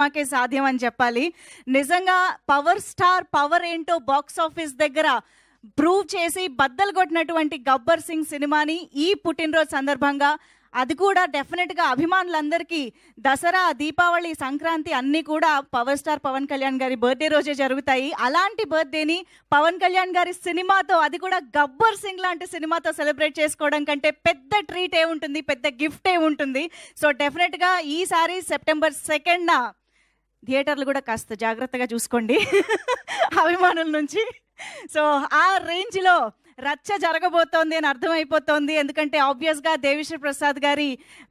మాకే సాధ్యం అని చెప్పాలి. నిజంగా పవర్ స్టార్ పవర్ ఏంటో బాక్స్ ఆఫీస్ దగ్గర ప్రూవ్ చేసి బద్దలు కొట్టినటువంటి 'గబ్బర్ సింగ్' సినిమాని ఈ పుట్టినరోజు సందర్భంగా అది కూడా డెఫినెట్గా అభిమానులందరికీ దసరా, దీపావళి, సంక్రాంతి అన్నీ కూడా పవర్ స్టార్ పవన్ కళ్యాణ్ గారి బర్త్డే రోజే జరుగుతాయి. అలాంటి బర్త్డేని పవన్ కళ్యాణ్ గారి సినిమాతో, అది కూడా 'గబ్బర్ సింగ్' లాంటి సినిమాతో సెలబ్రేట్ చేసుకోవడం కంటే పెద్ద ట్రీట్ ఏముంటుంది, పెద్ద గిఫ్ట్ ఏముంటుంది. సో డెఫినెట్గా ఈసారి సెప్టెంబర్ 2న థియేటర్లు కూడా కాస్త జాగ్రత్తగా చూసుకోండి అభిమానుల నుంచి. సో ఆ రేంజ్లో రచ్చ జరగబోతోంది అని అర్థమైపోతోంది. ఎందుకంటే ఆబ్వియస్గా దేవిశ్రీ ప్రసాద్ గారి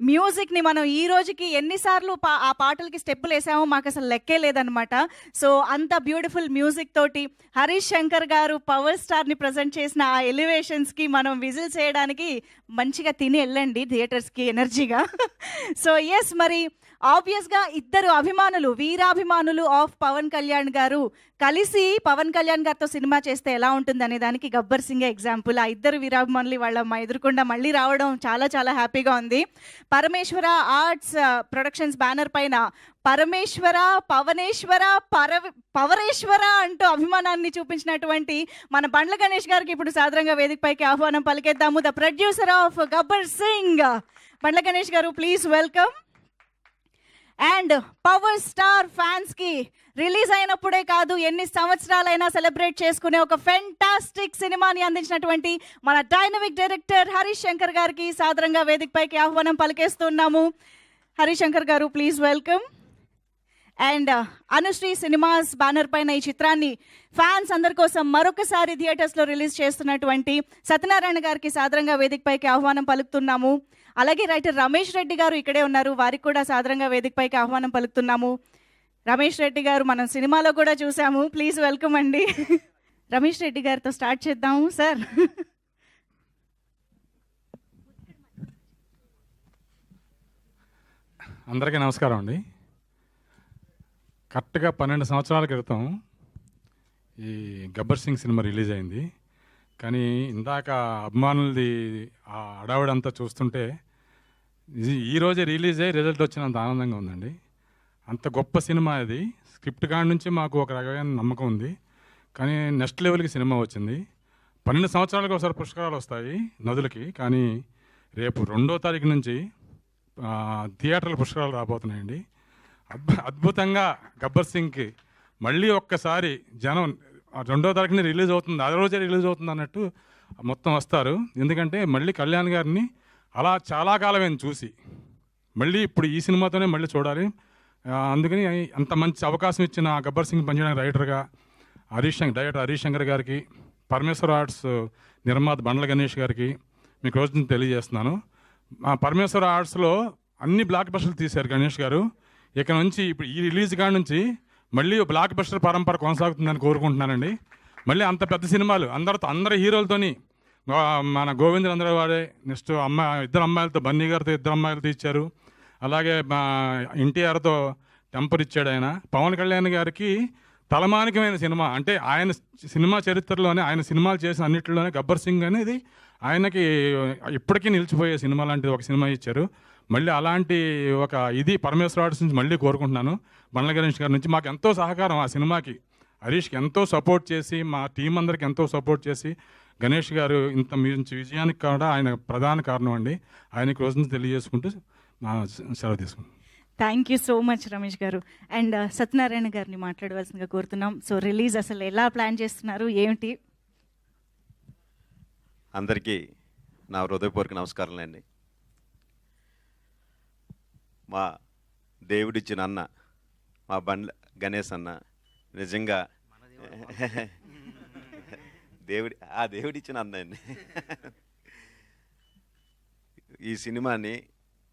మ్యూజిక్ని మనం ఈ రోజుకి ఎన్నిసార్లు ఆ పాటలకి స్టెప్పులు వేసామో మాకు అసలు లెక్కే లేదనమాట. సో అంత బ్యూటిఫుల్ మ్యూజిక్ తోటి హరీష్ శంకర్ గారు పవర్ స్టార్ని ప్రజెంట్ చేసిన ఆ ఎలివేషన్స్కి మనం విజిల్ చేయడానికి మంచిగా తిని వెళ్ళండి థియేటర్స్కి ఎనర్జీగా. సో ఎస్, మరి ఆబ్వియస్గా ఇద్దరు అభిమానులు, వీరాభిమానులు ఆఫ్ పవన్ కళ్యాణ్ గారు కలిసి పవన్ కళ్యాణ్ గారితో సినిమా చేస్తే ఎలా ఉంటుంది అనే దానికి 'గబ్బర్ సింగ్' ఎగ్జాంపుల్. ఆ ఇద్దరు వీరాభిమానులు వాళ్ళ మా ఎదురుకుండా మళ్ళీ రావడం చాలా చాలా హ్యాపీగా ఉంది. పరమేశ్వర ఆర్ట్స్ ప్రొడక్షన్స్ బ్యానర్ పైన పరమేశ్వర, పవనేశ్వర, పవరేశ్వర అంటూ అభిమానాన్ని చూపించినటువంటి మన బండ్ల గణేష్ గారికి ఇప్పుడు సాధారణంగా వేదికపైకి ఆహ్వానం పలికేద్దాము. The producer of 'Gabbar Singh' Bandla Ganesh గారు, please welcome. And power star ఫ్యాన్స్కి రిలీజ్ అయినప్పుడే కాదు, ఎన్ని సంవత్సరాలైనా సెలబ్రేట్ చేసుకునే ఒక ఫెంటాస్టిక్ సినిమాని అందించినటువంటి మన డైనమిక్ డైరెక్టర్ హరీష్ శంకర్ గారికి సాదరంగా వేదికపైకి ఆహ్వానం పలికేస్తున్నాము. హరీష్ శంకర్ గారు, please welcome. And Anusri cinemas banner పైన ఈ చిత్రాన్ని ఫ్యాన్స్ అందరి కోసం మరొకసారి థియేటర్స్లో రిలీజ్ చేస్తున్నటువంటి సత్యనారాయణ గారికి సాదరంగా వేదికపైకి ఆహ్వానం పలుకుతున్నాము. అలాగే రైటర్ రమేష్ రెడ్డి గారు ఇక్కడే ఉన్నారు, వారికి కూడా సాదరంగా వేదికపైకి ఆహ్వానం పలుకుతున్నాము. రమేష్ రెడ్డి గారు మనం సినిమాలో కూడా చూసాము, ప్లీజ్ వెల్కమ్ అండి. రమేష్ రెడ్డి గారితో స్టార్ట్ చేద్దాము సార్. అందరికీ నమస్కారం అండి. కరెక్ట్గా 12 సంవత్సరాల క్రితం ఈ 'గబ్బర్ సింగ్' సినిమా రిలీజ్ అయింది. కానీ ఇందాక అభిమానులది ఆ హడావిడంతా చూస్తుంటే ఈరోజే రిలీజ్ అయ్యి రిజల్ట్ వచ్చినంత ఆనందంగా ఉందండి. అంత గొప్ప సినిమా ఇది. స్క్రిప్ట్ కాడి నుంచి మాకు ఒక రకమైన నమ్మకం ఉంది. కానీ నెక్స్ట్ లెవెల్కి సినిమా వచ్చింది. 12 సంవత్సరాలకు ఒకసారి పుష్కరాలు వస్తాయి నదులకి, కానీ రేపు 2వ తారీఖు నుంచి థియేటర్ల పుష్కరాలు రాబోతున్నాయండి. అద్భుతంగా 'గబ్బర్ సింగ్'కి మళ్ళీ ఒక్కసారి జనం 2వ తారీఖుని రిలీజ్ అవుతుంది, అదే రోజే రిలీజ్ అవుతుంది అన్నట్టు మొత్తం వస్తారు. ఎందుకంటే మళ్ళీ కళ్యాణ్ గారిని అలా చాలా కాలమైంది చూసి, మళ్ళీ ఇప్పుడు ఈ సినిమాతోనే మళ్ళీ చూడాలి. అందుకని అంత మంచి అవకాశం ఇచ్చిన 'గబ్బర్ సింగ్' పనిచేయడానికి రైటర్గా డైరెక్టర్ హరీష్ శంకర్ గారికి, పరమేశ్వర ఆర్ట్స్ నిర్మాత బండ్ల గణేష్ గారికి మీకు రోజు తెలియజేస్తున్నాను. పరమేశ్వర ఆర్ట్స్లో అన్ని బ్లాక్ బస్టర్లు తీశారు గణేష్ గారు. ఇక నుంచి ఇప్పుడు ఈ రిలీజ్ కాడ నుంచి మళ్ళీ బ్లాక్ బస్టర్ పరంపర కొనసాగుతుందని కోరుకుంటున్నానండి. మళ్ళీ అంత పెద్ద సినిమాలు అందరి హీరోలతోని, మన గోవింద్ అందరూ వాడే, నెక్స్ట్ ఇద్దరు అమ్మాయిలతో, బన్నీ గారితో 2 అమ్మాయిలతో ఇచ్చారు. అలాగే మా ఎన్టీఆర్తో టెంపర్ ఇచ్చాడు ఆయన. పవన్ కళ్యాణ్ గారికి తలమానికమైన సినిమా అంటే ఆయన సినిమా చరిత్రలోనే, ఆయన సినిమాలు చేసిన అన్నింటిలోనే 'గబ్బర్ సింగ్' అనేది ఆయనకి ఇప్పటికీ నిలిచిపోయే సినిమా లాంటిది ఒక సినిమా ఇచ్చారు. మళ్ళీ అలాంటి ఒక ఇది పరమేశ్వర ఆర్ట్స్ నుంచి మళ్ళీ కోరుకుంటున్నాను. బండ్ల గణేష్ గారి నుంచి మాకు ఎంతో సహకారం, ఆ సినిమాకి హరీష్కి ఎంతో సపోర్ట్ చేసి, మా టీం అందరికి ఎంతో సపోర్ట్ చేసి, గణేష్ గారు ఇంత మంచి విజయానికి కూడా ఆయన ప్రధాన కారణం అండి. ఆయనకి రోజు తెలియజేసుకుంటూ సెలవు తీసుకుంటాం. Thank you so much Ramesh గారు. అండ్ సత్యనారాయణ గారిని మాట్లాడవలసిందిగా కోరుతున్నాం. సో రిలీజ్ అసలు ఎలా ప్లాన్ చేస్తున్నారు, ఏమిటి? అందరికీ నా హృదయపూర్వక నమస్కారాలండి. మా దేవుడిచ్చిన అన్న, మా బండ్ల గణేష్ అన్న, నిజంగా దేవుడిచ్చిన అన్న అండి. ఈ సినిమాని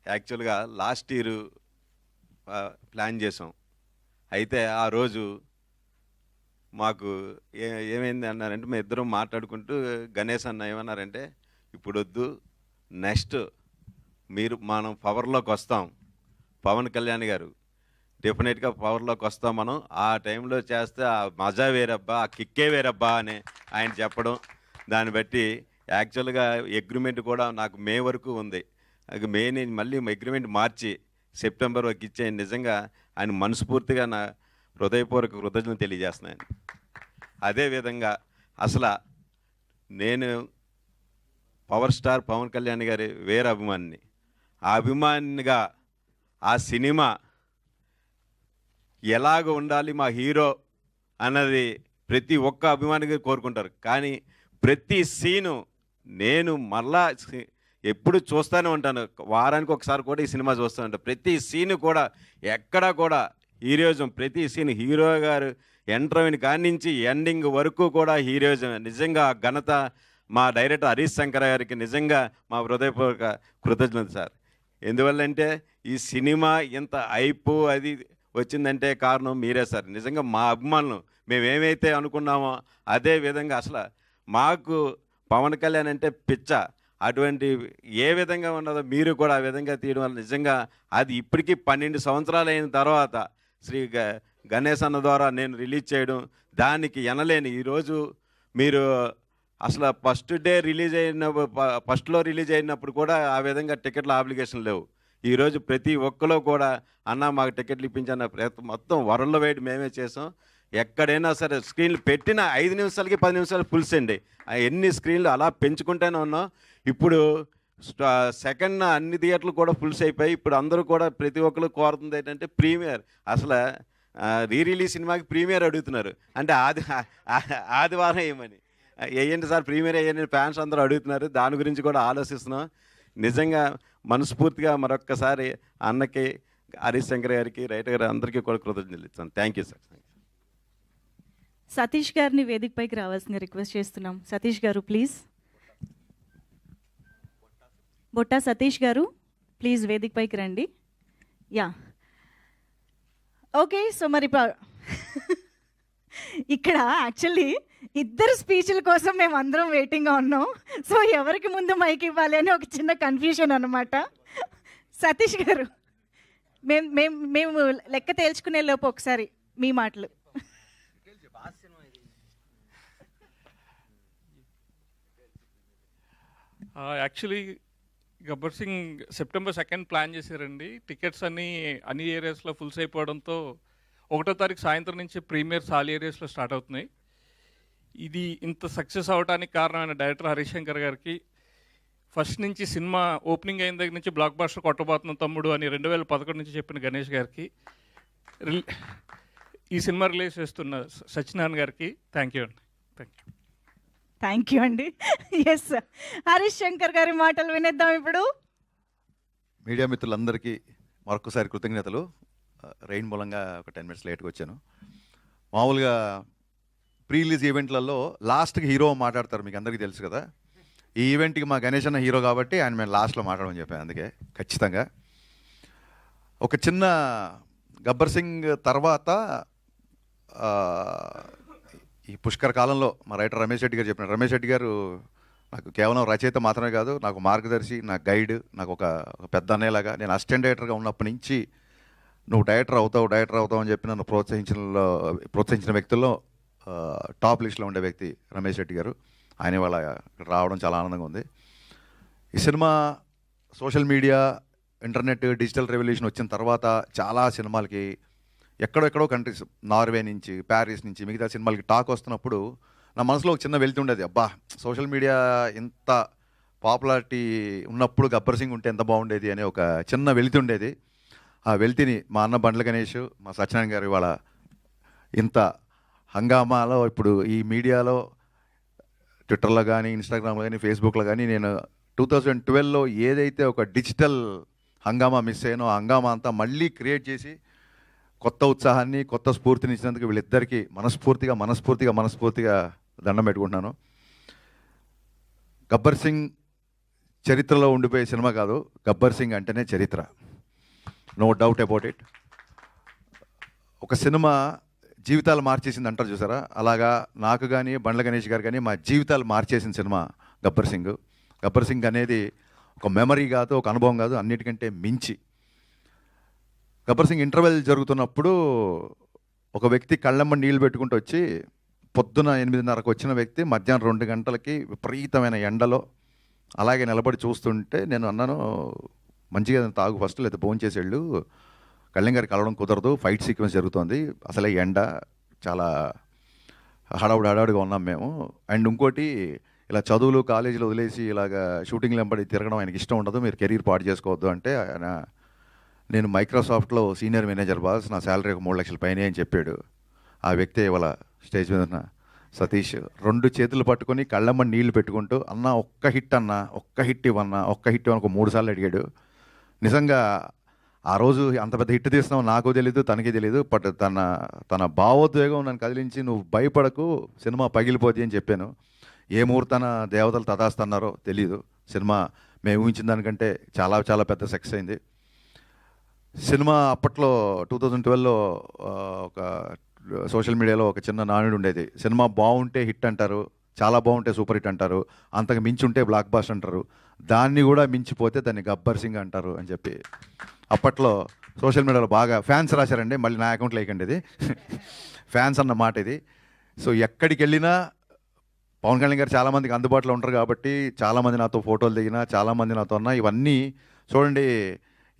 యాక్చువల్గా లాస్ట్ ఇయర్ ప్లాన్ చేసాం. అయితే ఆ రోజు మాకు ఏమైంది అన్నారంటే, మేము ఇద్దరం మాట్లాడుకుంటూ గణేష్ అన్న ఏమన్నారంటే, ఇప్పుడు వద్దు, నెక్స్ట్ మనం పవర్లోకి వస్తాం, పవన్ కళ్యాణ్ గారు డెఫినెట్గా పవర్లోకి వస్తాం, మనం ఆ టైంలో చేస్తే ఆ మజా వేరబ్బా, ఆ కిక్కే వేరబ్బా అని ఆయన చెప్పడం, దాన్ని బట్టి యాక్చువల్గా అగ్రిమెంట్ కూడా నాకు మే వరకు ఉంది. మే నేను మళ్ళీ అగ్రిమెంట్ మార్చి సెప్టెంబర్ వరకు ఇచ్చేయండి. నిజంగా ఆయన మనస్ఫూర్తిగా నా హృదయపూర్వక కృతజ్ఞతలు తెలియజేస్తున్నాను. అదేవిధంగా అసలు నేను పవర్ స్టార్ పవన్ కళ్యాణ్ గారి వేరే అభిమానిని. ఆ అభిమానిగా ఆ సినిమా ఎలాగ ఉండాలి మా హీరో అన్నది ప్రతి ఒక్క అభిమానిగా కోరుకుంటారు. కానీ ప్రతి సీను నేను మళ్ళా ఎప్పుడు చూస్తూనే ఉంటాను. వారానికి ఒకసారి కూడా ఈ సినిమా చూస్తూ ఉంటాను. ప్రతి సీను కూడా ఎక్కడా కూడా హీరోయిజం, ప్రతి సీన్ హీరో గారు ఎంటర్ అయిన కాడి నుంచి ఎండింగ్ వరకు కూడా హీరోయిజం. నిజంగా ఆ ఘనత మా డైరెక్టర్ హరీష్ శంకర్ గారికి నిజంగా మా హృదయపూర్వక కృతజ్ఞత సార్. ఎందువల్లంటే ఈ సినిమా ఇంత హైపు అది వచ్చిందంటే కారణం మీరే సార్. నిజంగా మా అభిమానులు మేమేమైతే అనుకున్నామో అదే విధంగా అసలు మాకు పవన్ కళ్యాణ్ అంటే పిచ్చ. అటువంటి ఏ విధంగా ఉన్నదో మీరు కూడా ఆ విధంగా తీయడం వల్ల నిజంగా అది ఇప్పటికీ 12 సంవత్సరాలు అయిన తర్వాత శ్రీ గణేష్ అన్న ద్వారా నేను రిలీజ్ చేయడం దానికి ఎనలేని ఈరోజు మీరు అసలు ఫస్ట్లో రిలీజ్ అయినప్పుడు కూడా ఆ విధంగా టికెట్ల ఆబ్లిగేషన్ లేవు. ఈరోజు ప్రతి ఒక్కరు కూడా అన్న మాకు టికెట్లు ఇప్పించన్న మొత్తం వరల్డ్ వైడ్ మేమే చేసాం. ఎక్కడైనా సరే స్క్రీన్లు పెట్టిన 5 నిమిషాలకి 10 నిమిషాలు ఫుల్స్ అండి. ఎన్ని స్క్రీన్లు అలా పెంచుకుంటూనే ఉన్నాం. ఇప్పుడు సెకండ్ అన్ని థియేటర్లు కూడా ఫుల్స్ అయిపోయి ఇప్పుడు అందరూ కూడా ప్రతి ఒక్కరు కోరుతుంది ఏంటంటే ప్రీమియర్. అసలు రిలీజ్ సినిమాకి ప్రీమియర్ అడుగుతున్నారు. అంటే ఆదివారం వేయమని వేయండి సార్, ప్రీమియర్ వేయండి ఫ్యాన్స్ అందరూ అడుగుతున్నారు. దాని గురించి కూడా ఆలోచిస్తున్నాం. నిజంగా మనస్ఫూర్తిగా మరొక్కసారి అన్నకి, హరీష్ శంకర్ గారికి, రైటర్ గారు అందరికీ కూడా కృతజ్ఞతలు ఇస్తాను. Thank you sir. సతీష్ గారిని వేదికపైకి రావాల్సిందిగా రిక్వెస్ట్ చేస్తున్నాం. సతీష్ గారు ప్లీజ్. బొట్టా సతీష్ గారు ప్లీజ్ వేదికపైకి రండి. Yeah okay. సో మరి ఇక్కడ యాక్చువల్లీ ఇద్దరు స్పీచ్ల కోసం మేము అందరం వెయిటింగ్గా ఉన్నాం. సో ఎవరికి ముందు మైక్ ఇవ్వాలి అని ఒక చిన్న కన్ఫ్యూజన్ అనమాట. సతీష్ గారు మేము లెక్క తేల్చుకునే లోపు ఒకసారి మీ మాటలు. Actually Gabbar Singh September 2 plan చేశారండి. టికెట్స్ అన్ని ఏరియాస్లో ఫుల్స్ అయిపోవడంతో 1వ తారీఖు సాయంత్రం నుంచి ప్రీమియర్స్ ఆల్ ఏరియాస్లో స్టార్ట్ అవుతున్నాయి. ఇది ఇంత సక్సెస్ అవడానికి కారణమైన డైరెక్టర్ హరీష్ శంకర్ గారికి, ఫస్ట్ నుంచి సినిమా ఓపెనింగ్ అయిన దగ్గర నుంచి బ్లాక్ బాస్టర్ కొట్టబోతున్నాం తమ్ముడు అని 2011 నుంచి చెప్పిన గణేష్ గారికి, ఈ సినిమా రిలీజ్ చేస్తున్న సత్యనారాయణ గారికి థ్యాంక్ యూ అండి. థ్యాంక్ యూ అండి. ఎస్, హరీష్ శంకర్ గారి మాటలు వినేద్దాం ఇప్పుడు. మీడియా మిత్రులందరికీ మరొకసారి కృతజ్ఞతలు. రెయిన్ మూలంగా ఒక 10 minutes లేట్గా వచ్చాను. మామూలుగా ప్రీ రిలీజ్ ఈవెంట్లలో లాస్ట్కి హీరో మాట్లాడతారు, మీకు అందరికీ తెలుసు కదా. ఈ ఈవెంట్కి మా గణేష్ అన్న హీరో కాబట్టి ఆయన మేము లాస్ట్లో మాట్లాడమని చెప్పాను. అందుకే ఖచ్చితంగా ఒక చిన్న గబ్బర్ సింగ్ తర్వాత ఈ పుష్కర కాలంలో మా రైటర్ రమేష్ రెడ్డి గారు చెప్పినారు. రమేష్ రెడ్డి గారు నాకు కేవలం రచయిత మాత్రమే కాదు, నాకు మార్గదర్శి, నా గైడ్, నాకు ఒక పెద్ద అన్నయ్యలాగా. నేను అసిస్టెంట్ డైరెక్టర్గా ఉన్నప్పటి నుంచి నువ్వు డైరెక్టర్ అవుతావు అని చెప్పి నన్ను ప్రోత్సహించిన వ్యక్తుల్లో టాప్ లిస్ట్లో ఉండే వ్యక్తి రమేష్ రెడ్డి గారు. ఆయన వాళ్ళ ఇక్కడ రావడం చాలా ఆనందంగా ఉంది. ఈ cinema social media, internet, digital revolution వచ్చిన తర్వాత చాలా సినిమాలకి ఎక్కడెక్కడో కంట్రీస్, నార్వే నుంచి, ప్యారిస్ నుంచి, మిగతా సినిమాలకి టాక్ వస్తున్నప్పుడు నా మనసులో ఒక చిన్న వెలితి ఉండేది. అబ్బా, సోషల్ మీడియా ఇంత పాపులారిటీ ఉన్నప్పుడు గబ్బర్ సింగ్ ఉంటే ఎంత బాగుండేది అనే ఒక చిన్న వెలితి ఉండేది. ఆ వెలితిని మా అన్న బండ్ల గణేష్, మా సత్యనారాయణ గారు ఇవాళ ఇంత హంగామాలో, ఇప్పుడు ఈ మీడియాలో ట్విట్టర్లో కానీ, ఇన్స్టాగ్రామ్లో కానీ, ఫేస్బుక్లో కానీ నేను 2012లో ఏదైతే ఒక డిజిటల్ హంగామా మిస్ అయ్యానో ఆ హంగామా అంతా మళ్ళీ క్రియేట్ చేసి కొత్త ఉత్సాహాన్ని, కొత్త స్ఫూర్తిని ఇచ్చినందుకు వీళ్ళిద్దరికీ మనస్ఫూర్తిగా దండం పెట్టుకుంటున్నాను. గబ్బర్ సింగ్ చరిత్రలో ఉండిపోయే సినిమా కాదు, గబ్బర్ సింగ్ అంటేనే చరిత్ర, నో డౌట్ అబౌట్ ఇట్. ఒక సినిమా జీవితాలు మార్చేసింది అంటారు చూసారా, అలాగా నాకు కానీ, బండ్ల గణేష్ గారు కానీ మా జీవితాలు మార్చేసిన సినిమా గబ్బర్ సింగ్. గబ్బర్ సింగ్ అనేది ఒక మెమరీ కాదు, ఒక అనుభవం కాదు, అన్నిటికంటే మించి. గబ్బర్ సింగ్ ఇంటర్వెల్ జరుగుతున్నప్పుడు ఒక వ్యక్తి కళ్ళమ్మ నీళ్ళు పెట్టుకుంటూ వచ్చి, పొద్దున 8:30కు వచ్చిన వ్యక్తి మధ్యాహ్నం 2 గంటలకి విపరీతమైన ఎండలో అలాగే నిలబడి చూస్తుంటే నేను అన్నాను, మంచిగా తాగు ఫస్ట్, లేదా భోంచేసి వెళ్ళు, కళ్యాణ్ గారికి కలవడం కుదరదు, ఫైట్ సీక్వెన్స్ జరుగుతుంది, అసలే ఎండ, చాలా హడావుడిగా ఉన్నాం మేము. అండ్ ఇంకోటి, ఇలా చదువులు కాలేజీలు వదిలేసి ఇలాగ షూటింగ్లు వెంబడి తిరగడం ఆయనకి ఇష్టం ఉండదు, మీరు కెరీర్ పాడు చేసుకోవద్దు అంటే ఆయన, నేను మైక్రోసాఫ్ట్లో సీనియర్ మేనేజర్ బాస్, నా శాలరీ ఒక 3 లక్షల పైన అని చెప్పాడు. ఆ వ్యక్తి ఇవాళ స్టేజ్ మీద ఉన్న సతీష్ 2 చేతులు పట్టుకొని కళ్ళమ్మ నీళ్లు పెట్టుకుంటూ, అన్న ఒక్క హిట్ అన్న, ఒక్క హిట్ ఇవ్వన్నా, ఒక్క హిట్ ఇవ్వను, ఒక 3 సార్లు అడిగాడు. నిజంగా ఆ రోజు అంత పెద్ద హిట్ తీస్తున్నావు నాకు తెలీదు, తనకి తెలీదు, బట్ తన భావోద్వేగం నన్ను కదిలించి, నువ్వు భయపడకు, సినిమా పగిలిపోద్ది అని చెప్పాను. ఏ ముహూర్తాన దేవతలు తదాస్తన్నారో తెలీదు, సినిమా మేము ఊహించిన దానికంటే చాలా చాలా పెద్ద సక్సెస్ అయింది. సినిమా అప్పట్లో 2012లో ఒక సోషల్ మీడియాలో ఒక చిన్న నానుడు ఉండేది, సినిమా బాగుంటే హిట్ అంటారు, చాలా బాగుంటే సూపర్ హిట్ అంటారు, అంతకు మించి ఉంటే బ్లాక్ బాస్టర్ అంటారు, దాన్ని కూడా మించిపోతే దాన్ని గబ్బర్ సింగ్ అంటారు అని చెప్పి అప్పట్లో సోషల్ మీడియాలో బాగా ఫ్యాన్స్ రాశారండి. మళ్ళీ నా అకౌంట్లో వేయకండి, ఇది ఫ్యాన్స్ అన్న మాట ఇది. సో ఎక్కడికి వెళ్ళినా పవన్ కళ్యాణ్ గారు చాలామందికి అందుబాటులో ఉంటారు కాబట్టి చాలామంది నాతో ఫోటోలు దిగినా, చాలామంది నాతో ఉన్నా, ఇవన్నీ చూడండి.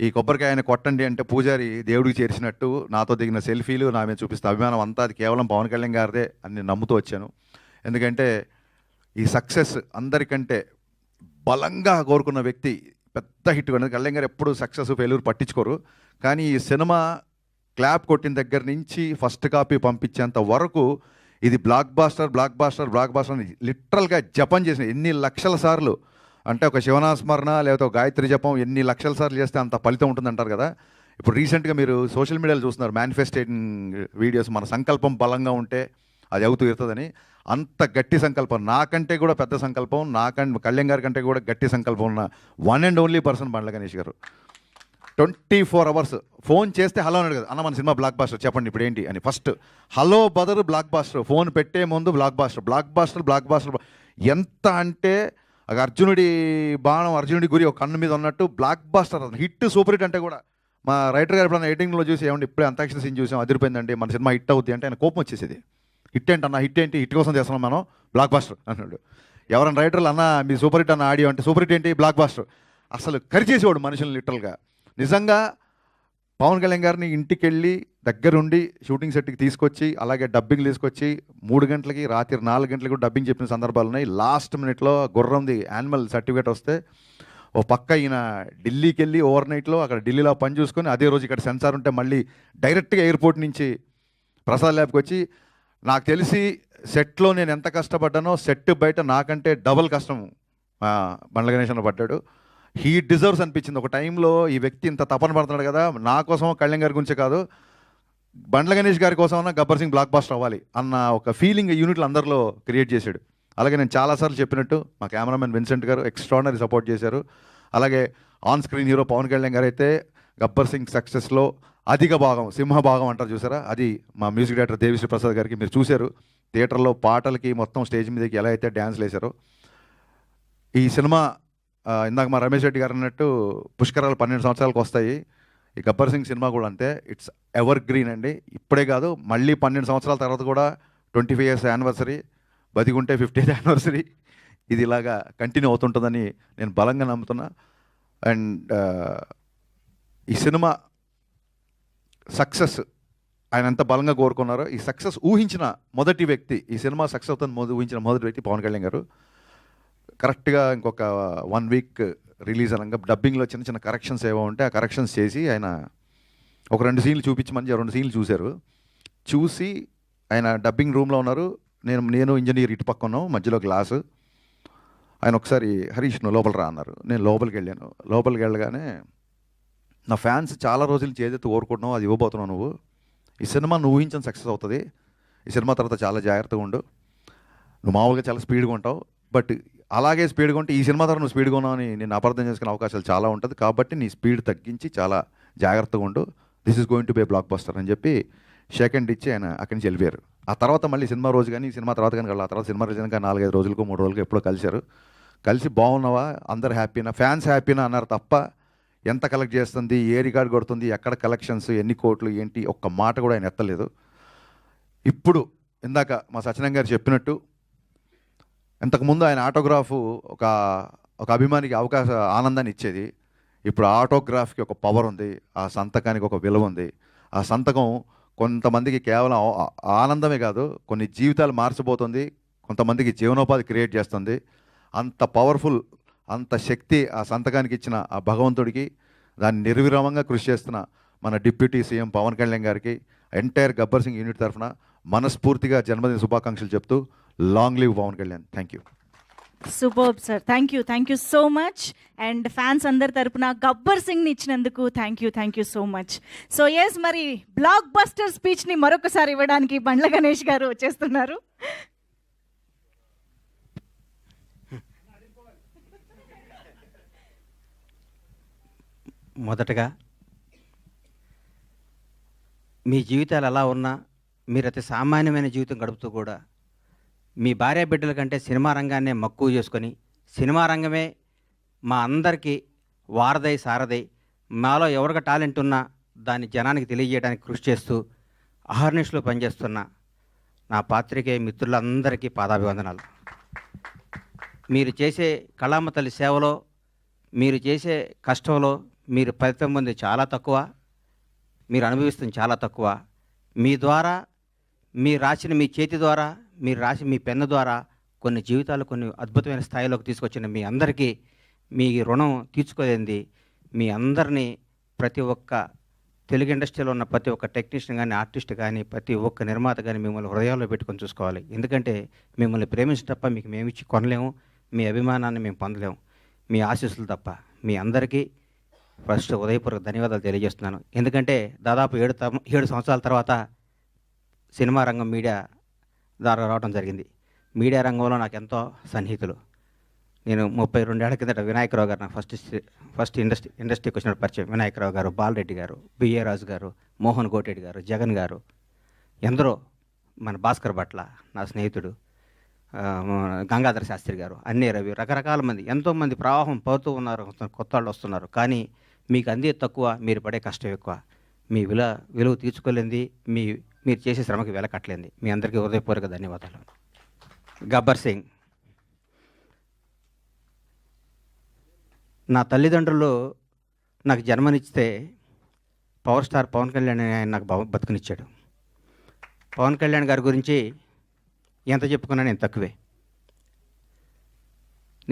ఈ కొబ్బరికాయని కొట్టండి అంటే పూజారి దేవుడికి చేర్చినట్టు నాతో దిగిన సెల్ఫీలు, నా మీద చూపిస్తే అభిమానం అంతా అది కేవలం పవన్ కళ్యాణ్ గారిదే అని నేను నమ్ముతూ వచ్చాను. ఎందుకంటే ఈ సక్సెస్ అందరికంటే బలంగా కోరుకున్న వ్యక్తి పెద్ద హిట్ కొన్నది. కళ్యాణ్ గారు ఎప్పుడు సక్సెస్ ఫెయిల్యూర్ పట్టించుకోరు, కానీ ఈ సినిమా క్లాప్ కొట్టిన దగ్గర నుంచి ఫస్ట్ కాపీ పంపించేంత వరకు ఇది బ్లాక్ బాస్టర్ అని లిటరల్గా జపం చేసిన ఎన్ని లక్షల సార్లు అంటే, ఒక శివనాస్మరణ లేకపోతే ఒక గాయత్రి జపం ఎన్ని లక్షల సార్లు చేస్తే అంత ఫలితం ఉంటుందంటారు కదా. ఇప్పుడు రీసెంట్గా మీరు సోషల్ మీడియాలో చూస్తున్నారు మేనిఫెస్టేటింగ్ వీడియోస్, మన సంకల్పం బలంగా ఉంటే అది అవుతూ ఇస్తుందని. అంత గట్టి సంకల్పం, నాకంటే కూడా పెద్ద సంకల్పం, కళ్యాణ్ గారి కంటే కూడా గట్టి సంకల్పం ఉన్న వన్ అండ్ ఓన్లీ పర్సన్ బండ్ల గణేష్ గారు. 24 hours ఫోన్ చేస్తే హలో అని అడగదు, అన్న మన సినిమా బ్లాక్ బాస్టర్ చెప్పండి ఇప్పుడు ఏంటి అని. First hello brother blockbuster, phone పెట్టే ముందు బ్లాక్ బాస్టర్ ఎంత అంటే అర్జునుడి బాణం అర్జునుడి గురి ఒక కన్ను మీద ఉన్నట్టు blockbuster, hit super hit అంటే కూడా మా రైటర్ గారు ఎప్పుడైనా ఎడిటింగ్లో చూసి ఏమంటే ఇప్పుడే అంతాక్షరి సీన్ చూసాం అదిరిపోయిందండి, మన సినిమా హిట్ అవుద్ది అంటే ఆయన కోపం వచ్చేసేది. హిట్ ఏంటన్నా, హిట్ ఏంటి, హిట్ కోసం చేస్తున్నాం మనం, బ్లాక్ బాస్టర్ అన్నాడు. ఎవరైనా రైటర్లు అన్న మీ సూపర్ హిట్ అన్న ఆడియో అంటే సూపర్ హిట్ ఏంటి, బ్లాక్ బాస్టర్. అసలు కరిచేసేవాడు మనుషులు లిటరల్గా. నిజంగా పవన్ కళ్యాణ్ గారిని ఇంటికి వెళ్ళి దగ్గరుండి షూటింగ్ సెట్కి తీసుకొచ్చి, అలాగే డబ్బింగ్ తీసుకొచ్చి 3 గంటలకి రాత్రి 4 గంటలకి కూడా డబ్బింగ్ చెప్పిన సందర్భాలు ఉన్నాయి. లాస్ట్ మినిట్లో గుర్రంది యానిమల్ సర్టిఫికేట్ వస్తే ఓ పక్క ఈయన ఢిల్లీకి వెళ్ళి ఓవర్ నైట్లో అక్కడ ఢిల్లీలో పని చూసుకొని అదే రోజు ఇక్కడ సెన్సార్ ఉంటే మళ్ళీ డైరెక్ట్గా ఎయిర్పోర్ట్ నుంచి ప్రసాద్ ల్యాబ్కి వచ్చి, నాకు తెలిసి సెట్లో నేను ఎంత కష్టపడ్డానో సెట్ బయట నాకంటే డబల్ కష్టం బండ్ల గణేష్ అన్న పడ్డాడు. హీ డిజర్వ్స్ అనిపించింది. ఒక టైంలో ఈ వ్యక్తి ఇంత తపన పడుతున్నాడు కదా, నా కోసం కళ్యాణ్ గారి గురించే కాదు, బండ్ల గణేష్ గారి కోసం అన్న గబ్బర్ సింగ్ బ్లాక్ బాస్టర్ అవ్వాలి అన్న ఒక ఫీలింగ్ యూనిట్లు అందరిలో క్రియేట్ చేశాడు. అలాగే నేను చాలాసార్లు చెప్పినట్టు మా cameraman Vincent garu extraordinary support చేశారు. అలాగే on screen hero Pawan Kalyan garu అయితే గబ్బర్ సింగ్ సక్సెస్లో అధిక భాగం, సింహభాగం అంటారు చూసారా, అది మా మ్యూజిక్ డైరెక్టర్ దేవిశ్రీ ప్రసాద్ గారికి మీరు చూశారు. థియేటర్లో పాటలకి మొత్తం స్టేజ్ మీదకి ఎలా అయితే డ్యాన్స్లు వేశారో. ఈ సినిమా ఇందాక మా రమేష్ రెడ్డి గారు అన్నట్టు పుష్కరాలు 12 సంవత్సరాలకు వస్తాయి. ఈ గబ్బర్ సింగ్ సినిమా కూడా అంతే, ఇట్స్ ఎవర్ గ్రీన్ అండి. ఇప్పుడే కాదు, మళ్ళీ 12 సంవత్సరాల తర్వాత కూడా 25 years యానివర్సరీ, బతికుంటే 50th యానివర్సరీ, ఇది ఇలాగా కంటిన్యూ అవుతుంటుందని నేను బలంగా నమ్ముతున్నా. అండ్ ఈ సినిమా సక్సెస్ ఆయన ఎంత బలంగా కోరుకున్నారో, ఈ సక్సెస్ ఊహించిన మొదటి వ్యక్తి, ఈ సినిమా సక్సెస్ అవుతుంది ఊహించిన మొదటి వ్యక్తి పవన్ కళ్యాణ్ గారు. కరెక్ట్గా ఇంకొక 1 week రిలీజ్ అనగా డబ్బింగ్లో చిన్న చిన్న కరెక్షన్స్ ఏవో ఉంటే ఆ కరెక్షన్స్ చేసి ఆయన ఒక 2 సీన్లు చూపించమని 2 సీన్లు చూశారు. చూసి ఆయన డబ్బింగ్ రూమ్లో ఉన్నారు, నేను ఇంజనీర్ ఇటు పక్క ఉన్నాం, మధ్యలో గ్లాసు. ఆయన ఒకసారి హరీష్ నువ్వు లోపల రా అన్నారు. నేను లోపలికి వెళ్ళాను. లోపలికి వెళ్ళగానే, నా ఫ్యాన్స్ చాలా రోజులు చేదెత్తి ఓరుకుంటున్నావు, అది ఇవ్వబోతున్నావు నువ్వు, ఈ సినిమా నువ్వు ఊహించిన సక్సెస్ అవుతుంది, ఈ సినిమా తర్వాత చాలా జాగ్రత్తగా ఉండు, నువ్వు మామూలుగా చాలా స్పీడ్గా ఉంటావు, బట్ అలాగే స్పీడ్గా ఉంటే ఈ సినిమా ద్వారా నువ్వు స్పీడ్గా ఉన్నావు అని నేను అపార్థం చేసుకునే అవకాశాలు చాలా ఉంటుంది, కాబట్టి నీ స్పీడ్ తగ్గించి చాలా జాగ్రత్తగా ఉండు, this is going to be blockbuster అని చెప్పి షేక్ హ్యాండ్ ఇచ్చి ఆయన అక్కడి నుంచి వెళ్ళిపోయారు. ఆ తర్వాత మళ్ళీ సినిమా రోజు కానీ సినిమా తర్వాత కానీ ఆ తర్వాత సినిమా రోజు కానీ 4-5 రోజులకు 3 రోజులకు ఎప్పుడో కలిశారు. కలిసి బాగున్నావా, అందరు హ్యాపీనా, ఫ్యాన్స్ హ్యాపీనా అన్నారు తప్ప ఎంత కలెక్ట్ చేస్తుంది, ఏ రికార్డ్ కొడుతుంది, ఎక్కడ కలెక్షన్స్, ఎన్ని కోట్లు ఏంటి, ఒక్క మాట కూడా ఆయన ఎత్తలేదు. ఇప్పుడు ఇందాక మా సత్యనారాయణ గారు చెప్పినట్టు, ఇంతకుముందు ఆయన ఆటోగ్రాఫ్ ఒక అభిమానికి ఆనందాన్ని ఇచ్చేది. ఇప్పుడు ఆటోగ్రాఫ్కి ఒక పవర్ ఉంది, ఆ సంతకానికి ఒక విలువ ఉంది. ఆ సంతకం కొంతమందికి కేవలం ఆనందమే కాదు, కొన్ని జీవితాలు మార్చబోతుంది, కొంతమందికి జీవనోపాధి క్రియేట్ చేస్తుంది. అంత పవర్ఫుల్, అంత శక్తి ఆ సంతకానికి ఇచ్చిన ఆ భగవంతుడికి, దాన్ని నిర్విరామంగా కృషి చేస్తున్న మన డిప్యూటీ సీఎం పవన్ కళ్యాణ్ గారికి, ఎంటైర్ గబ్బర్ సింగ్ యూనిట్ తరఫున మనస్ఫూర్తిగా జన్మదిన శుభాకాంక్షలు చెప్తూ, long live Pawan Kalyan. Thank you. Superb sir, thank you so much. And fans అందరి తరపున గబ్బర్ సింగ్ని ఇచ్చినందుకు thank you so much. So yes, మరి బ్లాక్ బస్టర్ స్పీచ్ని మరొకసారి ఇవ్వడానికి బండ్ల గణేష్ గారు వచ్చేస్తున్నారు. మొదటగా మీ జీవితాలు ఎలా ఉన్నా, మీరు అతి సామాన్యమైన జీవితం గడుపుతూ కూడా మీ భార్య బిడ్డల కంటే సినిమా రంగాన్నే మక్కువ చేసుకొని, సినిమా రంగమే మా అందరికీ వారదై సారదై, మాలో ఎవరికి టాలెంట్ ఉన్నా దాన్ని జనానికి తెలియజేయడానికి కృషి చేస్తూ అహర్నిశలో పనిచేస్తున్న నా పాత్రికేయ మిత్రులందరికీ పాదాభివందనాలు. మీరు చేసే కళామ తల్లి సేవలో, మీరు చేసే కష్టంలో మీరు ఫలితం పొంది చాలా తక్కువ, మీరు అనుభవిస్తుంది చాలా తక్కువ. మీ ద్వారా, మీరు రాసిన మీ చేతి ద్వారా, మీరు రాసి మీ పెన్ను ద్వారా కొన్ని జీవితాలు కొన్ని అద్భుతమైన స్థాయిలోకి తీసుకొచ్చిన మీ అందరికీ మీ రుణం తీర్చుకోలేంది. మీ అందరినీ ప్రతి ఒక్క తెలుగు ఇండస్ట్రీలో ఉన్న ప్రతి ఒక్క టెక్నీషియన్ కానీ, ఆర్టిస్ట్ కానీ, ప్రతి ఒక్క నిర్మాత కానీ మిమ్మల్ని హృదయాల్లో పెట్టుకొని చూసుకోవాలి. ఎందుకంటే మిమ్మల్ని ప్రేమించడం తప్ప మీకు మేము ఇచ్చి కొనలేము, మీ అభిమానాన్ని మేము పొందలేము, మీ ఆశీస్సులు తప్ప. మీ అందరికీ ఫస్ట్ ఉదయపూర్వక ధన్యవాదాలు తెలియజేస్తున్నాను. ఎందుకంటే దాదాపు 7 సంవత్సరాల తర్వాత సినిమా రంగం మీడియా ద్వారా రావడం జరిగింది. మీడియా రంగంలో నాకు ఎంతో సన్నిహితులు. నేను 32 ఏళ్ల కిందట వినాయకరావు గారు నాకు ఫస్ట్ ఇండస్ట్రీకి వచ్చిన పరిచయం. వినాయకరావు గారు, బాలరెడ్డి గారు, బిఏ రాజు గారు, మోహన్ కోటెడ్డి గారు, జగన్ గారు, ఎందరో, మన భాస్కర్ భట్ల నా స్నేహితుడు, గంగాధర శాస్త్రి గారు, అన్నీ రవి, రకరకాల మంది, ఎంతోమంది ప్రవాహం పోతూ ఉన్నారు, కొత్త వాళ్ళు వస్తున్నారు. కానీ మీకు అందే తక్కువ, మీరు పడే కష్టం ఎక్కువ. మీ విలువ తీర్చుకోలేంది, మీరు చేసే శ్రమకి వెల కట్టలేంది. మీ అందరికీ హృదయపూర్వక ధన్యవాదాలు. గబ్బర్ సింగ్, నా తల్లిదండ్రులు నాకు జన్మనిస్తే పవర్ స్టార్ పవన్ కళ్యాణ్ ఆయన నాకు బతుకునిచ్చాడు. పవన్ కళ్యాణ్ గారి గురించి ఎంత చెప్పుకున్నా నేను తక్కువే.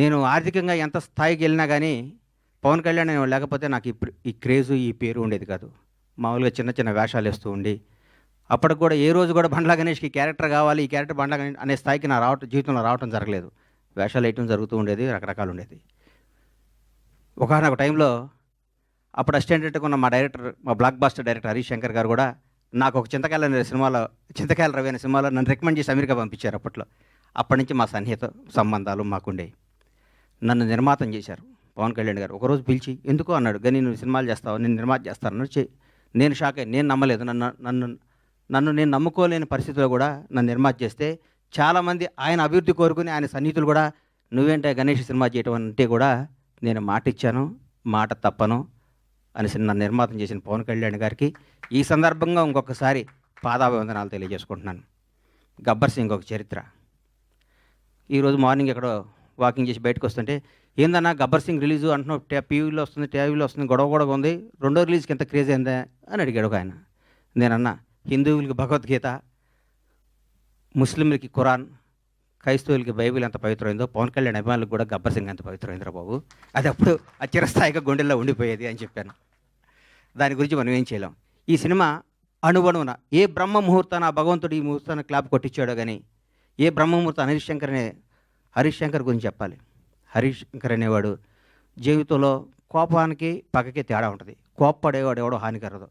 నేను ఆర్థికంగా ఎంత స్థాయికి వెళ్ళినా కానీ పవన్ కళ్యాణ్ లేకపోతే నాకు ఈ క్రేజు, ఈ పేరు ఉండేది కాదు. మామూలుగా చిన్న చిన్న వేషాలు వేస్తూ ఉండి, అప్పటికి కూడా ఏ రోజు కూడా బండ్ల గణేష్కి క్యారెక్టర్ కావాలి, ఈ క్యారెక్టర్ బండ్ల గణేష్ అనే స్థాయికి నా జీవితంలో రావటం జరగలేదు. వేషాలు వేయటం జరుగుతూ ఉండేది, రకరకాలు ఉండేది. ఒకనొక టైంలో అప్పుడు అసిస్టెంట్ డైరెక్టర్గా ఉన్న మా blockbuster director Harish Shankar garu కూడా నాకు ఒక చింతకాయల రవి అనే సినిమాలో నన్ను రికమెండ్ చేసి అమెరికా పంపించారు అప్పట్లో. అప్పటి నుంచి మా సన్నిహిత సంబంధాలు మాకుండేవి. నన్ను నిర్మాతం చేశారు పవన్ కళ్యాణ్ గారు. ఒకరోజు పిలిచి, ఎందుకో అన్నాడు, కానీ నువ్వు సినిమాలు చేస్తావు, నేను నిర్మాత చేస్తాను. నేను షాక్ అయ్యి, నేను నమ్మలేదు. నన్ను నేను నమ్ముకోలేని పరిస్థితిలో కూడా నన్ను నిర్మాత చేస్తే చాలామంది ఆయన అభివృద్ధి కోరుకుని ఆయన సన్నిహితులు కూడా నువ్వేంటే గణేష్ సినిమా చేయటం అంటే కూడా నేను మాట ఇచ్చాను, మాట తప్పను అని నన్ను నిర్మాతం చేసిన పవన్ కళ్యాణ్ గారికి ఈ సందర్భంగా ఇంకొకసారి పాదాభివందనాలు తెలియజేసుకుంటున్నాను. గబ్బర్ సింగ్ ఒక చరిత్ర. ఈరోజు మార్నింగ్ ఎక్కడో వాకింగ్ చేసి బయటకు వస్తుంటే, ఏందన్నా గబ్బర్ సింగ్ రిలీజు అంటున్నావు, టీవీలో వస్తుంది, గొడవ ఉంది, రెండో రిలీజ్కి ఎంత క్రేజ్ అయిందా అని అడిగాడు ఒక ఆయన. నేనన్నా, హిందువులకి భగవద్గీత, ముస్లింలకి ఖురాన్, క్రైస్తవులకి బైబిల్ ఎంత పవిత్రమైందో పవన్ కళ్యాణ్ అభిమానులకు కూడా గబ్బర్ సింగ్ ఎంత పవిత్రమైందిరా బాబు, అది అప్పుడు ఆ చిరస్థాయిగా గుండెల్లో ఉండిపోయేది అని చెప్పాను. దాని గురించి మనం ఏం చేయలేం. ఈ సినిమా అణువణువున ఏ బ్రహ్మ ముహూర్తాన ఆ భగవంతుడు ఈ ముహూర్తాన్ని క్లాప్ కొట్టించాడో కానీ, ఏ బ్రహ్మ ముహూర్తం హరీష్ శంకర్ గురించి చెప్పాలి. హరీష్ శంకర్ అనేవాడు జీవితంలో కోపానికి పగకి తేడా ఉంటుంది. కోప్పడేవాడు ఎవడో హానికరదు.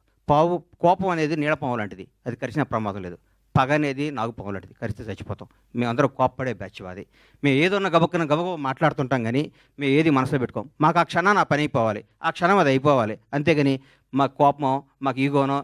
కోపం అనేది నీడపాము లాంటిది, అది కరిచిన ప్రమాదం లేదు. పగ అనేది నాగుపాము లాంటిది, కరిస్తే చచ్చిపోతాం. మేమందరం కోప్పడే బ్యాచ్ అది. మేము ఏదన్నా గబగబ మాట్లాడుతుంటాం కానీ మేము ఏది మనసులో పెట్టుకోం. మాకు ఆ క్షణాన్ని ఆ పని అయిపోవాలి, ఆ క్షణం అది అయిపోవాలి. అంతేగాని మాకు కోపమో, మాకు ఈగోనో,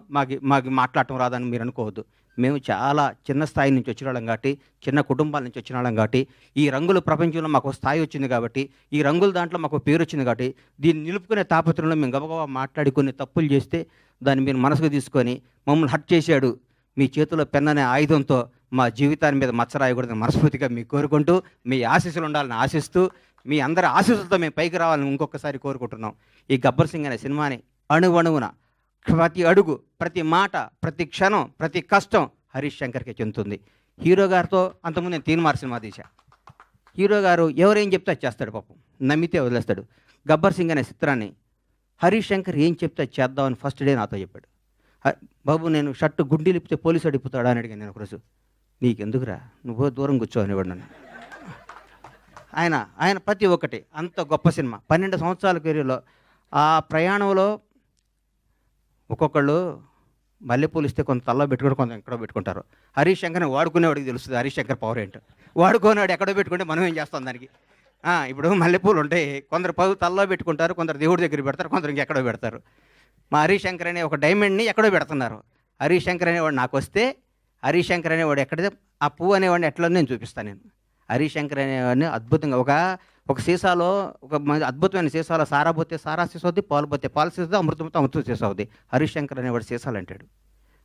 మాకు మాట్లాడటం రాదని మీరు అనుకోవద్దు. మేము చాలా చిన్న స్థాయి నుంచి వచ్చిన వాళ్ళం కాబట్టి, చిన్న కుటుంబాల నుంచి వచ్చిన వాళ్ళం కాబట్టి, ఈ రంగుల ప్రపంచంలో మాకు స్థాయి వచ్చింది కాబట్టి, ఈ రంగుల దాంట్లో మాకు పేరు వచ్చింది కాబట్టి, దీన్ని నిలుపుకునే తాపత్రంలో మేము గబగబా మాట్లాడి కొన్ని తప్పులు చేస్తే దాన్ని మీరు మనసుకు తీసుకొని మమ్మల్ని హర్ట్ చేశాడు, మీ చేతిలో పెన్ అనే ఆయుధంతో మా జీవితాన్ని మీద మచ్చరాయకూడదని మనస్ఫూర్తిగా మీకు కోరుకుంటూ, మీ ఆశీస్సులు ఉండాలని ఆశిస్తూ, మీ అందరి ఆశీస్సులతో మేము పైకి రావాలని ఇంకొకసారి కోరుకుంటున్నాం. ఈ గబ్బర్ సింగ్ అనే సినిమాని అణువణువున ప్రతి అడుగు, ప్రతి మాట, ప్రతి క్షణం, ప్రతి కష్టం హరీష్ శంకర్కే చెందుతుంది. హీరో గారితో అంతకుముందు నేను తీన్మార్ సినిమా తీశా. హీరో గారు ఎవరేం చెప్తే అది చేస్తాడు, పాపం నమ్మితే వదిలేస్తాడు. గబ్బర్ సింగ్ అనే చిత్రాన్ని హరీష్ శంకర్ ఏం చెప్తే అది చేద్దామని ఫస్ట్ డే నాతో చెప్పాడు. బాబు నేను షర్టు గుండీ లిప్పితే పోలీసు అడిగిపోతాడా అని అడిగాను నేను ఒకరోజు. నీకెందుకురా, నువ్వు దూరం కూర్చో అనేవాడు నన్ను. ఆయన ప్రతి ఒక్కటి అంత గొప్ప సినిమా. 12 సంవత్సరాల కెరీర్లో ఆ ప్రయాణంలో ఒక్కొక్కళ్ళు మల్లెపూలు ఇస్తే కొంత తల్లో పెట్టుకుంటే కొంత ఎక్కడో పెట్టుకుంటారు. హరీష్ శంకర్ని వాడుకునేవాడికి తెలుస్తుంది హరీష్ శంకర్ పవర్ ఏంటో. వాడుకునేవాడు ఎక్కడో పెట్టుకుంటే మనం ఏం చేస్తాం దానికి. ఇప్పుడు మల్లెపూలు ఉంటాయి, కొందరు తల్లో పెట్టుకుంటారు, కొందరు దేవుడి దగ్గర పెడతారు, కొందరు ఇంకెక్కడో పెడతారు. మా హరీష్ శంకర్ అనే ఒక డైమండ్ని ఎక్కడో పెడుతున్నారు. హరీష్ శంకర్ అనేవాడు నాకు వస్తే, హరీష్ శంకర్ అనేవాడు ఎక్కడితే ఆ పువ్వు అనేవాడిని ఎట్లా నేను చూపిస్తాను. నేను హరీష్ శంకర్ అనేవాడిని అద్భుతంగా ఒక సీసాలో ఒక అద్భుతమైన సీసాలో సారా పోతే సారా సీసా అవుద్ది, పాలు పోతే పాలు సీసా, అమృతంతో అమృతం సీసా అవుద్ది. హరీష్ శంకర్ అనేవాడు సీసాలు అంటాడు.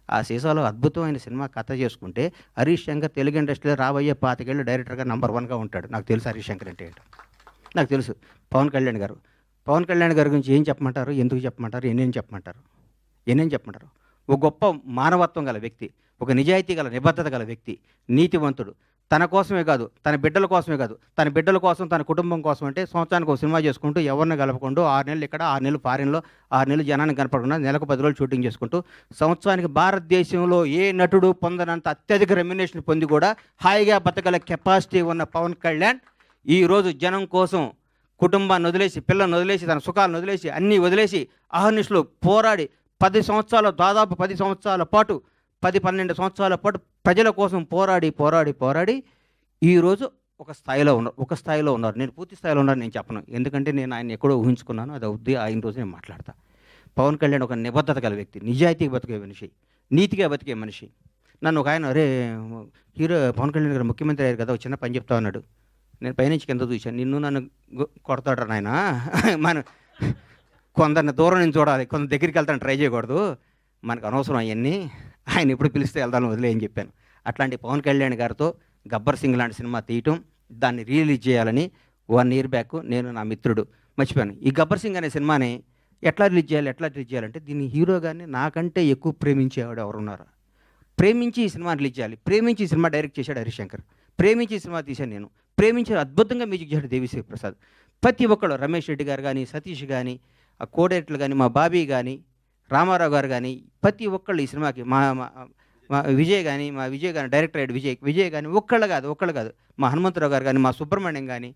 ఆ సీసాలో అద్భుతమైన సినిమా కథ చేసుకుంటే హరీష్ శంకర్ తెలుగు ఇండస్ట్రీలో రాబోయే 25 ఏళ్ళు డైరెక్టర్గా నంబర్ 1గా ఉంటాడు. నాకు తెలుసు హరీష్ శంకర్ అంటే ఏంటో. నాకు తెలుసు. పవన్ కళ్యాణ్ గారి గురించి ఏం చెప్పమంటారు, ఎందుకు చెప్పమంటారు, ఎన్నేం చెప్పమంటారు. ఒక గొప్ప మానవత్వం గల వ్యక్తి, ఒక నిజాయితీ గల నిబద్ధత గల వ్యక్తి, నీతివంతుడు. తన కోసమే కాదు, తన బిడ్డల కోసమే కాదు, తన బిడ్డల కోసం, తన కుటుంబం కోసం అంటే సంవత్సరానికి ఒక సినిమా చేసుకుంటూ ఎవరిని కలపకుండా 6 నెలలు ఇక్కడ, 6 నెలలు ఫారిన్లో, 6 నెలలు జనాన్ని కనపడకుండా నెలకు 10 రోజులు షూటింగ్ చేసుకుంటూ సంవత్సరానికి భారతదేశంలో ఏ నటుడు పొందనంత అత్యధిక రెమ్యునేషన్ పొంది కూడా హాయిగా బతకగల కెపాసిటీ ఉన్న పవన్ కళ్యాణ్ ఈరోజు జనం కోసం కుటుంబాన్ని వదిలేసి, పిల్లల్ని వదిలేసి, తన సుఖాలను వదిలేసి, అన్నీ వదిలేసి అహర్నిశలు పోరాడి 10 సంవత్సరాల దాదాపు 10 సంవత్సరాల పాటు 10-12 సంవత్సరాల పాటు ప్రజల కోసం పోరాడి ఈరోజు ఒక స్థాయిలో ఉన్నారు. నేను పూర్తి స్థాయిలో ఉన్నాను నేను చెప్పను, ఎందుకంటే నేను ఆయన ఎక్కడో ఊహించుకున్నాను. అది అవుద్ది, ఆయన రోజు నేను మాట్లాడతా. పవన్ కళ్యాణ్ ఒక నిబద్ధత గల వ్యక్తి, నిజాయితీగా బతికే మనిషి, నీతిగా బతికే మనిషి. నన్ను ఒక ఆయన అరే హీరో పవన్ కళ్యాణ్ గారు ముఖ్యమంత్రి అయ్యారు కదా, ఒక చిన్న పని చెప్తా అన్నాడు. నేను పైనుంచి కింద చూశాను. నిన్ను నన్ను కొడతాడు నాయన, మనం కొందరిని దూరం నుంచి చూడాలి, కొంత దగ్గరికి వెళ్తాను ట్రై చేయకూడదు, మనకు అనవసరం అవన్నీ, ఆయన ఎప్పుడు పిలిస్తే వెళ్తాను వదిలే అని చెప్పాను. అట్లాంటి పవన్ కళ్యాణ్ గారితో గబ్బర్ సింగ్ లాంటి సినిమా తీయటం, దాన్ని రిలీజ్ చేయాలని 1 year బ్యాక్ నేను నా మిత్రుడు మర్చిపోయాను. ఈ గబ్బర్ సింగ్ అనే సినిమాని ఎట్లా రిలీజ్ చేయాలంటే దీన్ని హీరో గారిని నాకంటే ఎక్కువ ప్రేమించేవాడు ఎవరున్నారు, ప్రేమించి ఈ సినిమా రిలీజ్ చేయాలి, ప్రేమించి ఈ సినిమా డైరెక్ట్ చేశాడు హరీష్ శంకర్, ప్రేమించి ఈ సినిమా తీశాను నేను, ప్రేమించి అద్భుతంగా మ్యూజిక్ చేశాడు దేవిశ్రీ ప్రసాద్. ప్రతి ఒక్కళ్ళు రమేష్ రెడ్డి గారు కానీ, సతీష్ కానీ, ఆ కోడైరెక్టర్లు కానీ, మా బాబీ కానీ, రామారావు గారు కానీ, ప్రతి ఒక్కళ్ళు ఈ సినిమాకి మా విజయ్ కానీ డైరెక్టర్ అయ్యాడు విజయ్ కానీ ఒక్కళ్ళు కాదు, మా హనుమంతరావు గారు కానీ, మా సుబ్రహ్మణ్యం కానీ,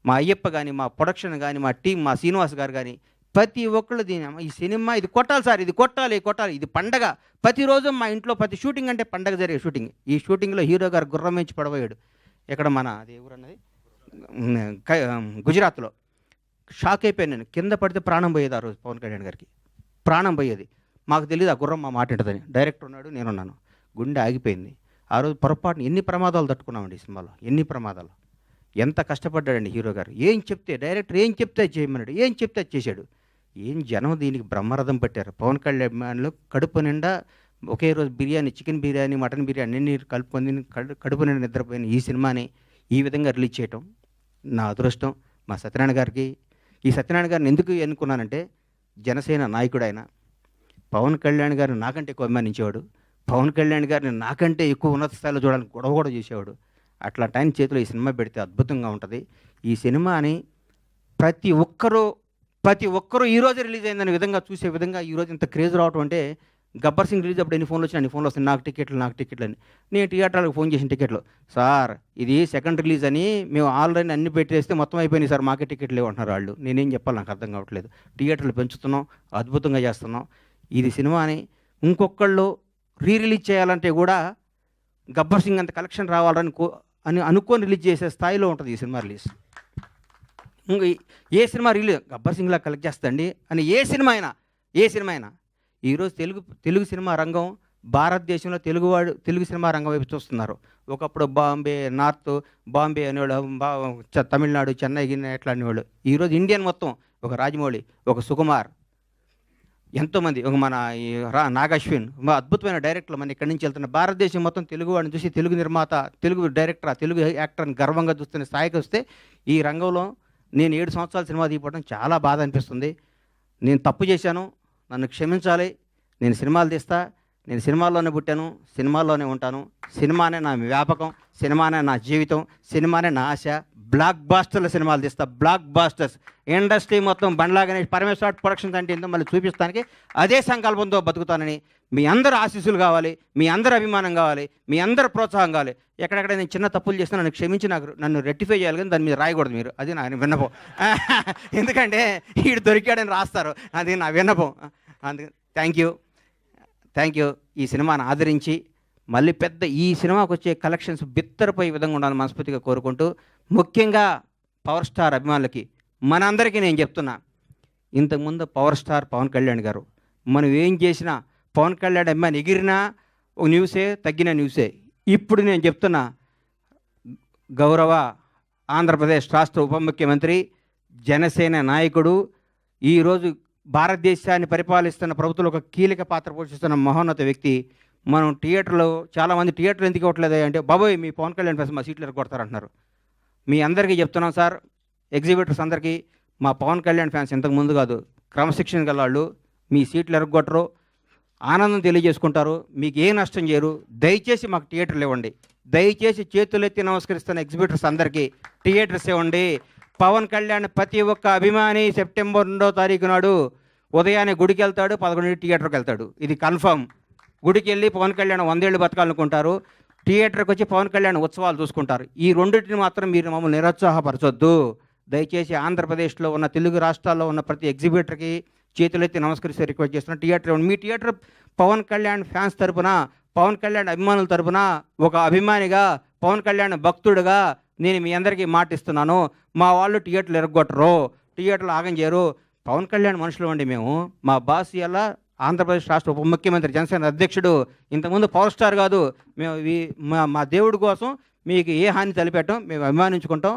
మా అయ్యప్ప కానీ, మా ప్రొడక్షన్ కానీ, మా టీం, మా శ్రీనివాస్ గారు కానీ, ప్రతి ఒక్కళ్ళు ఈ సినిమా ఇది కొట్టాలి సార్, ఇది కొట్టాలి, ఇది పండగ. ప్రతిరోజు మా ఇంట్లో ప్రతి షూటింగ్ అంటే పండగ జరిగే షూటింగ్. ఈ షూటింగ్లో హీరో గారు గుర్రం నుంచి పడబోయాడు. ఎక్కడ మన అది ఎవరన్నది గుజరాత్లో. షాక్ అయిపోయాను నేను, కింద పడితే ప్రాణం పోయేది ఆ రోజు. పవన్ కళ్యాణ్ గారికి ప్రాణం పోయేది. మాకు తెలియదు ఆ గుర్రం మా మాట ఉంటుందని. డైరెక్టర్ ఉన్నాడు, నేనున్నాను. గుండె ఆగిపోయింది ఆ రోజు. పొరపాటున ఎన్ని ప్రమాదాలు తట్టుకున్నామండి ఈ సినిమాలో, ఎన్ని ప్రమాదాలు. ఎంత కష్టపడ్డాడండి హీరో గారు. డైరెక్టర్ ఏం చెప్తే చేయమన్నాడు, ఏం చెప్తే చేశాడు. జనం దీనికి బ్రహ్మరథం పట్టారు. పవన్ కళ్యాణ్లో కడుపు నిండా ఒకే రోజు బిర్యానీ, చికెన్ బిర్యానీ, మటన్ బిర్యానీ అన్ని కలుపుకొని కడుపు నిండా నిద్రపోయిన ఈ సినిమాని ఈ విధంగా రిలీజ్ చేయటం నా అదృష్టం. మా సత్యనారాయణ గారికి, ఈ సత్యనారాయణ గారిని ఎందుకు ఎన్నుకున్నానంటే జనసేన నాయకుడు ఆయన. పవన్ కళ్యాణ్ గారిని నాకంటే ఎక్కువ అభిమానించేవాడు, పవన్ కళ్యాణ్ గారిని నాకంటే ఎక్కువ ఉన్నత స్థాయిలో చూడాలని గొడవ కూడా చేసేవాడు. అట్లా టైం చేతిలో ఈ సినిమా పెడితే అద్భుతంగా ఉంటుంది. ఈ సినిమాని ప్రతి ఒక్కరూ ఈరోజు రిలీజ్ అయిందనే విధంగా చూసే విధంగా ఈరోజు ఇంత క్రేజ్ రావటం అంటే, గబ్బర్ సింగ్ రిలీజ్ అప్పుడు ఎన్ని ఫోన్లు వచ్చినా అన్ని ఫోన్లు వస్తాయి, నాకు టికెట్లు అని. నేను థియేటర్లకు ఫోన్ చేసిన టికెట్లు, సార్ ఇది సెకండ్ రిలీజ్ అని మేము ఆల్రెడీ అన్ని పెట్టేస్తే మొత్తం అయిపోయినాయి సార్, మాకే టికెట్లు లేవంటున్నారు వాళ్ళు. నేనేం చెప్పాలి, నాకు అర్థం కావట్లేదు. థియేటర్లు పెంచుతున్నాం, అద్భుతంగా చేస్తున్నాం. ఇది సినిమాని ఇంకొకళ్ళు రిలీజ్ చేయాలంటే కూడా గబ్బర్ సింగ్ అంత కలెక్షన్ రావాలని అనుకొని రిలీజ్ చేసే స్థాయిలో ఉంటుంది ఈ సినిమా రిలీజ్. ఇంకా ఏ సినిమా రిలీజ్ గబ్బర్ సింగ్లా కలెక్ట్ చేస్తండి అని ఏ సినిమా అయినా ఈరోజు తెలుగు సినిమా రంగం భారతదేశంలో తెలుగు సినిమా రంగం వైపు చూస్తున్నారు. ఒకప్పుడు బాంబే అనేవాళ్ళు, తమిళనాడు, చెన్నై ఎట్లా అనేవాళ్ళు. ఈరోజు ఇండియన్ మొత్తం ఒక రాజమౌళి, ఒక సుకుమార్, ఎంతోమంది, ఒక మన నాగశ్విన్, అద్భుతమైన డైరెక్టర్లు మన ఇక్కడి నుంచి వెళ్తున్న భారతదేశం మొత్తం తెలుగు వాడిని చూసి తెలుగు నిర్మాత, తెలుగు డైరెక్టర్, తెలుగు యాక్టర్ని గర్వంగా చూస్తున్న స్థాయికి వస్తే ఈ రంగంలో నేను 7 సంవత్సరాలు సినిమా తీయడం చాలా బాధ అనిపిస్తుంది. నేను తప్పు చేశాను, నన్ను క్షమించాలి. నేను సినిమాలు తీస్తా, నేను సినిమాల్లోనే పుట్టాను, సినిమాల్లోనే ఉంటాను. సినిమానే నా వ్యాపకం, సినిమానే నా జీవితం, సినిమానే నా ఆశ. బ్లాక్ బాస్టర్ల సినిమాలు తీస్తా, బ్లాక్ బాస్టర్స్. ఇండస్ట్రీ మొత్తం బండ్లా గణేష్ పరమేశ్వర ఆర్ట్ ప్రొడక్షన్స్ అంటే ఏంటో మళ్ళీ చూపిస్తానికి అదే సంకల్పంతో బతుకుతానని మీ అందరు ఆశీస్సులు కావాలి, మీ అందరు అభిమానం కావాలి, మీ అందరు ప్రోత్సాహం కావాలి. ఎక్కడెక్కడ నేను చిన్న తప్పులు చేసినా నన్ను క్షమించి నన్ను రెక్టిఫై చేయాలి, కానీ దాని మీద రాయకూడదు మీరు. అది నా విన్నపం. ఎందుకంటే వీడు దొరికాడని రాస్తారు, అది నా విన్నపం. అందుకని థ్యాంక్ యూ. ఈ సినిమాను ఆదరించి మళ్ళీ ఈ సినిమాకు వచ్చే కలెక్షన్స్ బిత్తరపోయే విధంగా ఉండాలని మనస్ఫూర్తిగా కోరుకుంటూ, ముఖ్యంగా పవర్ స్టార్ అభిమానులకి మనందరికీ నేను చెప్తున్నా, ఇంతకుముందు పవర్ స్టార్ పవన్ కళ్యాణ్ గారు మనం ఏం చేసినా పవన్ కళ్యాణ్ అభిమాని ఎగిరినా ఒక న్యూసే, తగ్గిన న్యూసే. ఇప్పుడు నేను చెప్తున్నా, గౌరవ ఆంధ్రప్రదేశ్ రాష్ట్ర ఉప ముఖ్యమంత్రి, జనసేన నాయకుడు, ఈరోజు భారతదేశాన్ని పరిపాలిస్తున్న ప్రభుత్వంలో ఒక కీలక పాత్ర పోషిస్తున్న మహోన్నత వ్యక్తి. మనం థియేటర్లో చాలామంది థియేటర్లు ఎందుకు ఇవ్వట్లేదు అంటే, బాబోయ్ మీ పవన్ కళ్యాణ్ ఫ్యాన్స్ మా సీట్లు ఎరగొడతారంటున్నారు. మీ అందరికీ చెప్తున్నాం సార్, ఎగ్జిబిటర్స్ అందరికీ, మా పవన్ కళ్యాణ్ ఫ్యాన్స్ ఇంతకు ముందు కాదు, క్రమశిక్షణ గల వాళ్ళు. మీ సీట్లు ఎరగొట్టరు, ఆనందం తెలియజేసుకుంటారు, మీకు ఏ నష్టం చేయరు. దయచేసి మాకు థియేటర్లు ఇవ్వండి. దయచేసి చేతులెత్తి నమస్కరిస్తున్న ఎగ్జిబిటర్స్ అందరికీ థియేటర్స్ ఇవ్వండి. పవన్ కళ్యాణ్ ప్రతి ఒక్క అభిమాని సెప్టెంబర్ 2వ తారీఖు నాడు ఉదయాన్నే గుడికి వెళ్తాడు, 11 థియేటర్కి వెళ్తాడు. ఇది కన్ఫర్మ్. గుడికి వెళ్ళి పవన్ కళ్యాణ్ 100 ఏళ్ళు బతకాలనుకుంటారు, థియేటర్కి వచ్చి పవన్ కళ్యాణ్ ఉత్సవాలు చూసుకుంటారు. ఈ రెండింటిని మాత్రం మీరు మమ్మల్ని నిరుత్సాహపరచొద్దు. దయచేసి ఆంధ్రప్రదేశ్లో ఉన్న తెలుగు రాష్ట్రాల్లో ఉన్న ప్రతి ఎగ్జిబిటర్కి చేతులెత్తి నమస్కరిస్తే రిక్వెస్ట్ చేస్తున్నాను, థియేటర్ మీ థియేటర్ పవన్ కళ్యాణ్ ఫ్యాన్స్ తరపున, పవన్ కళ్యాణ్ అభిమానుల తరపున, ఒక అభిమానిగా, పవన్ కళ్యాణ్ భక్తుడిగా నేను మీ అందరికీ మాటిస్తున్నాను. మా వాళ్ళు థియేటర్లు ఎరగొట్టరు, థియేటర్లు ఆగం చేయరు. పవన్ కళ్యాణ్ మనుషులు అండి మేము. మా బాస్ ఇలా ఆంధ్రప్రదేశ్ రాష్ట్ర ఉప ముఖ్యమంత్రి, జనసేన అధ్యక్షుడు, ఇంతకుముందు పవర్ స్టార్ కాదు. మేము మా దేవుడి కోసం మీకు ఏ హాని తలపెట్టాం, మేము అభిమానించుకుంటాం.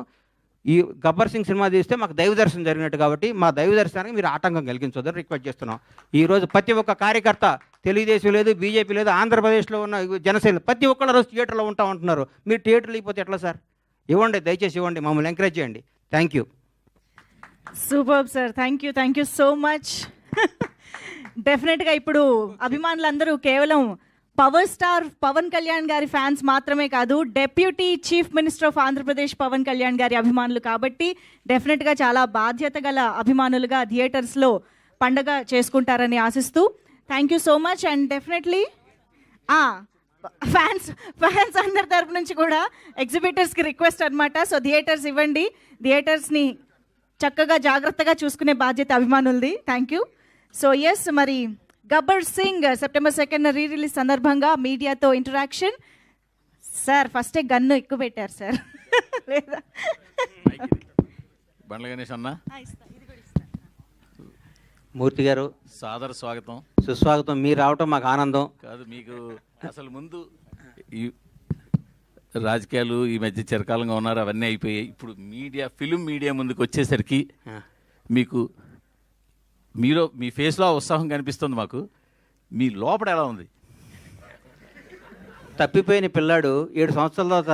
ఈ గబ్బర్ సింగ్ సినిమా తీస్తే మాకు దైవ దర్శనం జరిగినట్టు కాబట్టి మా దైవ దర్శనానికి మీరు ఆటంకం కలిగించొద్దని రిక్వెస్ట్ చేస్తున్నాం. ఈరోజు ప్రతి ఒక్క కార్యకర్త, తెలుగుదేశం లేదు, బీజేపీ లేదు, ఆంధ్రప్రదేశ్లో ఉన్న జనసేన ప్రతి ఒక్కళ్ళ రోజు థియేటర్లో ఉంటా ఉంటున్నారు. మీరు థియేటర్లు అయిపోతే ఎట్లా సార్? ఇవ్వండి, దయచేసి ఇవ్వండి, మమ్మల్ని ఎంకరేజ్ చేయండి. Thank you. Super sir, thank you so much. డెఫినెట్గా ఇప్పుడు అభిమానులందరూ కేవలం పవర్ స్టార్ పవన్ కళ్యాణ్ గారి ఫ్యాన్స్ మాత్రమే కాదు, deputy chief minister of Andhra Pradesh Pawan Kalyan గారి అభిమానులు కాబట్టి డెఫినెట్గా చాలా బాధ్యత గల అభిమానులుగా థియేటర్స్లో పండగ చేసుకుంటారని ఆశిస్తూ thank you so much. And definitely fans అందరి తరపు నుంచి కూడా ఎగ్జిబిటర్స్కి రిక్వెస్ట్ అనమాట. సో థియేటర్స్ ఇవ్వండి, థియేటర్స్ని చక్కగా జాగ్రత్తగా చూసుకునే బాధ్యత అభిమానులది. Thank you. సో ఎస్, మరి గబ్బర్ సింగ్ సెప్టెంబర్ 2న రిలీజ్ సందర్భంగా మీడియాతో ఇంటరాక్షన్. సార్ ఫస్టే గన్ను ఎక్కువ పెట్టారు సార్. లేదా బండ్ల గణేష్ అన్న, మూర్తి గారు సాదర స్వాగతం, సుస్వాగతం. మీరు రావటం మాకు ఆనందం. కాదు మీకు అసలు ముందు ఈ రాజకీయాలు ఈ మధ్య చిరకాలంగా ఉన్నారు, అవన్నీ అయిపోయాయి. ఇప్పుడు ఫిలిం మీడియా ముందుకు వచ్చేసరికి మీకు మీ ఫేస్లో ఉత్సాహం కనిపిస్తుంది మాకు. మీ లోపల ఎలా ఉంది? తప్పిపోయిన పిల్లాడు 7 సంవత్సరాల తర్వాత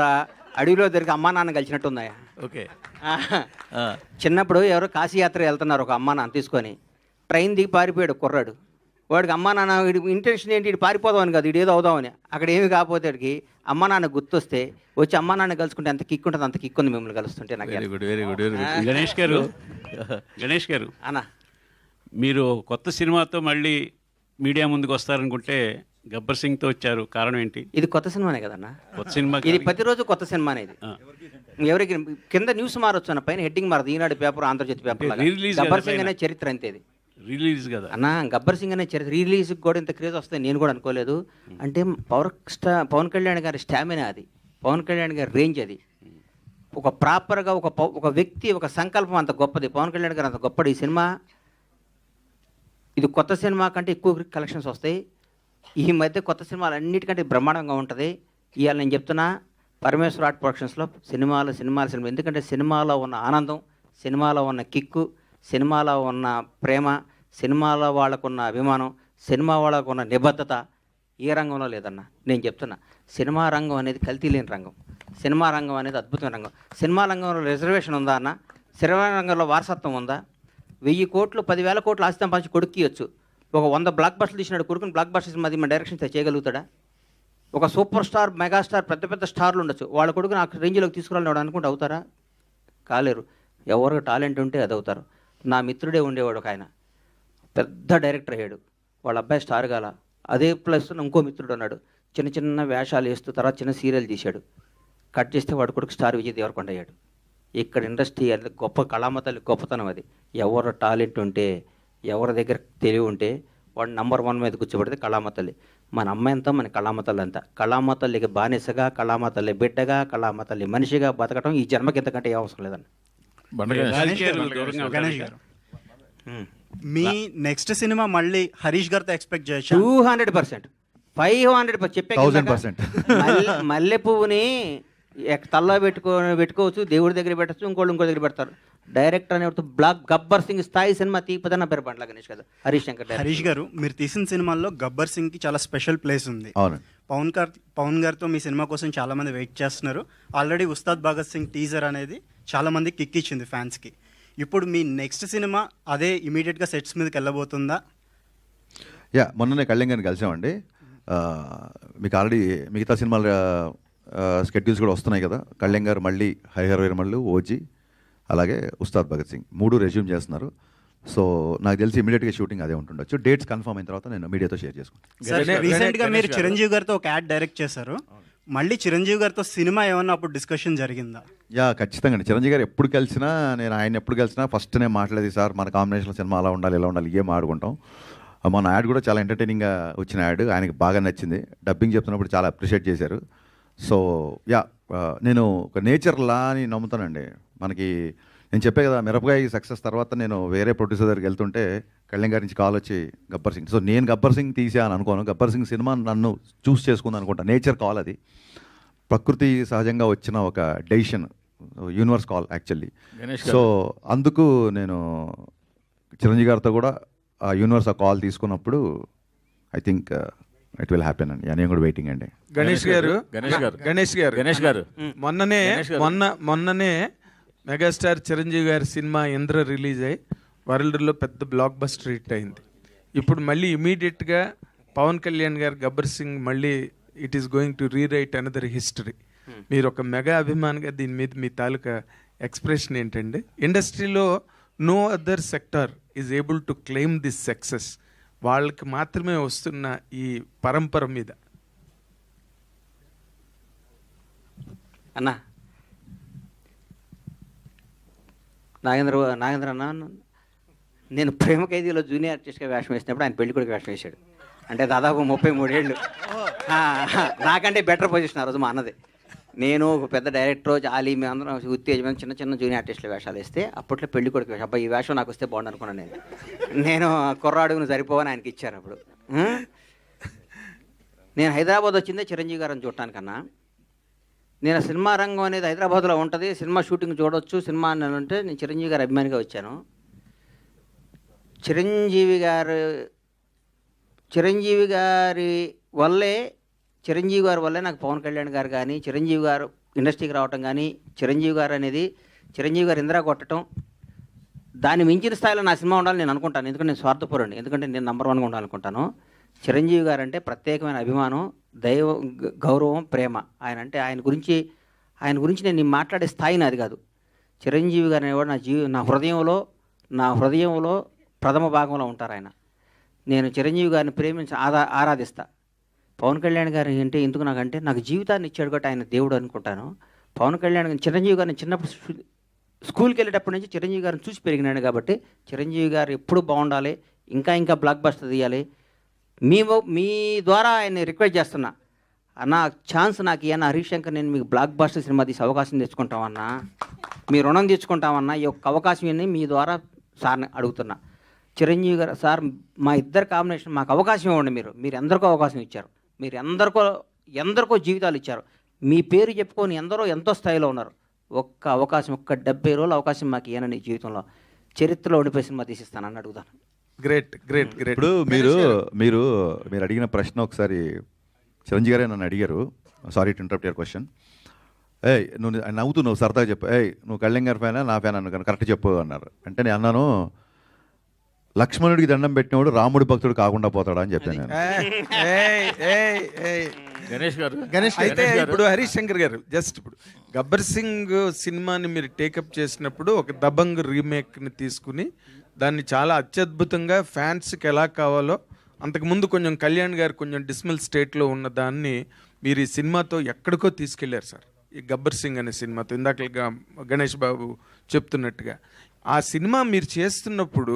అడవిలో దొరికి అమ్మా నాన్న కలిసినట్టున్నాయా? ఓకే. చిన్నప్పుడు ఎవరో కాశీయాత్ర వెళ్తున్నారు, ఒక అమ్మా నాన్న తీసుకొని ట్రైన్ దిగి పారిపోయాడు కుర్రాడు. వాడికి అమ్మా నాన్న, వీడి ఇంటెన్షన్ ఏంటి, ఇటు పారిపోదామని కాదు, ఇటు ఏదో అవుదామని. అక్కడ ఏమి కాకపోతే వాడికి అమ్మా నాన్న గుర్తొస్తే వచ్చి అమ్మా నాన్న కలుసుకుంటే ఎంత కిక్ ఉంటుంది, అంత కిక్ ఉంది మిమ్మల్ని కలుస్తుంటే. నాకు very good, very good. Ganesh గారు అన్న, మీరు కొత్త సినిమాతో మళ్ళీ మీడియా ముందుకు వస్తారనుకుంటే గబ్బర్ సింగ్తో వచ్చారు, కారణం ఏంటి? ఇది కొత్త సినిమానే కదన్నా, కొత్త సినిమా. ఇది ప్రతిరోజు కొత్త సినిమానే. ఇది ఎవరికి కింద న్యూస్ మారొచ్చు అన్న, పైన హెడ్డింగ్ మారదు. ఈనాడు పేపర్, ఆంధ్రజ్యోతి పేపర్. గబ్బర్ సింగ్ అనే చరిత్ర అంతే ఇది. రిలీజ్ కదా అన్న, గబ్బర్ సింగ్ అనే చరిత్ర రిలీజ్కి కూడా ఇంత క్రేజ్ వస్తుంది నేను కూడా అనుకోలేదు. అంటే పవన్ కళ్యాణ్ గారి స్టామినా అది, పవన్ కళ్యాణ్ గారి రేంజ్ అది. ఒక ప్రాపర్గా ఒక వ్యక్తి, ఒక సంకల్పం అంత గొప్పది. పవన్ కళ్యాణ్ గారు అంత గొప్పది. ఈ సినిమా, ఇది కొత్త సినిమా కంటే ఎక్కువ కలెక్షన్స్ వస్తాయి. ఈ మధ్య కొత్త సినిమాలు అన్నిటికంటే బ్రహ్మాండంగా ఉంటుంది. ఇవాళ నేను చెప్తున్నా, పరమేశ్వర ఆర్ట్ ప్రొడక్షన్స్లో సినిమాలు. ఎందుకంటే సినిమాలో ఉన్న ఆనందం, సినిమాలో ఉన్న కిక్కు, సినిమాలో ఉన్న ప్రేమ, సినిమాలో వాళ్ళకున్న అభిమానం, సినిమా వాళ్ళకున్న నిబద్ధత ఏ రంగంలో లేదన్న. నేను చెప్తున్నా, సినిమా రంగం అనేది కల్తీ లేని రంగం, సినిమా రంగం అనేది అద్భుతమైన రంగం. సినిమా రంగంలో రిజర్వేషన్ ఉందా అన్న? సినిమా రంగంలో వారసత్వం ఉందా? 1000 కోట్లు 10,000 కోట్లు ఆస్తి సంపాదించి కొడుక్కి ఇవ్వచ్చు. ఒక 100 బ్లాక్ బస్టర్లు తీసినాడు కొడుకుని బ్లాక్ బస్టర్ సినిమా మన డైరెక్షన్ చేయగలుగుతాడా? ఒక సూపర్ స్టార్ మెగాస్టార్ పెద్ద పెద్ద స్టార్లు ఉండొచ్చు, వాళ్ళ కొడుకు నాకు రేంజ్లోకి తీసుకురాలని అనుకుంటే అవుతారా? కాలేరు. ఎవరికి టాలెంట్ ఉంటే అది అవుతారు. నా మిత్రుడే ఉండేవాడు ఒక ఆయన, పెద్ద డైరెక్టర్ అయ్యాడు, వాళ్ళ అబ్బాయి స్టార్ కాల. అదే ప్లస్ ఇంకో మిత్రుడు ఉన్నాడు, చిన్న చిన్న వేషాలు వేస్తూ తర్వాత చిన్న సీరియల్ తీశాడు. కట్ చేస్తే వాడు కొడుకు స్టార్ విజయ్ దేవరకొండ అయ్యాడు. ఇక్కడ ఇండస్ట్రీ అది గొప్ప కళామ తల్లి గొప్పతనం అది. ఎవరు టాలెంట్ ఉంటే, ఎవరి దగ్గర తెలివి ఉంటే వాడు నంబర్ 1 మీద కూర్చోబెడితే కళామ తల్లి. మన అమ్మాయి అంతా మన కళామ తల్లి అంతా. కళామ తల్లికి బానిసగా, కళామ తల్లి బిడ్డగా, కళామ తల్లి మనిషిగా బతకడం ఈ జన్మకి ఇంతకంటే ఏ అవసరం లేదండి. గణేష్ గారు, మీ నెక్స్ట్ సినిమా మళ్ళీ హరీష్ గారితో ఎక్స్పెక్ట్ చేయొచ్చు? 200%, 500% చెప్పే 1000%. మల్లె పువ్వుని తల్లో పెట్టుకోవచ్చు, దేవుడి దగ్గర పెట్టచ్చు, ఇంకో దగ్గర పెడతారు. డైరెక్టర్ అనేవాడు గబ్బర్ సింగ్ స్థాయి సినిమా తీపదన్న పేరు బండ్ల గణేష్ కదా, హరీష్ శంకర్. హరీష్ గారు, మీరు తీసిన సినిమాల్లో గబ్బర్ సింగ్ కి చాలా స్పెషల్ ప్లేస్ ఉంది. అవును. పవన్ గారితో మీ సినిమా కోసం చాలా మంది వెయిట్ చేస్తున్నారు. ఆల్రెడీ ఉస్తాద్ భగత్ సింగ్ టీజర్ అనేది చాలా మంది కిక్ ఇచ్చింది ఫ్యాన్స్కి. ఇప్పుడు మీ నెక్స్ట్ సినిమా అదే ఇమీడియట్గా సెట్స్ మీదకి వెళ్ళబోతుందా? మొన్ననే కళ్యాణ్ గారిని కలిసామండి. మీకు ఆల్రెడీ మిగతా సినిమాల స్కెడ్యూల్స్ కూడా వస్తున్నాయి కదా. కళ్యాణ్ గారు మళ్ళీ హరిహర వీరమల్లు, ఓజీ, అలాగే ఉస్తాద్ భగత్ సింగ్ 3 రెజ్యూమ్ చేస్తున్నారు. సో నాకు తెలిసి ఇమీడియట్గా షూటింగ్ అదే ఉంటుండొచ్చు. డేట్స్ కన్ఫర్మ్ అయిన తర్వాత నేను మీడియాతో షేర్ చేసుకుంటాను. రీసెంట్గా మీరు చిరంజీవి గారితో ఒక యాడ్ డైరెక్ట్ చేశారు. మళ్ళీ చిరంజీవి గారితో సినిమా ఏమన్నా అప్పుడు డిస్కషన్ జరిగిందా? ఖచ్చితంగా అండి. చిరంజీవి గారు ఎప్పుడు కలిసినా, నేను ఆయన ఎప్పుడు కలిసినా ఫస్ట్ నేను మాట్లాడేది, సార్ మన కాంబినేషన్ సినిమా అలా ఉండాలి, ఇలా ఉండాలి, ఏం ఆడుకుంటాం. మన యాడ్ కూడా చాలా ఎంటర్టైనింగ్గా వచ్చిన యాడ్, ఆయనకి బాగా నచ్చింది. డబ్బింగ్ చెప్తున్నప్పుడు చాలా అప్రిషియేట్ చేశారు. సో నేను ఒక నేచర్ లా అని నమ్ముతానండి. మనకి నేను చెప్పే కదా, మిరపకాయ సక్సెస్ తర్వాత నేను వేరే ప్రొడ్యూసర్ దగ్గరికి వెళ్తుంటే కళ్యాణ్ గారి నుంచి కాల్ వచ్చి గబ్బర్ సింగ్. సో నేను గబ్బర్ సింగ్ తీసా అని అనుకోను, గబ్బర్ సింగ్ సినిమా నన్ను చూస్ చేసుకుంది అనుకుంటా. నేచర్ కాల్ అది, ప్రకృతి సహజంగా వచ్చిన ఒక decision, universe call actually. So అందుకు నేను చిరంజీవి గారితో కూడా ఆ యూనివర్స్ ఆ కాల్ తీసుకున్నప్పుడు I think it will happen అండి. నేను కూడా వెయిటింగ్ అండి. గణేష్ గారు మొన్ననే మెగాస్టార్ చిరంజీవి గారి సినిమా ఇంద్ర రిలీజ్ అయ్యి వరల్డ్లో పెద్ద బ్లాక్ బస్టర్ హిట్ అయింది. ఇప్పుడు మళ్ళీ ఇమీడియట్గా పవన్ కళ్యాణ్ గారు గబ్బర్ సింగ్ మళ్ళీ it is going to rewrite another history. మీరు ఒక మెగా అభిమానిగా దీని మీద మీ తాలూకా ఎక్స్ప్రెషన్ ఏంటండి? ఇండస్ట్రీలో no other sector is able to claim this success. వాళ్ళకి మాత్రమే వస్తున్న ఈ పరంపర మీద. అన్నా నాగేంద్ర అన్న, నేను ప్రేమ ఖైదీలో జూనియర్ ఆర్టిస్ట్గా వేషం వేసినప్పుడు ఆయన పెళ్లి కొడుకు వేషం వేశాడు. అంటే దాదాపు 33 ఏళ్ళు. నాకంటే బెటర్ పొజిషన్ ఆ రోజు మా అన్నది. నేను ఒక పెద్ద డైరెక్టర్, జాలి, మేమందరం ఉత్తేజమైన చిన్న చిన్న జూనియర్ ఆర్టిస్టులు వేషాలు వేస్తే అప్పట్లో పెళ్లి కొడుకు వేషం. అబ్బాయి ఈ వేషం నాకు వస్తే బాగుండు అనుకున్నాను నేను కుర్రాడుగును సరిపోవని ఆయనకి ఇచ్చారు. అప్పుడు నేను హైదరాబాద్ వచ్చిందే చిరంజీవి గారిని చూడటానికన్నా. నేను సినిమా రంగం అనేది హైదరాబాద్లో ఉంటుంది, సినిమా షూటింగ్ చూడవచ్చు, సినిమా అని అంటే నేను చిరంజీవి గారి అభిమానిగా వచ్చాను. చిరంజీవి గారి వల్లే నాకు పవన్ కళ్యాణ్ గారు కానీ, చిరంజీవి గారు ఇండస్ట్రీకి రావటం కానీ, చిరంజీవి గారు అనేది చిరంజీవి గారు ఇందిరా కొట్టడం, దాన్ని మించిన స్థాయిలో నా సినిమా ఉండాలని నేను అనుకుంటాను. ఎందుకంటే నేను స్వార్థపరుడిని, ఎందుకంటే నేను నంబర్ 1గా ఉండాలనుకుంటాను. చిరంజీవి గారు అంటే ప్రత్యేకమైన అభిమానం, గౌరవం, ప్రేమ. ఆయన గురించి నేను మాట్లాడే స్థాయి నాది కాదు. చిరంజీవి గారు అనేవాడు నా హృదయంలో ప్రథమ భాగంలో ఉంటారు ఆయన. నేను చిరంజీవి గారిని ప్రేమించి ఆరాధిస్తా. పవన్ కళ్యాణ్ గారు అంటే ఎందుకు నాకంటే నాకు జీవితాన్ని ఇచ్చాడు కాబట్టి ఆయన దేవుడు అనుకుంటాను. పవన్ కళ్యాణ్ చిరంజీవి గారిని చిన్నప్పుడు స్కూల్కి వెళ్ళేటప్పటి నుంచి చిరంజీవి గారిని చూసి పెరిగినాడు కాబట్టి చిరంజీవి గారు ఎప్పుడు బాగుండాలి, ఇంకా బ్లాక్ బస్టర్ తీయాలి. మీ ద్వారా ఆయన రిక్వెస్ట్ చేస్తున్నా, అన్న ఛాన్స్ నాకు ఇవ్వన్న హరీష్ శంకర్, నేను మీకు బ్లాక్ బస్టర్ సినిమా తీసి అవకాశం తెచ్చుకుంటామన్నా, మీ రుణం తెచ్చుకుంటామన్నా, ఈ యొక్క అవకాశం ఇవ్వండి మీ ద్వారా సార్ని అడుగుతున్నా. చిరంజీవి గారు, సార్ మా ఇద్దరు కాంబినేషన్ మాకు అవకాశం ఇవ్వండి. మీరు ఎందరికో అవకాశం ఇచ్చారు, మీరు ఎందరికో జీవితాలు ఇచ్చారు, మీ పేరు చెప్పుకొని ఎంతో స్థాయిలో ఉన్నారు. ఒక్క అవకాశం, 70 రోజుల అవకాశం మాకు ఇవ్వనని జీవితంలో చరిత్రలో ఉండిపోయి సినిమా తీసిస్తానని అడుగుతాను. గ్రేట్. ఇప్పుడు మీరు అడిగిన ప్రశ్న ఒకసారి చిరంజీవి గారే నన్ను అడిగారు. Sorry to interrupt your question. ఏయ్ నువ్వు నవ్వుతూ నువ్వు సరదాగా చెప్పు, ఏయ్ నువ్వు కళ్యాణ్ గారి ఫ్యానా నా ఫ్యాన్ అన్న కరెక్ట్ చెప్పు అన్నారు. అంటే నేను అన్నాను, లక్ష్మణుడికి దండం పెట్టినవాడు రాముడి భక్తుడు కాకుండా పోతాడా అని చెప్పాను నేను. గణేష్ గారు అయితే ఇప్పుడు హరీష్ శంకర్ గారు జస్ట్ ఇప్పుడు గబ్బర్ సింగ్ సినిమాని మీరు టేకప్ చేసినప్పుడు ఒక దబంగ్ రీమేక్ని తీసుకుని దాన్ని చాలా అత్యద్భుతంగా ఫ్యాన్స్కి ఎలా కావాలో, అంతకుముందు కొంచెం కళ్యాణ్ గారు కొంచెం డిస్మల్ స్టేట్లో ఉన్న దాన్ని మీరు ఈ సినిమాతో ఎక్కడికో తీసుకెళ్లారు సార్. ఈ గబ్బర్ సింగ్ అనే సినిమాతో ఇందాక గణేష్ బాబు చెప్తున్నట్టుగా ఆ సినిమా మీరు చేస్తున్నప్పుడు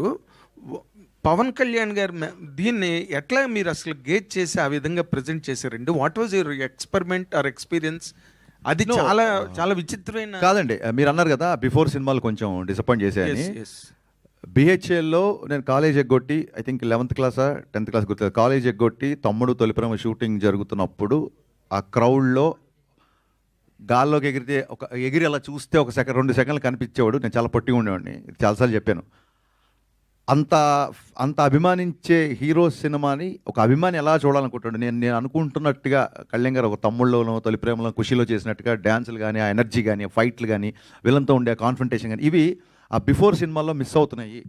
పవన్ కళ్యాణ్ గారు దీన్ని ఎట్లా మీరు అసలు గేజ్ చేసి ఆ విధంగా ప్రజెంట్ చేశారండి? What was your experiment are experience? అది చాలా చాలా విచిత్రమైన. కాదండి, మీరు అన్నారు కదా బిఫోర్ సినిమాలు కొంచెం డిసప్పాయింట్ చేశాయని. బిహెచ్ఎల్లో నేను కాలేజ్ ఎగ్గొట్టి, ఐ థింక్ 11th క్లాసా 10th క్లాస్ గుర్తు, కాలేజ్ ఎగ్గొట్టి తమ్ముడు తొలిప్రేమ షూటింగ్ జరుగుతున్నప్పుడు ఆ క్రౌడ్లో గాల్లోకి ఎగిరి అలా చూస్తే 2 సెకండ్లు కనిపించేవాడు. నేను చాలా పొట్టిగా ఉండేవాడిని, ఇది చాలాసార్లు చెప్పాను. అంత అభిమానించే హీరో సినిమాని ఒక అభిమాని ఎలా చూడాలనుకుంటాడు? నేను అనుకుంటున్నట్టుగా కళ్యాణ్ గారు ఒక తమ్ముళ్ళలోనో తొలిప్రేమలో ఖుషిలో చేసినట్టుగా డ్యాన్సులు కానీ, ఆ ఎనర్జీ కానీ, ఫైట్లు కానీ, విలన్తో ఉండే కాన్ఫ్రంటేషన్ కానీ, ఇవి ఆ బిఫోర్ సినిమాల్లో మిస్ అవుతున్నాయి.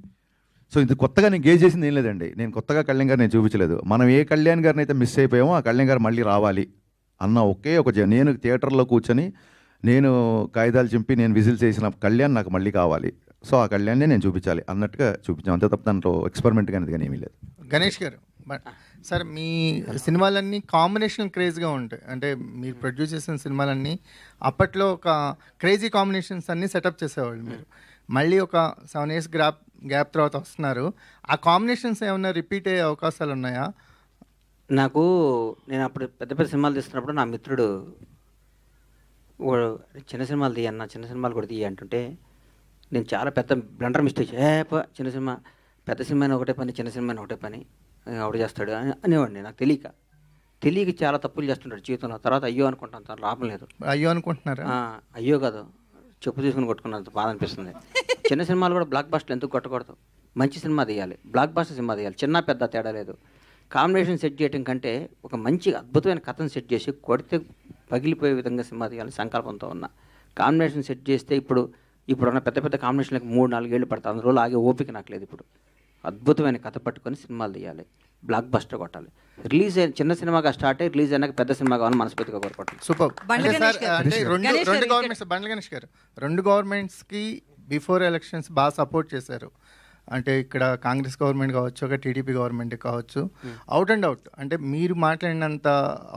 సో ఇది కొత్తగా నేను గేజ్ చేసింది ఏం లేదండి. నేను కొత్తగా కళ్యాణ్ గారిని నేను చూపించలేదు. మనం ఏ కళ్యాణ్ గారిని అయితే మిస్ అయిపోయామో ఆ కళ్యాణ్ గారు మళ్ళీ రావాలి అన్న ఒకే నేను థియేటర్లో కూర్చొని నేను కాగితాలు చింపి నేను విజిల్స్ చేసిన కళ్యాణ్ నాకు మళ్ళీ కావాలి. సో ఆ కళ్యాణ్నే నేను చూపించాలి అన్నట్టుగా చూపించాం. అంతే తప్ప దాంట్లో ఎక్స్పెరిమెంట్ కానీ ఏమీ లేదు. గణేష్ గారు సార్, మీ సినిమాలన్నీ కాంబినేషన్ క్రేజ్గా ఉంటాయి. అంటే మీరు ప్రొడ్యూస్ చేసిన సినిమాలన్నీ అప్పట్లో ఒక క్రేజీ కాంబినేషన్స్ అన్నీ సెటప్ చేసేవాళ్ళు. మీరు మళ్ళీ ఒక 7 years గ్యాప్ తర్వాత వస్తున్నారు. ఆ కాంబినేషన్స్ ఏమన్నా రిపీట్ అయ్యే అవకాశాలు ఉన్నాయా? నేను అప్పుడు పెద్ద పెద్ద సినిమాలు తీస్తున్నప్పుడు నా మిత్రుడు చిన్న సినిమాలు తీయన్న, చిన్న సినిమాలు కూడా తీయ అంటుంటే నేను చాలా పెద్ద బ్లండర్ మిస్టేక్, చిన్న సినిమా పెద్ద సినిమా ఒకటే పని, చిన్న సినిమా ఒకటే పని ఒకటి చేస్తాడు అనేవాడిని. నాకు తెలియక చాలా తప్పులు చేస్తుంటాడు జీవితంలో. తర్వాత అయ్యో అనుకుంటాను, తను లాభం లేదు. అయ్యో అనుకుంటున్నారా? అయ్యో కాదు, చెప్పు తీసుకుని కొట్టుకున్నంత బాధ అనిపిస్తుంది. చిన్న సినిమాలు కూడా బ్లాక్ బస్టర్ ఎందుకు కొట్టకూడదు? మంచి సినిమా తీయాలి, బ్లాక్ బస్టర్ సినిమా తీయాలి, చిన్న పెద్ద తేడా లేదు. కాంబినేషన్ సెట్ చేయడం కంటే ఒక మంచి అద్భుతమైన కథను సెట్ చేసి కొడితే పగిలిపోయే విధంగా సినిమా తీయాలి సంకల్పంతో ఉన్న. కాంబినేషన్ సెట్ చేస్తే ఇప్పుడున్న పెద్ద పెద్ద కాంబినేషన్లకు 3-4 ఏళ్ళు పడతాయి. అందులో ఆగే ఓపిక నాకు లేదు. ఇప్పుడు అద్భుతమైన కథ పట్టుకొని సినిమాలు తీయాలి, బ్లాక్ బస్టర్ కొట్టాలి. రిలీజ్ అయిన చిన్న సినిమాగా స్టార్ట్ అయ్యి రిలీజ్ అయినాక పెద్ద సినిమా కావాలని మనస్ఫూర్తిగా కోరుకోవట్లేదు. సూపర్. బండ్ల గణేష్ గారు, 2 గవర్నమెంట్స్కి బిఫోర్ ఎలక్షన్స్ బాగా సపోర్ట్ చేశారు. అంటే ఇక్కడ కాంగ్రెస్ గవర్నమెంట్ కావచ్చు, ఒక టీడీపీ గవర్నమెంట్ కావచ్చు, అవుట్ అండ్ అవుట్ అంటే మీరు మాట్లాడినంత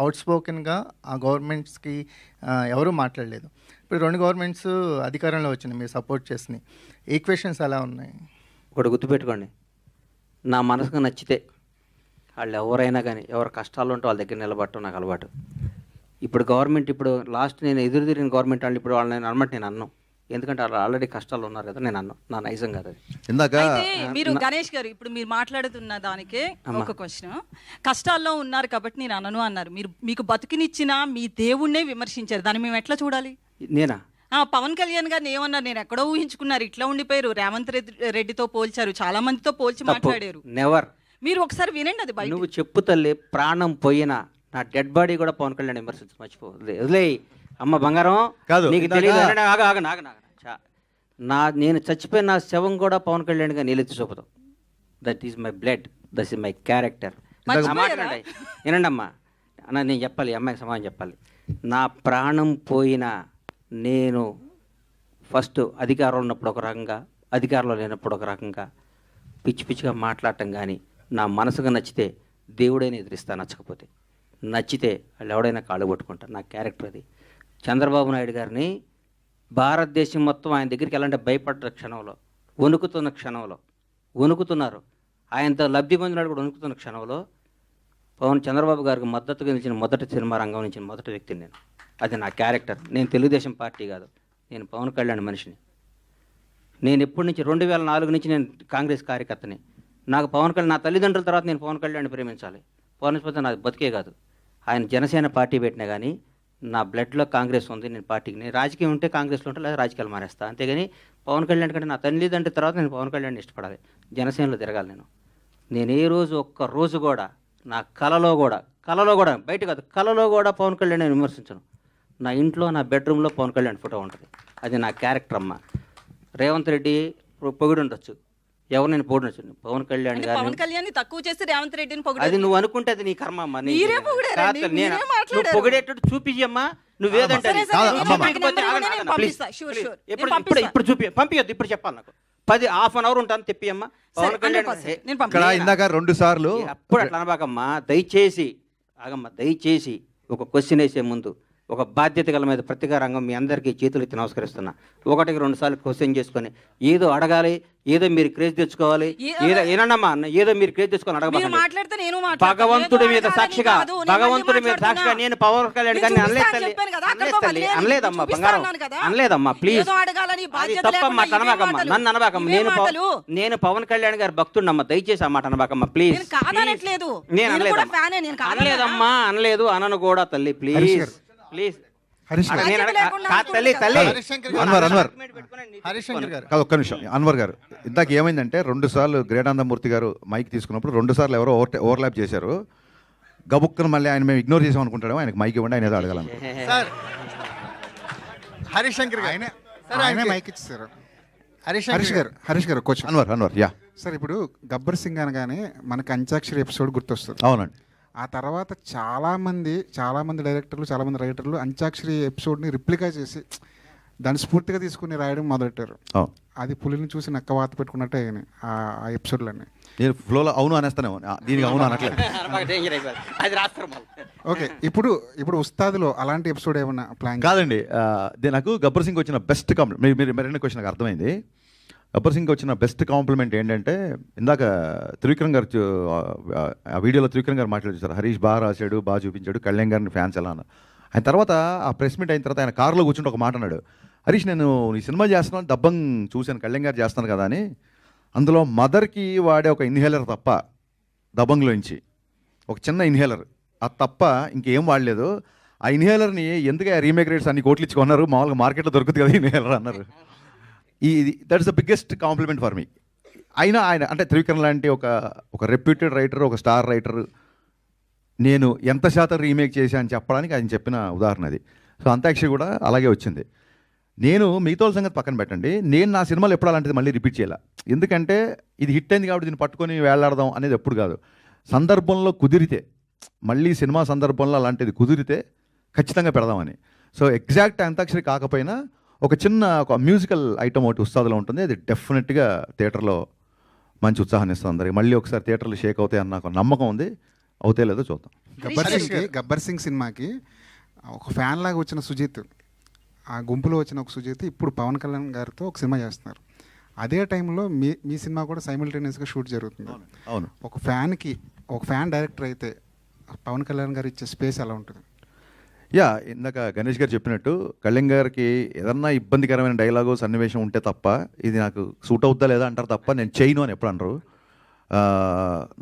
అవుట్ స్పోకెన్గా ఆ గవర్నమెంట్స్కి ఎవరూ మాట్లాడలేదు. ఇప్పుడు 2 గవర్నమెంట్స్ అధికారంలో వచ్చినాయి, మీరు సపోర్ట్ చేసినాయి. ఈక్వేషన్స్ ఎలా ఉన్నాయి? ఒకటి గుర్తుపెట్టుకోండి, నా మనసుకు నచ్చితే వాళ్ళు ఎవరైనా కానీ ఎవరు కష్టాలు ఉంటే వాళ్ళ దగ్గర నిలబడటం నాకు అలవాటు. ఇప్పుడు గవర్నమెంట్ లాస్ట్ నేను ఎదురు తిరిగిన గవర్నమెంట్ వాళ్ళు ఇప్పుడు వాళ్ళని అనమాట నేను అన్నాను. ఎందుకంటే వాళ్ళు ఆల్రెడీ కష్టాలు ఉన్నారు కదా, నేను అన్నా నా నైజం కాదు అది. ఇందాక మీరు గణేష్ గారు ఇప్పుడు మీరు మాట్లాడుతున్న దానికే ఒక క్వశ్చన్. కష్టాల్లో ఉన్నారు కాబట్టి నేను అనను అన్నారు. మీకు బతికినిచ్చిన మీ దేవుణ్ణే విమర్శించారు, దాన్ని మేము ఎట్లా చూడాలి? నేనా? పవన్ కళ్యాణ్ గారిని ఏమన్నారు? నేను ఎక్కడో ఊహించుకున్నారు, ఇట్లా ఉండిపోయారు. రేవంత్ రెడ్డితో పోల్చారు, చాలా మందితో పోల్చి మాట్లాడారు. నెవర్. మీరు ఒకసారి వినండి అది బయట. నువ్వు చెప్పు తల్లి, ప్రాణం పోయినా నా డెడ్ బాడీ కూడా పవన్ కళ్యాణ్ విమర్శించు, మర్చిపోదు. వదిలే అమ్మ బంగారం, నీకు తెలియదు. నేను చచ్చిపోయిన నా శవం కూడా పవన్ కళ్యాణ్గా నీళ్ళెత్తి చూపుతావు. That is my blood, that is my character. మాట్లాడండి, వినండి అమ్మా. అన్న నేను చెప్పాలి, అమ్మాయికి సమాధానం చెప్పాలి. నా ప్రాణం పోయినా నేను ఫస్ట్ అధికారంలో ఉన్నప్పుడు ఒక రకంగా, అధికారంలో లేనప్పుడు ఒక రకంగా పిచ్చి పిచ్చిగా మాట్లాడటం కానీ, నా మనసుగా నచ్చితే దేవుడైనా ఎదిరిస్తా, నచ్చకపోతే నచ్చితే వాళ్ళు ఎవడైనా కాళ్ళు పట్టుకుంటా. నా క్యారెక్టర్ అది. చంద్రబాబు నాయుడు గారిని భారతదేశం మొత్తం ఆయన దగ్గరికి వెళ్ళాలంటే భయపడ్డ క్షణంలో, వణుకుతున్న క్షణంలో, వణుకుతున్నారు. ఆయనతో లబ్ధి పొందినాడు కూడా వణుకుతున్న క్షణంలో చంద్రబాబు గారికి మద్దతుగా నిలిచిన మొదటి సినిమా రంగం నుంచి మొదటి వ్యక్తిని నేను. అది నా క్యారెక్టర్. నేను తెలుగుదేశం పార్టీ కాదు, నేను పవన్ కళ్యాణ్ మనిషిని. నేను ఎప్పటి నుంచి 2004 నుంచి నేను కాంగ్రెస్ కార్యకర్తని. నాకు పవన్ కళ్యాణ్, నా తల్లిదండ్రుల తర్వాత నేను పవన్ కళ్యాణ్ ప్రేమించాలి. పవన్ పోతే నాకు బతికే కాదు. ఆయన జనసేన పార్టీ పెట్టినా కానీ నా బ్లడ్లో కాంగ్రెస్ ఉంది. నేను పార్టీకి, నేను రాజకీయం ఉంటే కాంగ్రెస్లో ఉంటే లేదా రాజకీయాలు మానేస్తా. అంతేగాని పవన్ కళ్యాణ్ కంటే నా తల్లిదండ్రుల తర్వాత నేను పవన్ కళ్యాణ్ ఇష్టపడాలి, జనసేనలో తిరగాలి. నేను ఏ రోజు ఒక్క రోజు కూడా నా కలలో కూడా బయట కాదు, కలలో కూడా పవన్ కళ్యాణ్ నేను విమర్శించను. నా ఇంట్లో నా బెడ్రూమ్లో పవన్ కళ్యాణ్ ఫోటో ఉంటుంది. అది నా క్యారెక్టర్ అమ్మ. రేవంత్ రెడ్డి పొగిడి ఉండొచ్చు, ఎవరు నేను పొగిడొచ్చు, పవన్ కళ్యాణ్ అంటే గారిని పవన్ కళ్యాణ్ తక్కువ చేసి రేవంత్ రెడ్డిని అది పొగిడారు. నువ్వు అనుకుంటే అది నీ కర్మ అమ్మా. మీరే పొగిడారండి, మీరే నువ్వు మాట్లాడారు. పొగిడేటట్టు చూపించమ్మా. నువ్వేదంటే సరే, సరే, నేను నాకు నెంబర్ ఇవ్వండి, నేను పంపిస్తా. Sure, sure. నేను పంపిస్తా. ఇప్పుడు పంపించొద్దు, ఇప్పుడు చెప్పాలి నాకు. 10 హాఫ్ అన్ అవర్ ఉంటాను తెప్పియమ్మా. పవన్ సరే, కళ్యాణ్ 100% నేను ఇక్కడ పంపిస్తా. ఇందాక 2 సార్లు అప్పుడు అట్లా అనబాకమ్మా. దయచేసి ఆగమ్మా, దయచేసి ఒక క్వశ్చన్ వేసే ముందు ఒక బాధ్యత గల మీద ప్రతిగా రంగం మీ అందరికీ చేతులు ఎత్తి నమస్కరిస్తున్నా. 1-2 సార్లు క్వశ్చన్ చేసుకొని ఏదో అడగాలి, ఏదో మీరు క్రేజ్ తెచ్చుకోవాలి, ఏదో ఏనమ్మా ఏదో మీరు క్రేజ్ తెచ్చుకొని మీరు అడగబాకండి. మాట్లాడితే నేను మాట్లాడతా. భగవంతుడి ఏదో మీద అడగాలని సాక్షిగా, కాదు, నేను భగవంతుడి మళ్ళీ మీద సాక్షిగా మాట్లాడుతున్నా. నేను పవన్ కళ్యాణ్ గారిని నేను అనలేదు చూపిస్తా తల్లి, అని చెప్పాను కదా, అనలేదు అక్కడికో తల్లి, వదిలేయండి. అనలేదమ్మా చూపిస్తా బంగారం, అన్నాను కదా. అనలేదమ్మా ప్లీజ్. ఏదో అడగాలని అది బాధ్యత తప్పమ్మా, లేకుండా ఇవే అనబాకమ్మా, మాటలు. నన్ను అనబాకమ్మా. ఇవే మాటలు. నేను పవన్ కళ్యాణ్ గారి భక్తుడినమ్మా, దయచేసి ఆ మాట అనబాకమ్మా ప్లీజ్. నేను కాదనట్లేదు. నేను నేను కూడా అనలేదమ్మా, ఫ్యానే, నేను కాదనలేదా? అనలేదమ్మా, అనలేదు, అనను కూడా తల్లి ప్లీజ్ ప్లీజ్. తల్లి తల్లి అన్వర్ హరీష్ శంకర్ గారు కాదు, ఒక్క నిమిషం. అన్వర్ గారు, ఇందాక ఏమైందంటే 2 సార్లు గ్రేటానందమూర్తి గారు మైక్ తీసుకున్నప్పుడు 2 సార్లు ఎవరో ఓవర్లాప్ చేశారు. గబుక్కను మళ్ళీ ఆయన మేము ఇగ్నోర్ చేసాం అనుకుంటాడేమో. ఆయనకు మైక్ ఇవ్వండి, ఆయన ఏదో అడగాలను. సార్ హరీష్ శంకర్ గారు ఆయనే మైక్ ఇచ్చారు. హరీష్ గారు కొంచెం అన్వర్ యా సార్, ఇప్పుడు గబ్బర్ సింగ్ అనగానే మనకి అంత్యాక్షరి ఎపిసోడ్ గుర్తొస్తుంది. అవునండి. ఆ తర్వాత చాలా మంది డైరెక్టర్లు, చాలా మంది రైటర్లు అంత్యాక్షరి ఎపిసోడ్ని రిప్లికా చేసి దాన్ని స్ఫూర్తిగా తీసుకుని రాయడం మొదలెట్టారు. అది పులిని చూసి నక్క వాత పెట్టుకున్నట్టే అయినాయి ఆ ఎపిసోడ్లన్నీ. నేను ఫ్లోలో అవును అనేస్తానేమో, దీనికి అవును అనట్లేదు. అది రాస్తారు. ఓకే, ఇప్పుడు ఉస్తాద్లో అలాంటి ఎపిసోడ్ ఏమన్నా ప్లాన్? కాదండి, నాకు గబ్బర్ సింగ్ వచ్చిన బెస్ట్ కాంప్లిమెంట్, మీరు మరిన్న క్వశ్చన్ నాకు అర్థమైంది. గబ్బర్ సింగ్ వచ్చిన బెస్ట్ కాంప్లిమెంట్ ఏంటంటే, ఇందాక త్రివిక్రమ్ గారు ఆ వీడియోలో త్రివిక్రమ్ గారు మాట్లాడుతారు, హరీష్ బాగా రాశాడు, బాగా చూపించాడు, కళ్యాణ్ గారిని ఫ్యాన్స్ ఎలా అన్నారు. ఆయన తర్వాత ఆ ప్రెస్ మీట్ అయిన తర్వాత ఆయన కారులో కూర్చుంటే ఒక మాట అన్నాడు, హరీష్ నేను ఈ సినిమా చేస్తున్నాను, దబ్బంగ్ చూశాను, కళ్యాణ్ గారు చేస్తాను కదా అని. అందులో మదర్కి వాడే ఒక ఇన్హేలర్ తప్ప, దబంగ్లోంచి ఒక చిన్న ఇన్హేలర్, అది తప్ప ఇంకేం వాడలేదు. ఆ ఇన్హేలర్ని ఎందుకు రీమేక్ రేట్స్ అన్ని కోట్లు ఇచ్చుకున్నారు, మామూలుగా మార్కెట్లో దొరుకుతుంది కదా ఇన్హేలర్ అన్నారు. That is the biggest compliment for me. అయినా ఆయన అంటే త్రివిక్రమ్ లాంటి ఒక రెప్యూటెడ్ రైటర్, ఒక స్టార్ రైటర్, నేను ఎంత శాతం రీమేక్ చేశా అని చెప్పడానికి ఆయన చెప్పిన ఉదాహరణ అది. సో అంత్యాక్షరి కూడా అలాగే వచ్చింది. నేను మిగతా సంగతి పక్కన పెట్టండి, నేను నా సినిమాలు ఎప్పుడు అలాంటిది మళ్ళీ రిపీట్ చేయాల. ఎందుకంటే ఇది హిట్ అయింది కాబట్టి దీన్ని పట్టుకొని వేలాడదాం అనేది ఎప్పుడు కాదు. సందర్భంలో కుదిరితే, మళ్ళీ సినిమా సందర్భంలో అలాంటిది కుదిరితే ఖచ్చితంగా పెడదామని. సో ఎగ్జాక్ట్ అంత్యాక్షరి కాకపోయినా ఒక మ్యూజికల్ ఐటమ్ ఒకటి ఉత్సాహంలో ఉంటుంది. అది డెఫినెట్గా థియేటర్లో మంచి ఉత్సాహాన్ని ఇస్తుంది అందరికి. మళ్ళీ ఒకసారి థియేటర్లు షేక్ అవుతాయి అన్న నాకు నమ్మకం ఉంది. అవుతే లేదో చూద్దాం. గబ్బర్ సింగ్ సినిమాకి ఒక ఫ్యాన్ లాగా వచ్చిన సుజిత్, ఆ గుంపులో వచ్చిన ఒక సుజిత్ ఇప్పుడు పవన్ కళ్యాణ్ గారితో ఒక సినిమా చేస్తున్నారు. అదే టైంలో మీ సినిమా కూడా సైమిల్టేనియస్గా షూట్ జరుగుతుంది. అవును. ఒక ఫ్యాన్ డైరెక్టర్ అయితే పవన్ కళ్యాణ్ గారు ఇచ్చే స్పేస్ ఎలా ఉంటుంది? యా, ఇందాక గణేష్ గారు చెప్పినట్టు కళ్యాణ్ గారికి ఏదన్నా ఇబ్బందికరమైన డైలాగు సన్నివేశం ఉంటే తప్ప, ఇది నాకు సూట్ అవుద్దా లేదా అంటారు తప్ప నేను చేయను అని ఎప్పుడు అనరు.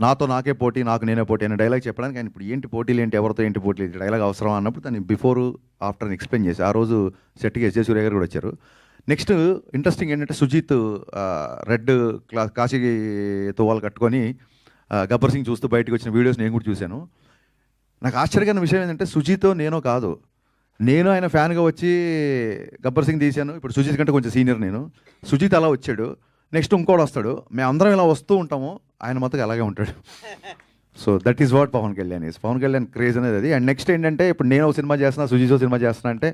నాతో నాకే పోటీ, నాకు నేనే పోటీ అనే డైలాగ్ చెప్పడానికి ఆయన ఇప్పుడు ఏంటి పోటీలు ఏంటి, ఎవరితో ఏంటి పోటీలు, డైలాగ్ అవసరం అన్నప్పుడు దాన్ని బిఫోర్ ఆఫ్టర్ ఎక్స్ప్లెయిన్ చేసి ఆ రోజు సెట్కి ఎస్జే సూర్య గారు కూడా వచ్చారు. నెక్స్ట్ ఇంట్రెస్టింగ్ ఏంటంటే సుజిత్ రెడ్ కాశీ తువ్వాలు కట్టుకొని గబ్బర్ సింగ్ చూస్తూ బయటకు వచ్చిన వీడియోస్ నేను కూడా చూశాను. నాకు ఆశ్చర్యకరమైన విషయం ఏంటంటే సుజిత్ నేనో కాదు, నేను ఆయన ఫ్యాన్గా వచ్చి గబ్బర్ సింగ్ తీశాను. ఇప్పుడు సుజిత్ కంటే కొంచెం సీనియర్ నేను. సుజిత్ అలా వచ్చాడు, నెక్స్ట్ ఇంకోటి వస్తాడు, మేము అందరం ఇలా వస్తూ ఉంటాము, ఆయన మొత్తం అలాగే ఉంటాడు. So that is what Pawan Kalyan is. Pawan Kalyan craze అనేది అది. అండ్ నెక్స్ట్ ఏంటంటే ఇప్పుడు నేను ఒక సినిమా చేస్తున్నా, సుజిత్ ఒక సినిమా చేస్తున్నా అంటే,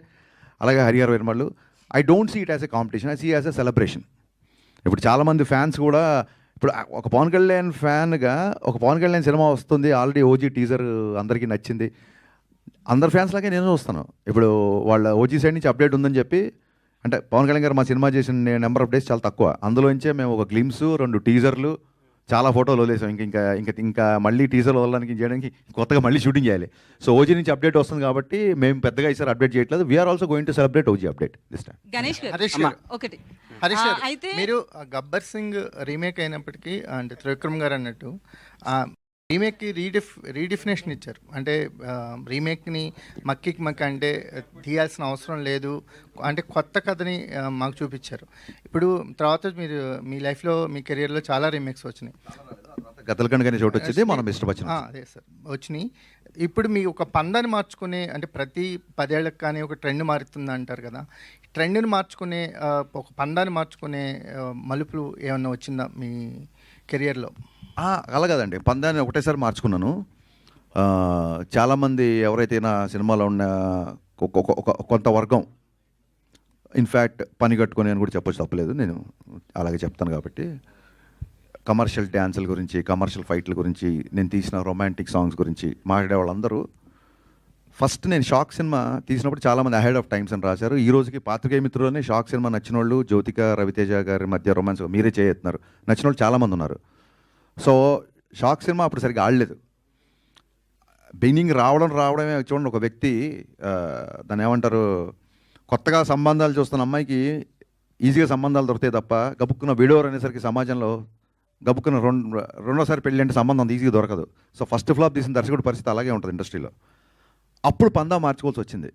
అలాగే Harihara Veeramallu, I don't see it as a competition, I see as a celebration. ఇప్పుడు చాలామంది ఫ్యాన్స్ కూడా ఇప్పుడు ఒక పవన్ కళ్యాణ్ ఫ్యాన్గా ఒక పవన్ కళ్యాణ్ సినిమా వస్తుంది, ఆల్రెడీ ఓజీ టీజర్ అందరికీ నచ్చింది, అందరు ఫ్యాన్స్ లాగే నేను వస్తాను. ఇప్పుడు వాళ్ళ ఓజీ సైడ్ నుంచి అప్డేట్ ఉందని చెప్పి, అంటే పవన్ కళ్యాణ్ గారు మా సినిమా చేసిన నెంబర్ ఆఫ్ డేస్ చాలా తక్కువ, అందులోంచే మేము ఒక గ్లిమ్స్, 2 టీజర్లు, చాలా ఫోటోలు వదిలేసాం. ఇంకా మళ్ళీ టీజర్లు వదలడానికి చేయడానికి కొత్తగా మళ్ళీ షూటింగ్ చేయాలి. సో ఓజీ నుంచి అప్డేట్ వస్తుంది కాబట్టి మేము పెద్దగా ఈసారి అప్డేట్ చేయట్లేదు. We're also going to celebrate OG update this time. Ganesh Harish garu garu, ఒకటి హరీష్ గారు, అయితే మీరు గబ్బర్ సింగ్ రీమేక్ అయినప్పటికీ అంటే త్రివిక్రమ్ గారు అన్నట్టు రీమేక్కి రీడిఫినేషన్ ఇచ్చారు. అంటే రీమేక్ని మక్కికి మక్కి అంటే తీయాల్సిన అవసరం లేదు, అంటే కొత్త కథని మాకు చూపించారు. ఇప్పుడు తర్వాత మీరు మీ లైఫ్లో, మీ కెరియర్లో చాలా రీమేక్స్ వచ్చినాయి. గతలకండ కానీ చోటు వచ్చింది, మనం ఇష్టపచ్చిన అదే సార్ వచ్చినాయి. ఇప్పుడు మీ ఒక పందాన్ని మార్చుకునే, అంటే ప్రతి 10 ఏళ్ళకి కానీ ఒక ట్రెండ్ మారుతుంది అంటారు కదా, ట్రెండ్ని మార్చుకునే ఒక పందాన్ని మార్చుకునే మలుపులు ఏమన్నా వచ్చిందా మీ కెరియర్లో? అలా కాదండి, పందాన్ని ఒకటేసారి మార్చుకున్నాను. చాలామంది ఎవరైతే నా సినిమాలో ఉన్న కొంత వర్గం, ఇన్ఫ్యాక్ట్ పని కట్టుకొని అని కూడా చెప్పొచ్చు, తప్పలేదు, నేను అలాగే చెప్తాను కాబట్టి, కమర్షియల్ డ్యాన్సుల గురించి, కమర్షియల్ ఫైట్ల గురించి, నేను తీసిన రొమాంటిక్ సాంగ్స్ గురించి మాట్లాడే వాళ్ళందరూ ఫస్ట్ నేను షాక్ సినిమా తీసినప్పుడు చాలామంది అహెడ్ ఆఫ్ టైమ్స్ అని రాశారు. ఈ రోజుకి పాత్రికేయ మిత్రులని షాక్ సినిమా నచ్చిన వాళ్ళు, జ్యోతిక రవితేజ గారి మధ్య రొమాన్స్ మీరే చేస్తున్నారు నచ్చిన వాళ్ళు చాలామంది ఉన్నారు. సో షాక్ సినిమా అప్పుడు సరిగ్గా ఆడలేదు. బిగినింగ్ రావడమే చూడండి, ఒక వ్యక్తి దాన్ని ఏమంటారు, కొత్తగా సంబంధాలు చూస్తున్న అమ్మాయికి ఈజీగా సంబంధాలు దొరుకుతాయి తప్ప గబుక్కున్న విడోర్ అనేసరికి సమాజంలో గబుక్కున్న రెండోసారి పెళ్ళి అంటే సంబంధం అంత ఈజీగా దొరకదు. సో ఫస్ట్ ఫ్లాప్ తీసిన దర్శకుడి పరిస్థితి అలాగే ఉంటుంది ఇండస్ట్రీలో. అప్పుడు పందా మార్చుకోవాల్సి వచ్చింది.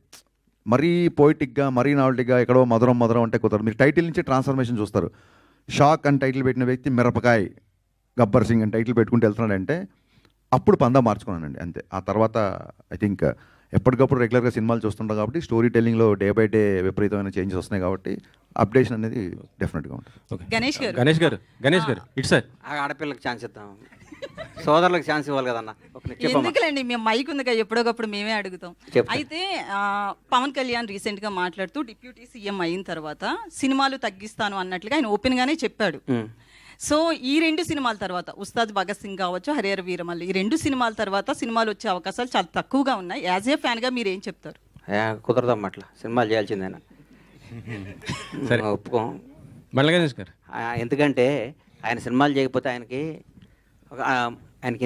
మరీ పోయిటిక్గా, మరీ నావల్టీగా ఎక్కడో మధురం అంటే కుదరదు. మీరు టైటిల్ నుంచి ట్రాన్స్ఫర్మేషన్ చూస్తారు. షాక్ అని టైటిల్ పెట్టిన వ్యక్తి మిరపకాయ్ గబ్బర్ సింగ్ అని టైటిల్ పెట్టుకుంటూ వెళ్తున్నాడంటే అప్పుడు పందా మార్చుకున్నానండి, అంతే. ఆ తర్వాత ఐ థింక్ ఎప్పటికప్పుడు రెగ్యులర్గా సినిమాలు చూస్తుంటాం కాబట్టి స్టోరీ టెల్లింగ్లో డే బై డే విపరీతమైన చేంజెస్ వస్తున్నాయి కాబట్టి అప్డేషన్ అనేది డెఫినెట్గా ఉంటుంది. గణేష్ గారు ఇటు సార్, ఆడపిల్లకి ఛాన్స్ ఇద్దాం, సోదరులకు ఛాన్స్ ఇవ్వాలి కదన్న. ఎందుకులేండి, మేము మైక్ ఉందిగా, ఎప్పుడోకప్పుడు మేమే అడుగుతాం. అయితే పవన్ కళ్యాణ్ రీసెంట్ గా మాట్లాడుతూ డిప్యూటీ సీఎం అయిన తర్వాత సినిమాలు తగ్గిస్తాను అన్నట్లుగా ఆయన ఓపెన్ గానే చెప్పాడు. సో ఈ 2 సినిమాల తర్వాత, ఉస్తాద్ భగత్ సింగ్ కావచ్చు, హరిహర వీరమల్లు, ఈ 2 సినిమాల తర్వాత సినిమాలు వచ్చే అవకాశాలు చాలా తక్కువగా ఉన్నాయి. యాజ్ ఏ ఫ్యాన్ గా మీరు ఏం చెప్తారు? కుదరదమ్మా, అట్లా సినిమాలు చేయాల్సిందేనా, ఒప్పుకోం. ఎందుకంటే ఆయన సినిమాలు చేయకపోతే ఆయనకి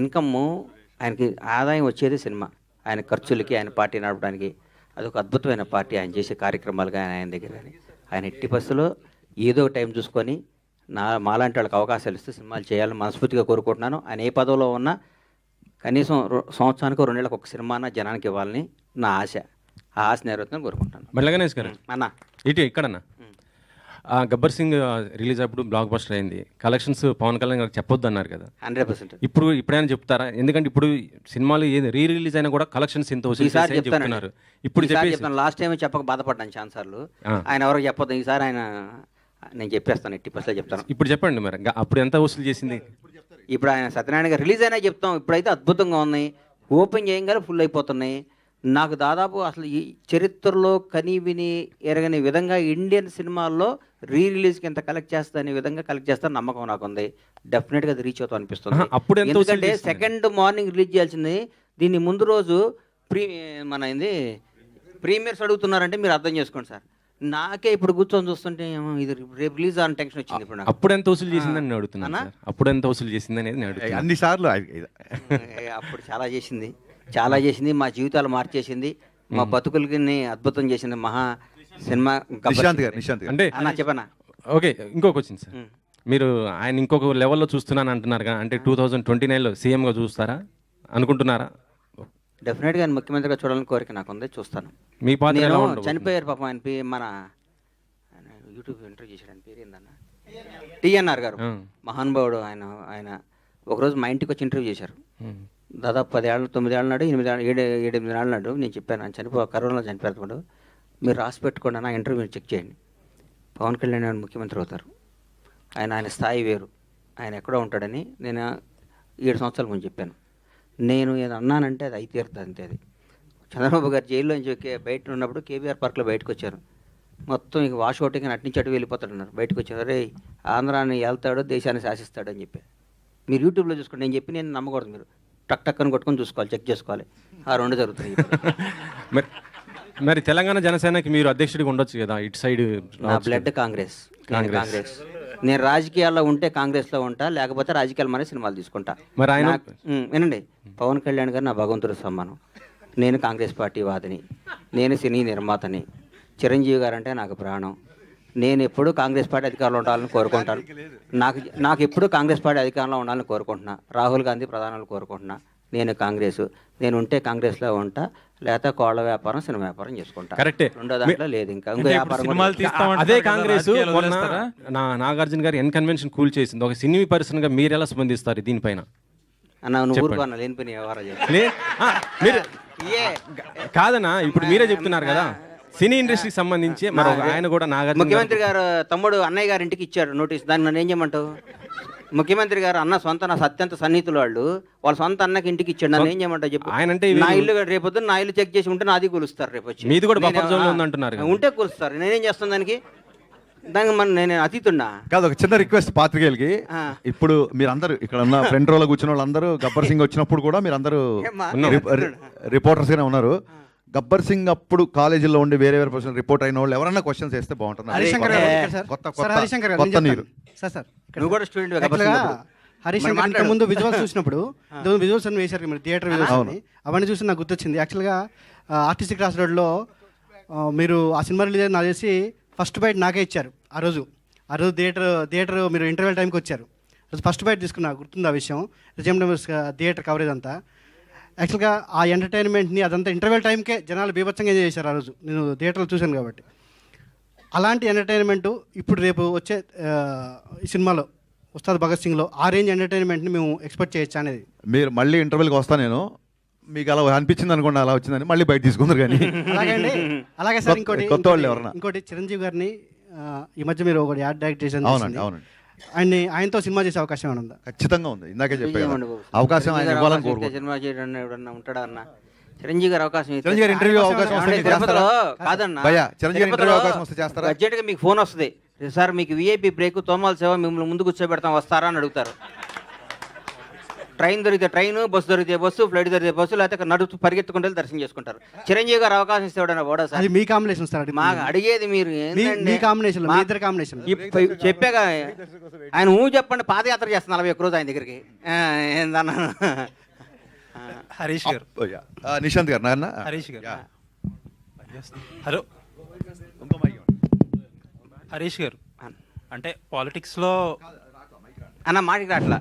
ఇన్కమ్, ఆయనకి ఆదాయం వచ్చేది సినిమా. ఆయన ఖర్చులకి, ఆయన పార్టీ నడపడానికి అదొక అద్భుతమైన పార్టీ. ఆయన చేసే కార్యక్రమాలు కానీ ఆయన దగ్గర కానీ ఆయన ఎట్టి బస్సులో ఏదో టైం చూసుకొని మాలాంటి వాళ్ళకి అవకాశాలు ఇస్తూ సినిమాలు చేయాలని మనస్ఫూర్తిగా కోరుకుంటున్నాను. ఆయన ఏ పదవిలో ఉన్నా కనీసం సంవత్సరానికి 2 నెలలకు ఒక సినిమాన జనానికి ఇవ్వాలని నా ఆశ. ఆ ఆశ నెరవేరుతుందని కోరుకుంటాను. గణేష్ గారు అన్న ఇక్కడన్నా గబ్బర్ సింగ్ రిలీజ్ అప్పుడు బ్లాక్ బస్టర్ అయింది. కలెక్షన్స్ పవన్ కళ్యాణ్ గారు చెప్పొద్దు అన్నారు కదా, 100%. ఇప్పుడైనా చెప్తారా? ఎందుకంటే ఇప్పుడు సినిమాలు రీ రిలీజ్ అయినా కూడా కలెక్షన్స్ ఎంత చెప్తున్నారు. ఇప్పుడు చెప్తాను, లాస్ట్ టైం చెప్పక బాధపడ్డాను ఛాన్స్ సార్లు. ఆయన ఎవరికి చెప్పొద్దు, ఈసారి ఆయన నేను చెప్పేస్తాను, 80% చెప్తాను. ఇప్పుడు చెప్పండి మరి, అప్పుడు ఎంత వసూలు చేసింది? ఇప్పుడు ఆయన సత్యనారాయణ గారు రిలీజ్ అయినా చెప్తాం. ఇప్పుడైతే అద్భుతంగా ఉన్నాయి, ఓపెన్ చేయగానే ఫుల్ అయిపోతున్నాయి. నాకు దాదాపు అసలు ఈ చరిత్రలో కని విని ఎరగని విధంగా ఇండియన్ సినిమాల్లో రిలీజ్కి ఎంత కలెక్ట్ చేస్తానే విధంగా కలెక్ట్ చేస్తాను నమ్మకం నాకు ఉంది. డెఫినెట్గా అది రీచ్ అవుతాం అనిపిస్తుంది. ఎందుకంటే సెకండ్ మార్నింగ్ రిలీజ్ చేయాల్సింది, దీన్ని ముందు రోజు ప్రీమియర్స్ అడుగుతున్నారంటే మీరు అర్థం చేసుకోండి సార్. నాకే ఇప్పుడు కూర్చొని చూస్తుంటే ఇది రేపు రిలీజ్ అని టెన్షన్ వచ్చింది. ఇప్పుడు అప్పుడు ఎంత వసూలు చేసిందని నేను అడుగుతున్నాను. అప్పుడు ఎంత వసూలు చేసింది అనేది నేను అడుగుతున్నాను. అన్నిసార్లు అప్పుడు చాలా చేసింది, మా జీవితాలు మార్చేసింది, మా బతుకులకి అద్భుతం చేసింది మహా సినిమా. అంటే చెప్పనా? ఓకే, ఇంకొక వచ్చింది సార్, మీరు ఆయన ఇంకొక లెవెల్లో చూస్తున్నాను అంటున్నారు కదా, అంటే 2029లో సీఎంగా చూస్తారా అనుకుంటున్నారా? డెఫినెట్గా ఆయన ముఖ్యమంత్రిగా చూడాలని కోరిక నాకు ఉంది, చూస్తాను. మీ పాత్ర చనిపోయారు పాపం ఆయన మన యూట్యూబ్ ఇంటర్వ్యూ చేశాడు, ఆయన పేరు ఏందన్న, టీఎన్ఆర్ గారు, మహానుభావుడు. ఆయన ఒకరోజు మా ఇంటికి వచ్చి ఇంటర్వ్యూ చేశారు. దాదాపు 10 ఏళ్ళు 9 ఏళ్ళ నాడు 7-8 ఏళ్ళ నాడు నేను చెప్పాను, ఆయన కరోనాలో చనిపోయారు. మీరు రాసి పెట్టుకోండి అన్న, ఇంటర్వ్యూ చెక్ చేయండి. పవన్ కళ్యాణ్ ఆయన ముఖ్యమంత్రి అవుతారు, ఆయన స్థాయి వేరు, ఆయన ఎక్కడో ఉంటాడని నేను 7 సంవత్సరాల ముందు చెప్పాను. నేను ఏదో అన్నానంటే అది అయితే తీరుతుంది అంతే. అది చంద్రబాబు గారు జైల్లో నుంచి బయట ఉన్నప్పుడు కేబీఆర్ పార్క్లో బయటకు వచ్చారు. మొత్తం ఇక వాష్ అవుట్ అని అటు నుంచి అటు వెళ్ళిపోతాడన్నారు. బయటకు వచ్చారు, రే ఆంధ్రాని వెళ్తాడో దేశాన్ని శాసిస్తాడు అని చెప్పి. మీరు యూట్యూబ్లో చూసుకోండి, నేను చెప్పి నేను నమ్మకూడదు. మీరు టక్ అని కొట్టుకొని చూసుకోవాలి, చెక్ చేసుకోవాలి. ఆ 2 జరుగుతాయి. మరి తెలంగాణ జనసేనకి మీరు అధ్యక్షుడిగా ఉండొచ్చు కదా, ఇటు సైడ్. నా బ్లడ్ కాంగ్రెస్. నేను రాజకీయాల్లో ఉంటే కాంగ్రెస్లో ఉంటా, లేకపోతే రాజకీయాలు మన సినిమాలు తీసుకుంటా. మరి ఆయన వినండి, పవన్ కళ్యాణ్ గారు నా భగవంతుడి సమ్మానం. నేను కాంగ్రెస్ పార్టీ వాదిని, నేను సినీ నిర్మాతని. చిరంజీవి గారు అంటే నాకు ప్రాణం. నేను ఎప్పుడూ కాంగ్రెస్ పార్టీ అధికారంలో ఉండాలని కోరుకుంటాను. నాకు ఎప్పుడూ కాంగ్రెస్ పార్టీ అధికారంలో ఉండాలని కోరుకుంటున్నా. రాహుల్ గాంధీ ప్రధానాలు కోరుకుంటున్నా. నేను కాంగ్రెస్, నేను ఉంటే కాంగ్రెస్లో ఉంటా, లేకపోతే కోళ్ల వ్యాపారం, సినిమా వ్యాపారం చేసుకుంటా. కరెక్టే, రెండో దాంట్లో లేదు ఇంకా వ్యాపారం. అదే కాంగ్రెస్ నాగార్జున గారు ఎన్ కన్వెన్షన్ కూల్ చేసింది. ఒక సినీ పర్సన్గా మీరు ఎలా స్పందిస్తారు దీనిపైన? అన్న నువ్వు చెప్పండి. ఊరుకో అన్న లేని పని ఎవరా మీరు కాదన్నా, ఇప్పుడు మీరే చెప్తున్నారు కదా సినీ ఇండస్ట్రీకి సంబంధించి మరి ఆయన కూడా నాగార్జున ముఖ్యమంత్రి గారు తమ్ముడు అన్నయ్య గారి ఇంటికి ఇచ్చారు నోటీస్, దాన్ని నన్ను ఏం చేయమంటావు? ముఖ్యమంత్రి గారు అన్న సొంత నా అత్యంత సన్నిహితులు వాళ్ళ సొంత అన్నకి ఇంటికి ఇచ్చాడు, నన్ను ఏం చేయమంటావు చెప్పు? ఆయన అంటే నా ఇల్లు రేపొద్దు నా ఇల్లు చెక్ చేసి ఉంటే నాది కూలుస్తారు రేపు వచ్చి. మీది కూడా బఫర్ జోన్ లో ఉందంటున్నారు కదా. ఉంటే కూలుస్తారు, నేనేం చేస్తాను దానికి? దానికి మన నేను అతీతున్నా కాదు. ఒక చిన్న రిక్వెస్ట్ పాత్రికేయులకి, ఇప్పుడు మీరందరూ ఇక్కడ ఉన్న ఫ్రంట్ రోలో కూర్చున్న వాళ్ళందరూ గబ్బర్ సింగ్ వచ్చినప్పుడు కూడా మీరందరూ రిపోర్టర్స్ గానే ఉన్నారు. గబ్బర్ సింగ్ అప్పుడు కాలేజీలో ఉండి వేరే వేరే పర్సన్ రిపోర్ట్ అయిన వాళ్ళు ఎవరైనా క్వశ్చన్స్ వేస్తే బాగుంటుంది. కొత్త నీరు. నువ్వు కూడా స్టూడెంట్ హరిశంకర్ ముందు విజువల్స్ చూసినప్పుడు విజువల్స్ అన్ని వేశారు మీరు, థియేటర్ విజువల్స్ అని, అవన్నీ చూసి నాకు గుర్తొచ్చింది. యాక్చువల్గా ఆర్టిస్టిక్ క్రాస్ రోడ్లో మీరు ఆ సినిమా రిలీజ్ అయిన చేసి ఫస్ట్ బైట్ నాకే ఇచ్చారు. ఆ రోజు థియేటర్ మీరు ఇంటర్వెల్ టైంకి వచ్చారు, ఫస్ట్ బైట్ తీసుకున్నా, గుర్తుంది ఆ విషయం. థియేటర్ కవరేజ్ అంతా యాక్చువల్గా ఆ ఎంటర్టైన్మెంట్ని అదంతా ఇంటర్వెల్ టైంకే జనాలు బీభత్సంగా ఎంజాయ్ చేశారు ఆ రోజు, నేను థియేటర్లో చూశాను కాబట్టి. అలాంటి ఎంటర్టైన్మెంట్ ఇప్పుడు రేపు వచ్చే ఈ సినిమాలో ఉస్తాద్ భగత్ సింగ్లో ఆ రేంజ్ ఎంటర్టైన్మెంట్ని మేము ఎక్స్పెక్ట్ చేయొచ్చు అనేది. మీరు మళ్ళీ ఇంటర్వెల్కి వస్తాను నేను, మీకు అలా అనిపించింది అనుకోండి, అలా వచ్చిందని మళ్ళీ బయట తీసుకుందరు కానీ. అలాగే సార్ కొత్త వాళ్ళు ఎవరన్నా ఇంకోటి చిరంజీవి గారిని ఈ మధ్య మీరు ఒకటి యాడ్ డైరెక్ట్ చేశారు. అవునండి అవునండి. ఆయనతో సినిమా చేసే అవకాశం ఏమైనా ఉందా? ఖచ్చితంగా ఉంది. ఇందాకే చెప్పాను అవకాశం ఆయన ఇవ్వాలని కోరుకుంటున్నాను. సినిమా చేయడం ఎవడన్నా ఉంటాడా అన్న? చిరంజీవి గారు అవకాశం ఇస్తే చిరంజీవి గారు ఇంటర్వ్యూ అవకాశం వస్తే తిరుపతిలో కాదన్నా భయ్యా, చిరంజీవి గారు ఇంటర్వ్యూ అవకాశం వస్తే చేస్తారా? అర్జెంట్గా మీకు ఫోన్ వస్తుంది, సార్ మీకు విఐపి బ్రేక్ తోమాల సేవ మిమ్మల్ని ముందు కూర్చోబెడతాం వస్తారా అని అడుగుతారు. ట్రైన్ దొరికితే ట్రైన్, బస్సు దొరికితే బస్సు, ఫ్లైట్ దొరికితే బస్సు, లేకపోతే నడుచు పరిగెత్తుకుంటే దర్శనం చేసుకుంటారు. చిరంజీవి గారు అవకాశం ఇస్తే ఓడా సార్? అది మీ కాంబినేషన్ సార్, మాకు అడిగేది మీరు మీ కాంబినేషన్, మీ ఇద్దరు కాంబినేషన్. చెప్పాగా ఆయన చెప్పండి, పాదయాత్ర చేస్తాను 41 రోజు ఆయన దగ్గరికి. ఏందన్నా హరీష్ గారు, నిశాంత్ గారు, నాన్న హరీష్ గారు, హలో హరీష్ గారు, అంటే పాలిటిక్స్లో అన్న మాటికి రాట్లా,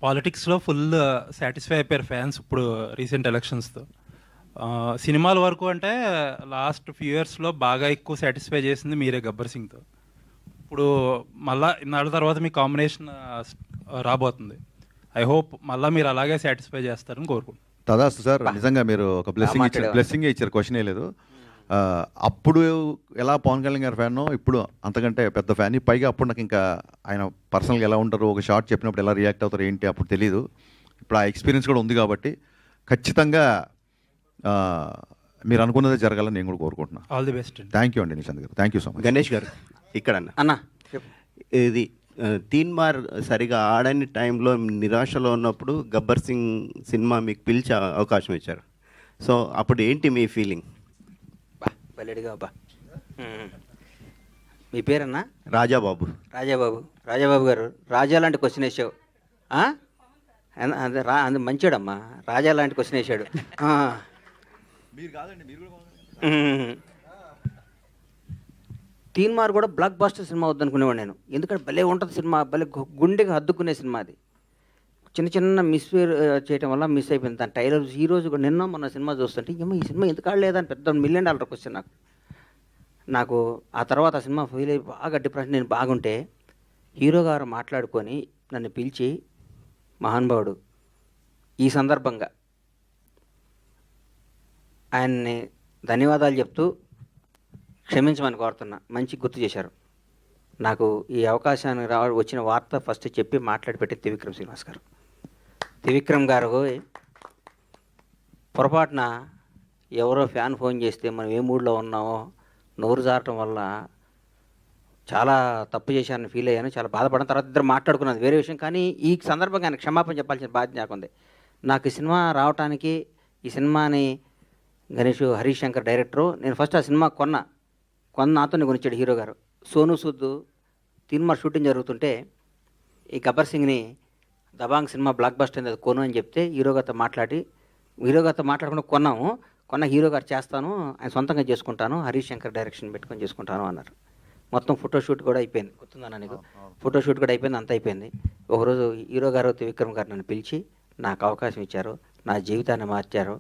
పాలిటిక్స్లో ఫుల్ సాటిస్ఫై అయిపోయారు ఫ్యాన్స్ ఇప్పుడు రీసెంట్ ఎలక్షన్స్తో. సినిమాల వరకు అంటే లాస్ట్ ఫ్యూ ఇయర్స్లో బాగా ఎక్కువ సాటిస్ఫై చేసింది మీరే గబ్బర్ సింగ్తో. ఇప్పుడు మళ్ళా ఇన్నాళ్ళ తర్వాత మీ కాంబినేషన్ రాబోతుంది. ఐ హోప్ మళ్ళీ మీరు అలాగే సాటిస్ఫై చేస్తారని కోరుకుంటున్నాను. తదాస్తు సార్, నిజంగా మీరు ఒక బ్లెస్సింగ్ ఇచ్చారు, క్వశ్చనే లేదు. అప్పుడు ఎలా పవన్ కళ్యాణ్ గారి ఫ్యాన్, ఇప్పుడు అంతకంటే పెద్ద ఫ్యాన్. పైగా అప్పుడు నాకు ఇంకా ఆయన పర్సనల్గా ఎలా ఉంటారు, ఒక షార్ట్ చెప్పినప్పుడు ఎలా రియాక్ట్ అవుతారు ఏంటి అప్పుడు తెలియదు. ఇప్పుడు ఆ ఎక్స్పీరియన్స్ కూడా ఉంది కాబట్టి ఖచ్చితంగా మీరు అనుకున్నదే జరగాలని నేను కూడా కోరుకుంటున్నాను. All the best. Thank you అండి నిశాంత్ గారు, thank you so much. Ganesh గారు ఇక్కడ అన్న ఇది తీన్మార్ సరిగా ఆడని టైంలో నిరాశలో ఉన్నప్పుడు గబ్బర్ సింగ్ సినిమా మీకు పిలిచే అవకాశం ఇచ్చారు. సో అప్పుడు ఏంటి మీ ఫీలింగ్? బల్లెడిగా బా. మీ పేరన్నా? రాజాబాబు. రాజాబాబు గారు, రాజా లాంటి క్వశ్చన్ వేసావు. అదే మంచివాడమ్మా, రాజా లాంటి క్వశ్చన్ వేసాడు. తీన్మార్ కూడా బ్లాక్ బాస్టర్ సినిమా వద్దనుకునేవాడు నేను, ఎందుకంటే భలే ఉంటుంది సినిమా, భలే గుండెకి హద్దుకునే సినిమా. అది చిన్న మిస్ చేయడం వల్ల మిస్ అయిపోయింది. దాని టైలర్ ఈ రోజు కూడా నిన్న మొన్న సినిమా చూస్తుంటే ఏమో ఈ సినిమా ఎందుకు ఆడలేదని పెద్ద $1 million క్వశ్చన్ నాకు. ఆ తర్వాత ఆ సినిమా ఫీల్ అయ్యి బాగా డిప్రెషన్, నేను బాగుంటే హీరో గారు మాట్లాడుకొని నన్ను పిలిచి, మహానుభావుడు, ఈ సందర్భంగా ఆయన్ని ధన్యవాదాలు చెప్తూ క్షమించమని కోరుతున్నా, మంచి గుర్తు చేశారు నాకు. ఈ అవకాశాన్ని వచ్చిన వార్త ఫస్ట్ చెప్పి మాట్లాడి పెట్టి త్రివిక్రమ్ శ్రీనివాస్ గారు. త్రివిక్రమ్ గారు పొరపాటున ఎవరో ఫ్యాన్ ఫోన్ చేస్తే మనం ఏ మూడ్లో ఉన్నామో నోరు జారటం వల్ల చాలా తప్పు చేశానని ఫీల్ అయ్యాను, చాలా బాధపడిన. తర్వాత ఇద్దరు మాట్లాడుకున్నది వేరే విషయం, కానీ ఈ సందర్భంగా ఆయన క్షమాపణ చెప్పాల్సిన బాధ్యత నాకుంది. నాకు ఈ సినిమా రావడానికి, ఈ సినిమాని గణేష్ హరీష్ శంకర్ డైరెక్టరు, నేను ఫస్ట్ ఆ సినిమా కొన్న నాతోనే కొనిచ్చాడు హీరో గారు. సోను సూద్ తీన్మార్ షూటింగ్ జరుగుతుంటే ఈ గబ్బర్ సింగ్ని దబాంగ్ సినిమా బ్లాక్ బస్టర్ అయింది, అది కొను అని చెప్తే హీరో గారితో మాట్లాడకుండా కొన్న హీరో గారు చేస్తాను, ఆయన సొంతంగా చేసుకుంటాను, హరీష్ శంకర్ డైరెక్షన్ పెట్టుకొని చేసుకుంటాను అన్నారు. మొత్తం ఫోటోషూట్ కూడా అయిపోయింది, గుర్తుందన్నా నీకు? ఫోటోషూట్ కూడా అయిపోయింది, అంత అయిపోయింది. ఒకరోజు హీరో గారు త్రివిక్రమ్ గారు నన్ను పిలిచి నాకు అవకాశం ఇచ్చారు, నా జీవితాన్ని మార్చారు,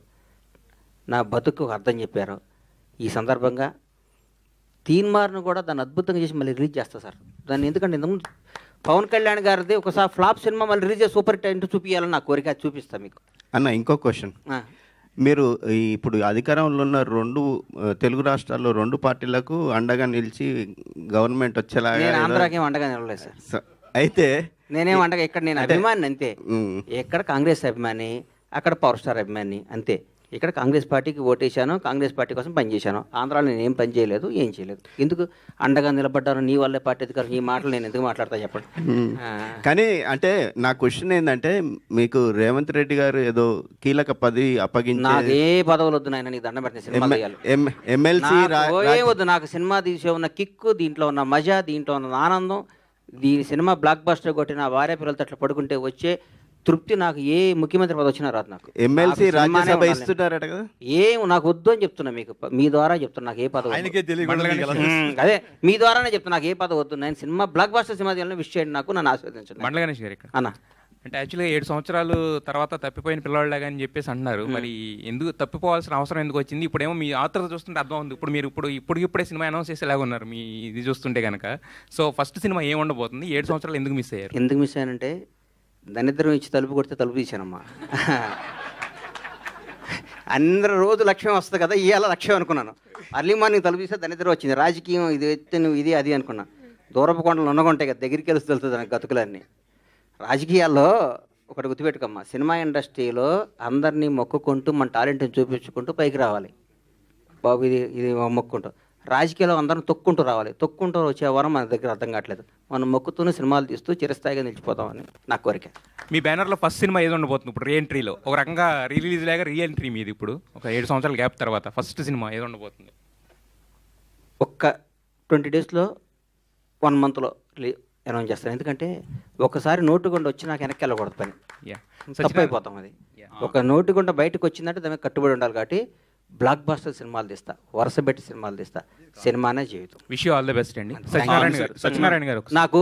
నా బతుకు అర్థం చెప్పారు. ఈ సందర్భంగా తీన్మార్ను కూడా దాన్ని అద్భుతంగా చేసి మళ్ళీ రిలీజ్ చేస్తా సార్. దాన్ని ఎందుకంటే ఇంతకుముందు పవన్ కళ్యాణ్ గారిది ఒకసారి ఫ్లాప్ సినిమా మళ్ళీ రిలీజ్ చేసి సూపర్ హిట్ చూపించాలని నా కోరిక, అది చూపిస్తాను మీకు. అన్న ఇంకో క్వశ్చన్, మీరు ఇప్పుడు అధికారంలో ఉన్న తెలుగు రాష్ట్రాల్లో 2 పార్టీలకు అండగా నిలిచి గవర్నమెంట్ వచ్చేలాగా నేను ఆంధ్రాకేం అండగా నిలవలేదు సార్. అయితే నేనేం అండగా, ఇక్కడ నేను అభిమాని అంతే. ఎక్కడ కాంగ్రెస్ అభిమాని, అక్కడ పవర్ స్టార్ అభిమాని అంతే. ఇక్కడ కాంగ్రెస్ పార్టీకి ఓటేశాను, కాంగ్రెస్ పార్టీ కోసం పనిచేశాను. ఆంధ్రాలో నేను ఏం పని చేయలేదు, ఏం చేయలేదు. ఎందుకు అండగా నిలబడ్డాను, నీ వల్లే పార్టీ అధికారం, ఈ మాటలు నేను ఎందుకు మాట్లాడతా చెప్పండి. కానీ అంటే నా క్వశ్చన్ ఏంటంటే, మీకు రేవంత్ రెడ్డి గారు ఏదో కీలక పదవి అప్పగించి, నాకు ఏ పదవులు వద్దు నాయన, నీకు దండం పెట్టిన సినిమా తీయాలి. ఎమ్మెల్సీ వద్దు నాకు. సినిమా తీసే ఉన్న కిక్కు, దీంట్లో ఉన్న మజా, దీంట్లో ఉన్న ఆనందం, దీని సినిమా బ్లాక్ బస్టర్ కొట్టి నా భార్య పిల్లలతో అట్లా పడుకుంటే వచ్చే తృప్తి నాకు ఏ ముఖ్యమంత్రి పదవి వచ్చినా రాదు. నాకు ఎమ్మెల్సీ రాజ్యసభ ఇస్తున్నారట కదా, ఏం నాకు వద్దు అని చెప్తున్నా మీకు. మీ ద్వారా చెప్తున్నా నాకు ఏ పదవి, అదే మీ ద్వారానే చెప్తున్నా నాకు ఏ పదవి వద్దు. నేను సినిమా బ్లాక్ బస్టర్ సినిమా తీయాలని విష్ చేయండి, నాకు నన్ను ఆస్వాదించండి. మండల గణేష్ గారు ఇక్కడ అన్న అంటే యాక్చువల్గా 7 సంవత్సరాలు తర్వాత తప్పిపోయిన పిల్లవాళ్ళగా అని చెప్పేసి అంటున్నారు. మరి ఎందుకు తప్పిపోవాల్సిన అవసరం ఎందుకు వచ్చింది? ఇప్పుడేమో మీ ఆత్రత చూస్తుంటే అర్థం ఉంది. ఇప్పుడు మీరు ఇప్పుడే సినిమా అనౌన్స్ చేసేలాగా ఉన్నారు మీ ఇది చూస్తుంటే కనుక. సో ఫస్ట్ సినిమా ఏం ఉండబోతుంది? 7 సంవత్సరాలు ఎందుకు మిస్ అయ్యారు? ఎందుకు మిస్ అయ్యానంటే, దరిద్రం ఇచ్చి తలుపు కొడితే తలుపు తీశానమ్మా. అందరూ రోజు లక్ష్యం వస్తుంది కదా, ఇవాళ లక్ష్యం అనుకున్నాను. అర్లీ మార్నింగ్ తలుపు తీస్తే దరిద్రం వచ్చింది. రాజకీయం ఇది ఎత్తే నువ్వు ఇది అది అనుకున్నా. దూరపు కొండలు ఉన్నగుంటాయి కదా, దగ్గరికి వెళ్ళి తెలుస్తుంది నాకు గతుకులన్నీ. రాజకీయాల్లో ఒకటి గుర్తుపెట్టుకోమ్మా, సినిమా ఇండస్ట్రీలో అందరినీ మొక్కుకుంటూ మన టాలెంట్ని చూపించుకుంటూ పైకి రావాలి బాబు. ఇది మొక్కుంటూ. రాజకీయాల్లో అందరం తొక్కుంటూ రావాలి. తొక్కుంటూ వచ్చే వరం మన దగ్గర అర్థం కావట్లేదు. మనం మొక్కుతూనే సినిమాలు తీస్తూ చిరస్థాయిగా నిలిచిపోతామని నా కోరిక. మీ బ్యానర్లో ఫస్ట్ సినిమా ఏది ఉండబోతుంది? ఇప్పుడు రీఎంట్రీలో ఒక రకంగా రిలీజ్ లాగా రీఎంట్రీ మీది. ఇప్పుడు ఒక 7 సంవత్సరాల గ్యాప్ తర్వాత ఫస్ట్ సినిమా ఏది ఉండబోతుంది? ఒక్క 20 డేస్లో 1 మంత్లో అనౌన్స్ చేస్తాను. ఎందుకంటే ఒకసారి నోటుగుండ వచ్చి నాకు వెనక్కి వెళ్ళకూడదు పని, తప్పైపోతాం. అది ఒక నోటుగుండ బయటకు వచ్చిందంటే దానికి కట్టుబడి ఉండాలి. కాబట్టి బ్లాక్ బస్టర్ సినిమాలు తీస్తా, వరుస పెట్టి సినిమాలు తీస్తా. సినిమానే జీవితం. Wish you all the best అండి. సత్యనారాయణ గారు, నాకు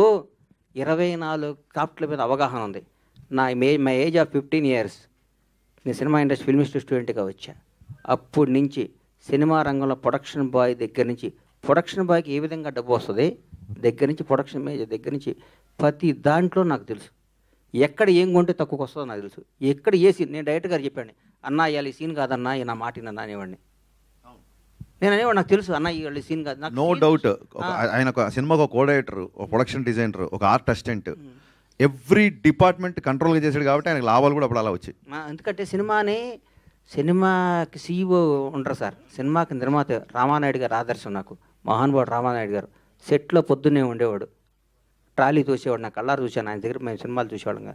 24 క్రాఫ్ట్ల మీద అవగాహన ఉంది. మై ఏజ్ ఆఫ్ 15 years నేను సినిమా ఇండస్ట్రీ ఫిల్మ్ ఇన్స్టిట్యూట్ స్టూడెంట్గా వచ్చా. అప్పటి నుంచి సినిమా రంగంలో ప్రొడక్షన్ బాయ్ దగ్గర నుంచి, ప్రొడక్షన్ బాయ్కి ఏ విధంగా డబ్బు వస్తుంది దగ్గర నుంచి, ప్రొడక్షన్ మేనేజర్ దగ్గర నుంచి ప్రతి దాంట్లో నాకు తెలుసు. ఎక్కడ ఏం కొంటే తక్కువకి వస్తుందో నాకు తెలుసు. ఎక్కడ ఏ సీన్, నేను డైరెక్టర్ గారు చెప్పాను, అన్న ఇవాళ ఈ సీన్ కాదన్నా, నా మాట విన్నా అనేవాడిని. నేను అనేవాడు, నాకు తెలుసు అన్న ఇవాళ ఈ సీన్ కాదు. No doubt. ఆయన ఒక సినిమాకు ఒక కోడైటర్, ఒక ప్రొడక్షన్ డిజైనర్, ఒక ఆర్ట్ అసిస్టెంట్, ఎవ్రీ డిపార్ట్మెంట్ కంట్రోల్గా చేశాడు కాబట్టి ఆయనకు లాభాలు కూడా అప్పుడు అలా వచ్చాయి. ఎందుకంటే సినిమాకి CEO ఉంటారు సార్, సినిమాకి నిర్మాత రామానాయుడు గారు ఆదర్శం నాకు. మహానుభావుడు రామానాయుడు గారు సెట్లో పొద్దున్నే ఉండేవాడు, ట్రాలీ తోసేవాడు. నా కళ్ళారు చూశాను ఆయన దగ్గర, మేము సినిమాలు చూసేవాళ్ళంగా.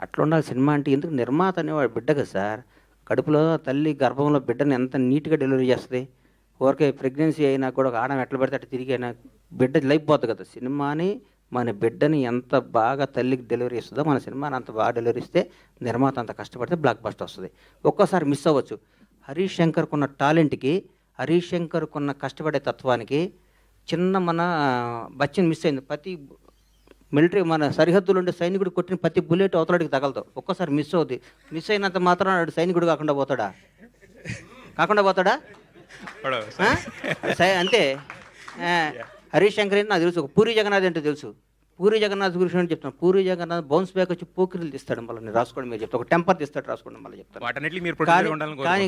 అట్లా ఉండాలి సినిమా అంటే. ఎందుకు నిర్మాత అనేవాడు బిడ్డ కదా సార్, కడుపులో తల్లి గర్భంలో బిడ్డని ఎంత నీట్గా డెలివరీ చేస్తుంది. ఊరికే ప్రెగ్నెన్సీ అయినా కూడా ఒక ఆడం ఎట్లా పెడితే అట్లా తిరిగి అయినా బిడ్డ లైఫ్ పోతుంది కదా. సినిమాని మన బిడ్డని ఎంత బాగా తల్లికి డెలివరీ ఇస్తుందో మన సినిమాని అంత బాగా డెలివరీ ఇస్తే నిర్మాత అంత కష్టపడితే బ్లాక్ బస్టర్ వస్తుంది. ఒక్కోసారి మిస్ అవ్వచ్చు. హరీష్ శంకర్కున్న టాలెంట్కి, హరీష్ శంకర్కున్న కష్టపడే తత్వానికి చిన్న మన బచ్చన్ మిస్ అయింది. ప్రతి మిలిటరీ మన సరిహద్దులు ఉండే సైనికుడు కొట్టిన ప్రతి బుల్లెట్ అవతలడికి తగలదు. ఒక్కోసారి మిస్ అవుద్ది. మిస్ అయినంత మాత్రం సైనికుడు కాకుండా పోతాడా? అంతే. హరీష్ శంకర్ నాకు తెలుసు. పూరి జగన్నాథ్ అంటే తెలుసు. పూరి జగన్నాథ్ గురించి అని చెప్తాను. పూరి జగన్నాథ్ బౌన్స్ బ్యాక్ వచ్చి పోకిరీలు తీస్తాడు. మళ్ళీ రాసుకోండి, మీరు చెప్తాను. ఒక టెంపర్ తీస్తాడు, రాసుకోండి మళ్ళీ చెప్తాను. కానీ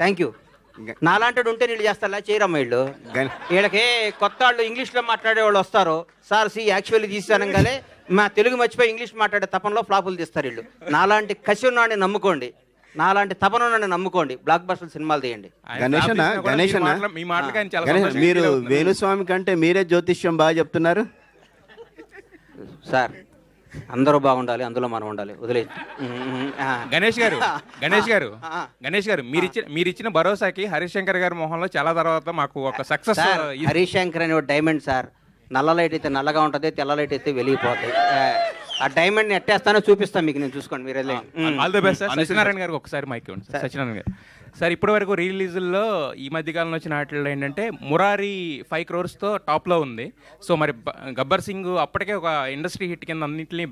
థ్యాంక్ యూ. నాలాంటి ఉంటే నీళ్ళు చేస్తారా? చేయరమ్మ వీళ్ళు. వీళ్ళకి కొత్త వాళ్ళు ఇంగ్లీష్లో మాట్లాడే వాళ్ళు వస్తారు. సార్ యాక్చువల్లీ తీసానంగానే మా తెలుగు మర్చిపోయి ఇంగ్లీష్ మాట్లాడే తపనలో ఫ్లాపులు తీస్తారు వీళ్ళు. నాలాంటి కసి ఉన్నాడిని నమ్ముకోండి, నాలాంటి తపన ఉన్నాడిని నమ్ముకోండి, బ్లాక్ బస్టర్ సినిమాలు తీయండి. గణేష్ మీరు వేణుస్వామి కంటే మీరే జ్యోతిష్యం బాగా చెప్తున్నారు సార్. అందరూ బాగుండాలి, అందులో మనం ఉండాలి. వదిలే గణేష్ గారు మీరు ఇచ్చిన భరోసాకి హరీష్ శంకర్ గారి మొహంలో చాలా తర్వాత మాకు ఒక సక్సెస్. హరీష్ శంకర్ అనే డైమండ్ సార్. నల్ల లైట్ అయితే నల్లగా ఉంటుంది, తెల్ల లైట్ అయితే వెలిగిపోతాయి. ఆ డైమండ్ని ఎట్టేస్తానో చూపిస్తాను మీకు, నేను చూసుకోండి మీరు. All the best. సత్యనారాయణ గారికి ఒకసారి మైక్ ఇవ్వండి. సత్యనారాయణ గారు సార్, ఇప్పటి వరకు రిలీజుల్లో ఈ మధ్యకాలంలో వచ్చిన వాటిల్లో ఏంటంటే మురారి 5 crores టాప్లో ఉంది. సో మరి గబ్బర్ సింగ్ అప్పటికే ఒక ఇండస్ట్రీ హిట్ కింద అన్నింటినీ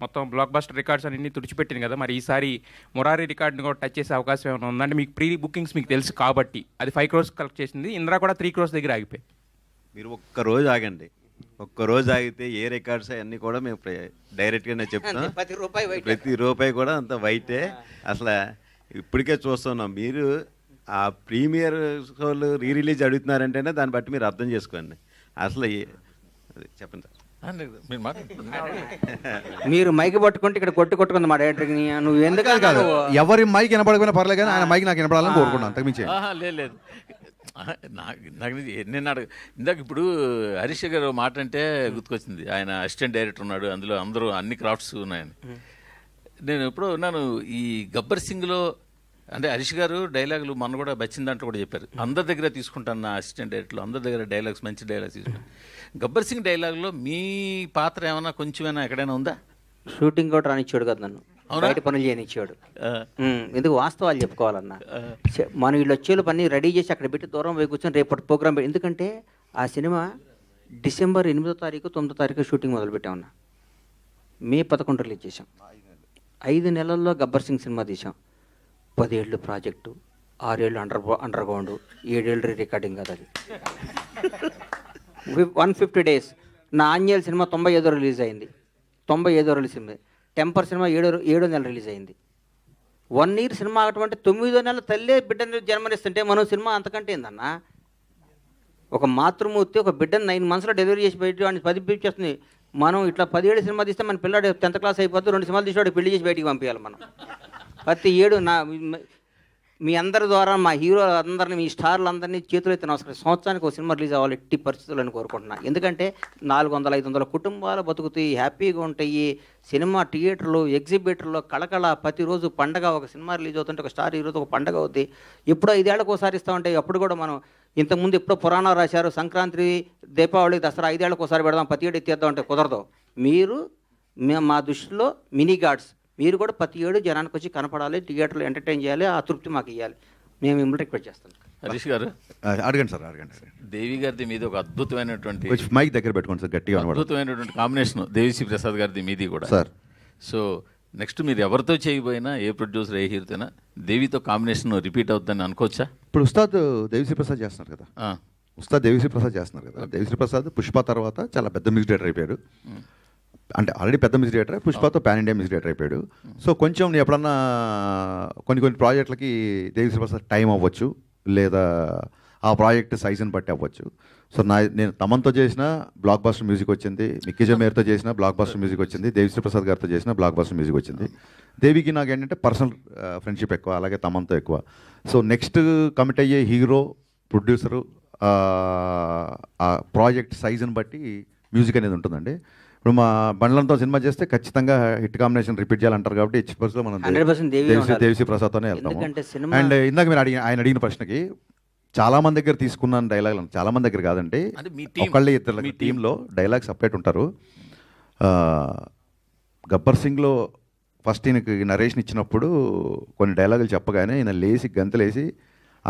మొత్తం బ్లాక్ బస్టర్ రికార్డ్స్ అన్నింటినీ తుడిచిపెట్టింది కదా. మరి ఈసారి మురారి రికార్డ్ని కూడా టచ్ చేసే అవకాశం ఏమైనా ఉందంటే? మీకు ప్రీ బుకింగ్స్ మీకు తెలుసు కాబట్టి అది 5 crores కలెక్ట్ చేసింది. ఇంద్రా కూడా 3 crores దగ్గర ఆగిపోయి. మీరు ఒక్క రోజు ఆగండి. ఒక్కరోజు ఆగితే ఏ రికార్డ్స్ అవన్నీ కూడా మేము డైరెక్ట్గానే చెప్తాం. ప్రతి రూపాయి వైటే. ప్రతి రూపాయి కూడా అంత వైటే. అసలు ఇప్పటికే చూస్తున్నాం. మీరు ఆ ప్రీమియర్ షోలు రిలీజ్ అడుగుతున్నారంటేనే దాన్ని బట్టి మీరు అర్థం చేసుకోండి. అసలు చెప్పండి సార్. మీరు మైక్ పట్టుకుంటే ఇక్కడ కొట్టుకుంది మా డైరెక్టర్కి. నువ్వు ఎందుకు కాదు, ఎవరి మైక్ వినపడకపోయినా పర్లేదు కానీ ఆయన మైక్ నాకు వినపడాలని కోరుకున్నాను, అంతకుమించి. లేదు నాకు నేను ఇందాక ఇప్పుడు హరీష్ గారు మాట అంటే గుర్తుకొచ్చింది. ఆయన అసిస్టెంట్ డైరెక్టర్ ఉన్నాడు, అందులో అందరూ అన్ని క్రాఫ్ట్స్ ఉన్నాయని. నేను ఎప్పుడో ఉన్నాను ఈ గబ్బర్ సింగ్లో. అంటే హరీష్ గారు డైలాగులు మొన్న కూడా వచ్చిన దాంట్లో కూడా చెప్పారు, అందరి దగ్గర తీసుకుంటాను నా అసిస్టెంట్ డైరెక్టర్లు, అందరి దగ్గర డైలాగ్స్ మంచి డైలాగ్స్ తీసుకుంటాను. గబ్బర్ సింగ్ డైలాగ్లో మీ పాత్ర ఏమైనా కొంచెమైనా ఎక్కడైనా ఉందా? షూటింగ్ కూడా రానిచ్చాడు కదా నన్ను, బయట పనులు చేయనిచ్చాడు. ఎందుకు వాస్తవాలు చెప్పుకోవాలన్నా, మనం వీళ్ళు వచ్చేలు పని రెడీ చేసి అక్కడ పెట్టి దూరం పోయి కూర్చొని రేపటి ప్రోగ్రామ్ ఎందుకంటే ఆ సినిమా డిసెంబర్ 8వ తారీఖు 9వ తారీఖు షూటింగ్ మొదలుపెట్టామన్నా. మే 11 రిలీజ్ చేసాం. 5 నెలల్లో గబ్బర్ సింగ్ సినిమా తీసాం. 10 ఏళ్ళు ప్రాజెక్టు, 6 ఏళ్ళు అండర్ గ్రౌండ్, 7 ఏళ్ళు రికార్డింగ్ కదా అది. 150 days. నా ఆంజనేయులు సినిమా 95 రిలీజ్ అయింది. 95 రిలీజ్ అయింది. టెంపర్ సినిమా 7వ నెల రిలీజ్ అయింది. 1 year సినిమా అటువంటి 9వ నెల తల్లే బిడ్డని జన్మనిస్తుంటే మనం సినిమా అంతకంటే ఏందన్నా. ఒక మాతృమూర్తి ఒక బిడ్డను 9 monthsలో డెలివరీ చేసి బయట వాడిని 10 చేస్తుంది. మనం ఇట్లా 10 ఏళ్ళు సినిమా తీస్తే మన పిల్లాడు 10th class అయిపోతే 2 సినిమాలు తీసి పెళ్లి చేసి బయటికి పంపించాలి మనం. ప్రతి ఏడు మీ అందరి ద్వారా మా హీరో అందరినీ, మీ స్టార్లు అందరినీ చేతులు అయితే నమస్కారం. సంవత్సరానికి ఒక సినిమా రిలీజ్ అవ్వాలి ఎట్టి పరిస్థితులను కోరుకుంటున్నా. ఎందుకంటే 400-500 కుటుంబాలు బతుకుతాయి, హ్యాపీగా ఉంటాయి. సినిమా థియేటర్లు, ఎగ్జిబిటర్లు కళకళ, ప్రతిరోజు పండగ. ఒక సినిమా రిలీజ్ అవుతుంటే ఒక స్టార్ హీరోతో ఒక పండగ అవుతుంది. ఎప్పుడో 5 ఏళ్ళకు ఒకసారి ఇస్తూ ఉంటాయి. అప్పుడు కూడా మనం ఇంతకుముందు ఎప్పుడో పురాణాలు రాశారు, సంక్రాంతి, దీపావళి, దసరా 5 ఏళ్ళకు ఒకసారి పెడదాం, ప్రతి ఏడు ఎత్తేద్దాం అంటే కుదరదు. మీరు మా దృష్టిలో మినీ గాడ్స్. మీరు కూడా ప్రతి ఏడు జనానికి వచ్చి కనపడాలి, థియేటర్లో ఎంటర్టైన్ చేయాలి, ఆ తృప్తి మాకు ఇవ్వాలి. మేము మిమ్మల్ని రిక్వెస్ట్ చేస్తాం. హరీష్ గారు అడగండి సార్, అడగండి. దేవి గారిది మీద ఒక అద్భుతమైనటువంటి మైక్ దగ్గర పెట్టుకోండి సార్, గట్టిగా అద్భుతమైనటువంటి కాంబినేషన్ దేవిశ్రీ ప్రసాద్ గారిది మీది కూడా సార్. సో నెక్స్ట్ మీరు ఎవరితో చేయబోయినా, ఏ ప్రొడ్యూసర్ ఏ హీరోతోనా దేవితో కాంబినేషన్ రిపీట్ అవుతుందని అనుకోవచ్చా? ఇప్పుడు ఉస్తాద్ దేవిశ్రీ ప్రసాద్ చేస్తున్నారు కదా, ఉస్తాద్ దేవిశ్రీ ప్రసాద్ చేస్తున్నారు కదా. దేవిశ్రీ ప్రసాద్ పుష్ప తర్వాత చాలా పెద్ద మ్యూజిక్ డైరెక్టర్ అయిపోయాడు. అంటే ఆల్రెడీ పెద్ద మ్యూజిక్ డైరెక్టర్, పుష్పతో పాన్ ఇండియా మ్యూజిక్ డైరెక్టర్ అయిపోయాడు. సో కొంచెం నేను ఎప్పుడన్నా కొన్ని ప్రాజెక్టులకి దేవిశ్రీ ప్రసాద్ టైం అవ్వచ్చు, లేదా ఆ ప్రాజెక్ట్ సైజుని బట్టి అవ్వచ్చు. సో నేను తమన్తో చేసిన బ్లాక్ బస్టర్ మ్యూజిక్ వచ్చింది, మిక్కీ జమేర్తో చేసిన బ్లాక్ బస్టర్ మ్యూజిక్ వచ్చింది, దేవిశ్రీ ప్రసాద్ గారితో చేసిన బ్లాక్ బస్టర్ మ్యూజిక్ వచ్చింది. దేవికి నాకు ఏంటంటే పర్సనల్ ఫ్రెండ్షిప్ ఎక్కువ, అలాగే తమన్తో ఎక్కువ. సో నెక్స్ట్ కమిట్ అయ్యే హీరో, ప్రొడ్యూసరు, ఆ ప్రాజెక్ట్ సైజుని బట్టి మ్యూజిక్ అనేది ఉంటుందండి. ఇప్పుడు మా బండ్లంతో సినిమా చేస్తే ఖచ్చితంగా హిట్ కాంబినేషన్ రిపీట్ చేయాలంటారు కాబట్టి హెచ్పర్స్లో మనం దేవిశ్రీ ప్రసాద్తోనే వెళ్తాము. అండ్ ఇందాక మీరు ఆయన అడిగిన ప్రశ్నకి చాలా మంది దగ్గర తీసుకున్నాను డైలాగులు. చాలా మంది దగ్గర కాదండి, ఒకళ్ళే ఇద్దరు టీంలో డైలాగ్ సపరేట్ ఉంటారు. గబ్బర్ సింగ్లో ఫస్ట్ ఈయనకి నరేషన్ ఇచ్చినప్పుడు కొన్ని డైలాగులు చెప్పగానే ఈయన లేచి గంతులేసి,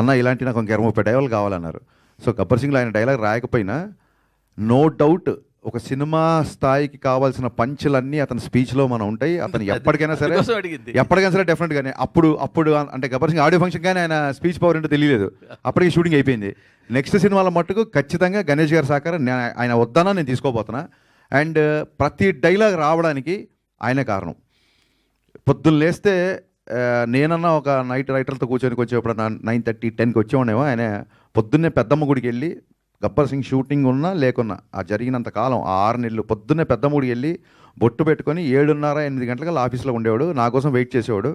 అన్న ఇలాంటి నాకు ఇంక 20-30 డైలాగులు కావాలన్నారు. సో గబ్బర్ సింగ్లో ఆయన డైలాగ్ రాయకపోయినా నో డౌట్ ఒక సినిమా స్థాయికి కావాల్సిన పంచులన్నీ అతని స్పీచ్లో మనం ఉంటాయి. అతను ఎప్పటికైనా సరే డెఫినెట్గానే అప్పుడు అంటే గబ్బర్ సింగ్ ఆడియో ఫంక్షన్ కానీ ఆయన స్పీచ్ పవర్ ఏంటో తెలియలేదు, అప్పటికి షూటింగ్ అయిపోయింది. నెక్స్ట్ సినిమాల మట్టుకు ఖచ్చితంగా గణేష్ గారి సహకారం ఆయన వద్దనా నేను తీసుకోబోతున్నా. అండ్ ప్రతి డైలాగ్ రావడానికి ఆయనే కారణం. పొద్దున్న లేస్తే నేనన్నా ఒక నైట్ రైటర్తో కూర్చొని కొంచెం ఎప్పుడన్నా 9:30, 10కి వచ్చేవాడేమో. ఆయన పొద్దున్నే పెద్దమ్మ గుడికి వెళ్ళి గబ్బర్ సింగ్ షూటింగ్ ఉన్నా లేకున్నా ఆ జరిగినంత కాలం ఆ 6 నెలలు పొద్దున్నే పెద్దమ్మ గుడికి వెళ్ళి బొట్టు పెట్టుకొని 7:30-8 గంటలకు ఆఫీస్లో ఉండేవాడు, నా కోసం వెయిట్ చేసేవాడు.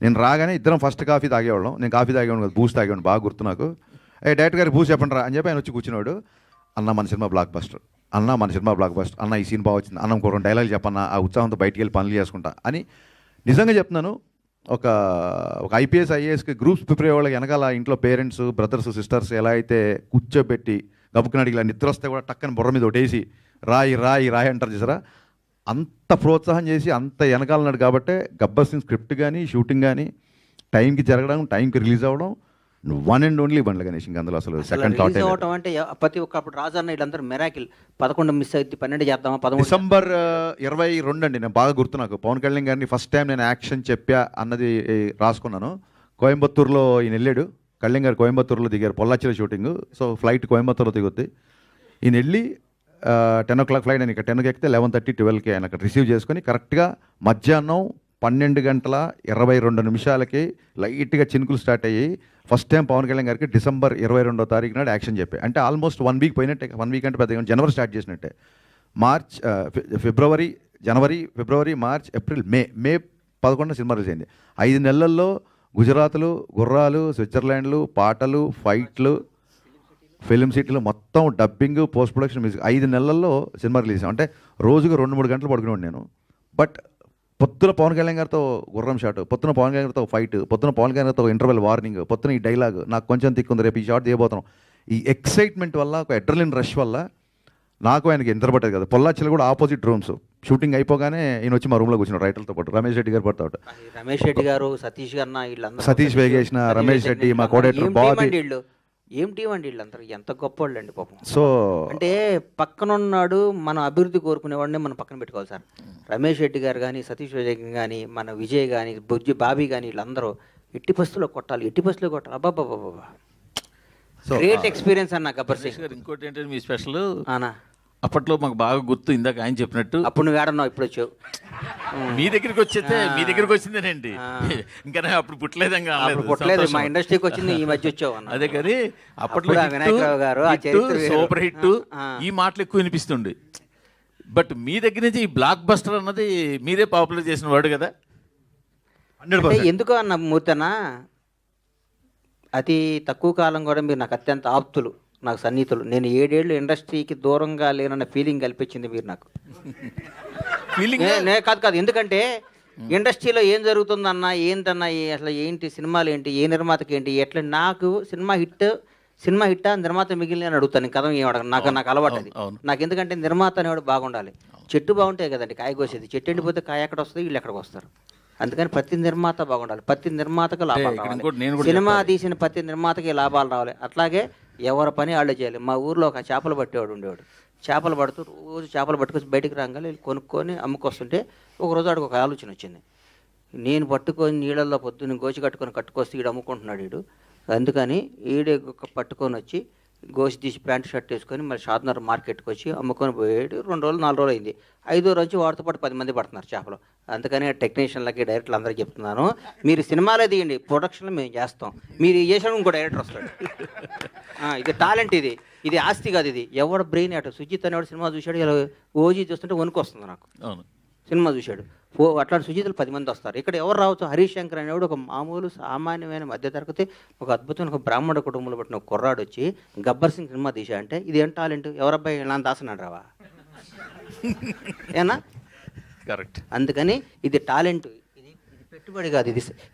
నేను రాగానే ఇద్దరం ఫస్ట్ కాఫీ తాగేవాళ్ళం. నేను కాఫీ తాగేవాడు కదా, బూస్ట్ తాగేవాడు, బాగా గుర్తు నాకు. డైరెక్టర్ గారికి బూస్ట్ చెప్పండి రా అని చెప్పి ఆయన వచ్చి కూర్చున్నాడు. అన్న మన సినిమా బ్లాక్ బస్టర్, అన్న ఈ సీన్ బాగా వచ్చింది, అన్న ఇంకో 2 డైలాగులు చెప్పన్న, ఆ ఉత్సాహంతో బయటికి వెళ్ళి పనులు చేసుకుంటా అని. నిజంగా చెప్తున్నాను, ఒక IPS IASకి గ్రూప్స్ ప్రిపేర్ అయ్యే వాళ్ళకి వెనకాల ఇంట్లో పేరెంట్స్, బ్రదర్స్, సిస్టర్స్ ఎలా అయితే కూర్చోబెట్టి గబుక్కుని అడిగి నిద్ర వస్తే కూడా టక్కని బుర్ర మీద ఒకటేసి రాయి అంటారు చూసారా, అంత ప్రోత్సాహం చేసి అంత వెనకాలన్నాడు. కాబట్టి గబ్బర్ సింగ్ స్క్రిప్ట్ కానీ షూటింగ్ కానీ టైంకి జరగడం, టైంకి రిలీజ్ అవ్వడం, one and only Bandla Ganesh. ఇంకా అందులో అసలు సెకండ్ థాట్ అవటం అంటే ప్రతి ఒక్క అప్పుడు రాజన్న వీళ్ళందరూ మెరాకిల్. 11 మిస్ అయితే 12 చేద్దామా, 13 డిసెంబర్ 22 అండి. నేను బాగా గుర్తు నాకు. పవన్ కళ్యాణ్ గారిని ఫస్ట్ టైం నేను యాక్షన్ చెప్పా అన్నది రాసుకున్నాను. కోయంబత్తూరులో ఈయన వెళ్ళాడు, కళ్యాణ్ గారు కోయంబత్తూరులో దిగారు, పొల్లాచిలో షూటింగ్. సో ఫ్లైట్ కోయంబత్తూరులో దిగుద్ది. ఈయన వెళ్ళి 10 o'clock ఫ్లైట్, నేను ఇక్కడ 10కి ఎక్కితే 11:30, 12కి ఆయన అక్కడ రిసీవ్ చేసుకొని కరెక్ట్గా మధ్యాహ్నం 12:22 లైట్గా చినుకులు స్టార్ట్ అయ్యి ఫస్ట్ టైం పవన్ కళ్యాణ్ గారికి డిసెంబర్ 22వ తారీఖు నాడు యాక్షన్ చెప్పాయి. అంటే ఆల్మోస్ట్ 1 వీక్ పోయినట్టే. 1 వీక్ అంటే పెద్దగా జనవరి స్టార్ట్ చేసినట్టే. మార్చ్, జనవరి, ఫిబ్రవరి, మార్చ్, ఏప్రిల్, మే 11 సినిమా రిలీజ్ అయింది. 5 నెలల్లో గుజరాత్లు, గుర్రాలు, స్విట్జర్లాండ్లు, పాటలు, ఫైట్లు, ఫిల్మ్ సిటీలు, మొత్తం డబ్బింగ్, పోస్ట్ ప్రొడక్షన్, మ్యూజిక్ 5 నెలల్లో సినిమా రిలీజ్. అంటే రోజుకు 2-3 గంటలు పడుకునేవాడు నేను. బట్ పొద్దున పవన్ కళ్యాణ్ గారితో గుర్రం షాట్, పొద్దున పవన్ కళ్యాణ్ గారితో ఫైట్, పొద్దున పవన్ కళ్యాణ్ గారితో ఇంటర్వెల్ వార్నింగ్, పొద్దున ఈ డైలాగ్ నాకు కొంచెం తిక్కుంది, రేపు ఈ షాట్ తీయబోతున్నాం. ఈ ఎక్సైట్మెంట్ వల్ల, ఒక అడ్రినలిన్ రష్ వల్ల నాకు ఆయనకి నిద్రపట్టేది కదా. పొల్లాచిలో కూడా ఆపోజిట్ రూమ్స్. షూటింగ్ అయిపోగానే ఈయన వచ్చి మా రూమ్లో కూర్చున్నాడు రైటర్తో పాటు. రమేష్ రెడ్డి గారు పడతాడు. రమేష్ రెడ్డి గారు, సతీష్ గారు, వీళ్ళందరూ, సతీష్ వేగేసిన, రమేష్ రెడ్డి, మా కోడేటర్ బాబీ, ఏం టీం అండి వీళ్ళందరూ, ఎంత గొప్పవాళ్ళు అండి పాపం. సో అంటే పక్కనున్నాడు, మన అభివృద్ధి కోరుకునేవాడిని మనం పక్కన పెట్టుకోవాలి సార్. రమేష్ రెడ్డి గారు కానీ, సతీష్ విజయ్ కానీ, మన విజయ్ కానీ, బుజ్జి బాబీ కానీ, వీళ్ళందరూ ఎట్టి పరిస్థితుల్లో కొట్టాలి, ఎట్టి పరిస్థితుల్లో కొట్టాలి. అబ్బాబాబా, గ్రేట్ ఎక్స్పీరియన్స్ అన్న గబ్బర్ సింగ్. ఇంకోటి ఏంటంటే మీ స్పెషల్ అప్పట్లో మాకు బాగా గుర్తు, ఇందాక ఆయన చెప్పినట్టు. అప్పుడు నువ్వు ఏడన్నావు, ఇప్పుడు వచ్చావు. మీ దగ్గరికి వచ్చిందేనండి. ఇంకా అప్పుడు పుట్టలేదంగా, పుట్టలేదు, మా ఇండస్ట్రీకి వచ్చింది ఈ మధ్య వచ్చావు అన్న. అదే కానీ అప్పట్లో వినాయకరావు గారు సూపర్ హిట్, ఈ మాటలు ఎక్కువ వినిపిస్తుండే. బట్ మీ దగ్గర నుంచి ఈ బ్లాక్ బస్టర్ అన్నది మీరే పాపులర్ చేసిన వాడు కదా. ఎందుకో అన్న మూర్తన, అతి తక్కువ కాలం కూడా మీరు నాకు అత్యంత ఆప్తులు, నాకు సన్నిహితులు. నేను 7 ఏళ్ళు ఇండస్ట్రీకి దూరంగా లేనన్న ఫీలింగ్ కల్పించింది మీరు నాకు. కాదు, ఎందుకంటే ఇండస్ట్రీలో ఏం జరుగుతుందన్నా, ఏంటన్నా, అసలు ఏంటి సినిమాలు ఏంటి, ఏ నిర్మాతకి ఏంటి, ఎట్లా, నాకు సినిమా హిట్టా నిర్మాత మిగిలిన అని అడుగుతాను. కథ ఏం అడగను, నాకు అలవాటు అది. నాకు ఎందుకంటే నిర్మాత అనేవాడు బాగుండాలి. చెట్టు బాగుంటాయి కదండి కాయ కోసేది. చెట్టు ఎండిపోతే కాయ ఎక్కడ వస్తుంది, వీళ్ళు ఎక్కడికి వస్తారు. అందుకని ప్రతి నిర్మాత బాగుండాలి, ప్రతి నిర్మాతకు లాభాలు రావాలి. సినిమా తీసిన ప్రతి నిర్మాతకి లాభాలు రావాలి. అట్లాగే ఎవరి పని వాళ్ళు చేయాలి. మా ఊర్లో ఒక చేపలు పట్టేవాడు ఉండేవాడు. చేపలు పడుతూ రోజు చేపలు పట్టుకొచ్చి బయటికి రాగానే కొనుక్కొని అమ్ముకొస్తుంటే ఒకరోజు ఆడికి ఒక ఆలోచన వచ్చింది. నేను పట్టుకొని నీళ్ళల్లో పొద్దున్న గోచి కట్టుకొస్తే ఈడు అమ్ముకుంటున్నాడు వీడు, అందుకని ఈడే పట్టుకొని వచ్చి గోసి తీసి ప్యాంట్ షర్ట్ వేసుకొని మరి షాద్నగర్ మార్కెట్కి వచ్చి అమ్ముకొని పోయాడు. 2 రోజులు 4 రోజులు అయింది. 5వ రోజు వాడితో పాటు 10 మంది పడుతున్నారు చేపలు. అందుకని టెక్నీషియన్లకి, డైరెక్టర్లు అందరికీ చెప్తున్నాను, మీరు సినిమాలే తీయండి, ప్రొడక్షన్లో మేము చేస్తాం. మీరు చేసిన ఇంకో డైరెక్టర్ వస్తాడు. ఇది టాలెంట్, ఇది ఆస్తి కాదు. ఇది ఎవడ బ్రెయిన్ అటు. సుజిత్ అనేవాడు సినిమా చూశాడు, ఇలా ఓజీ చూస్తుంటే వణుకు వస్తుంది నాకు. సినిమా చూశాడు, అట్లాంటి సుజితులు 10 మంది వస్తారు. ఇక్కడ ఎవరు రావచ్చు? హరీష్ శంకర్ అనేవాడు ఒక మామూలు సామాన్యమైన మధ్యతరగతి, ఒక అద్భుతమైన ఒక బ్రాహ్మణ కుటుంబంలో పుట్టిన ఒక కుర్రాడు వచ్చి గబ్బర్ సింగ్ సినిమా తీసా అంటే ఇది ఏం టాలెంట్? ఎవరబ్బాయి ఇలా దాసనాడు రావా ఏనా? కరెక్ట్. అందుకని ఇది టాలెంట్, ఇది పెట్టుబడి కాదు,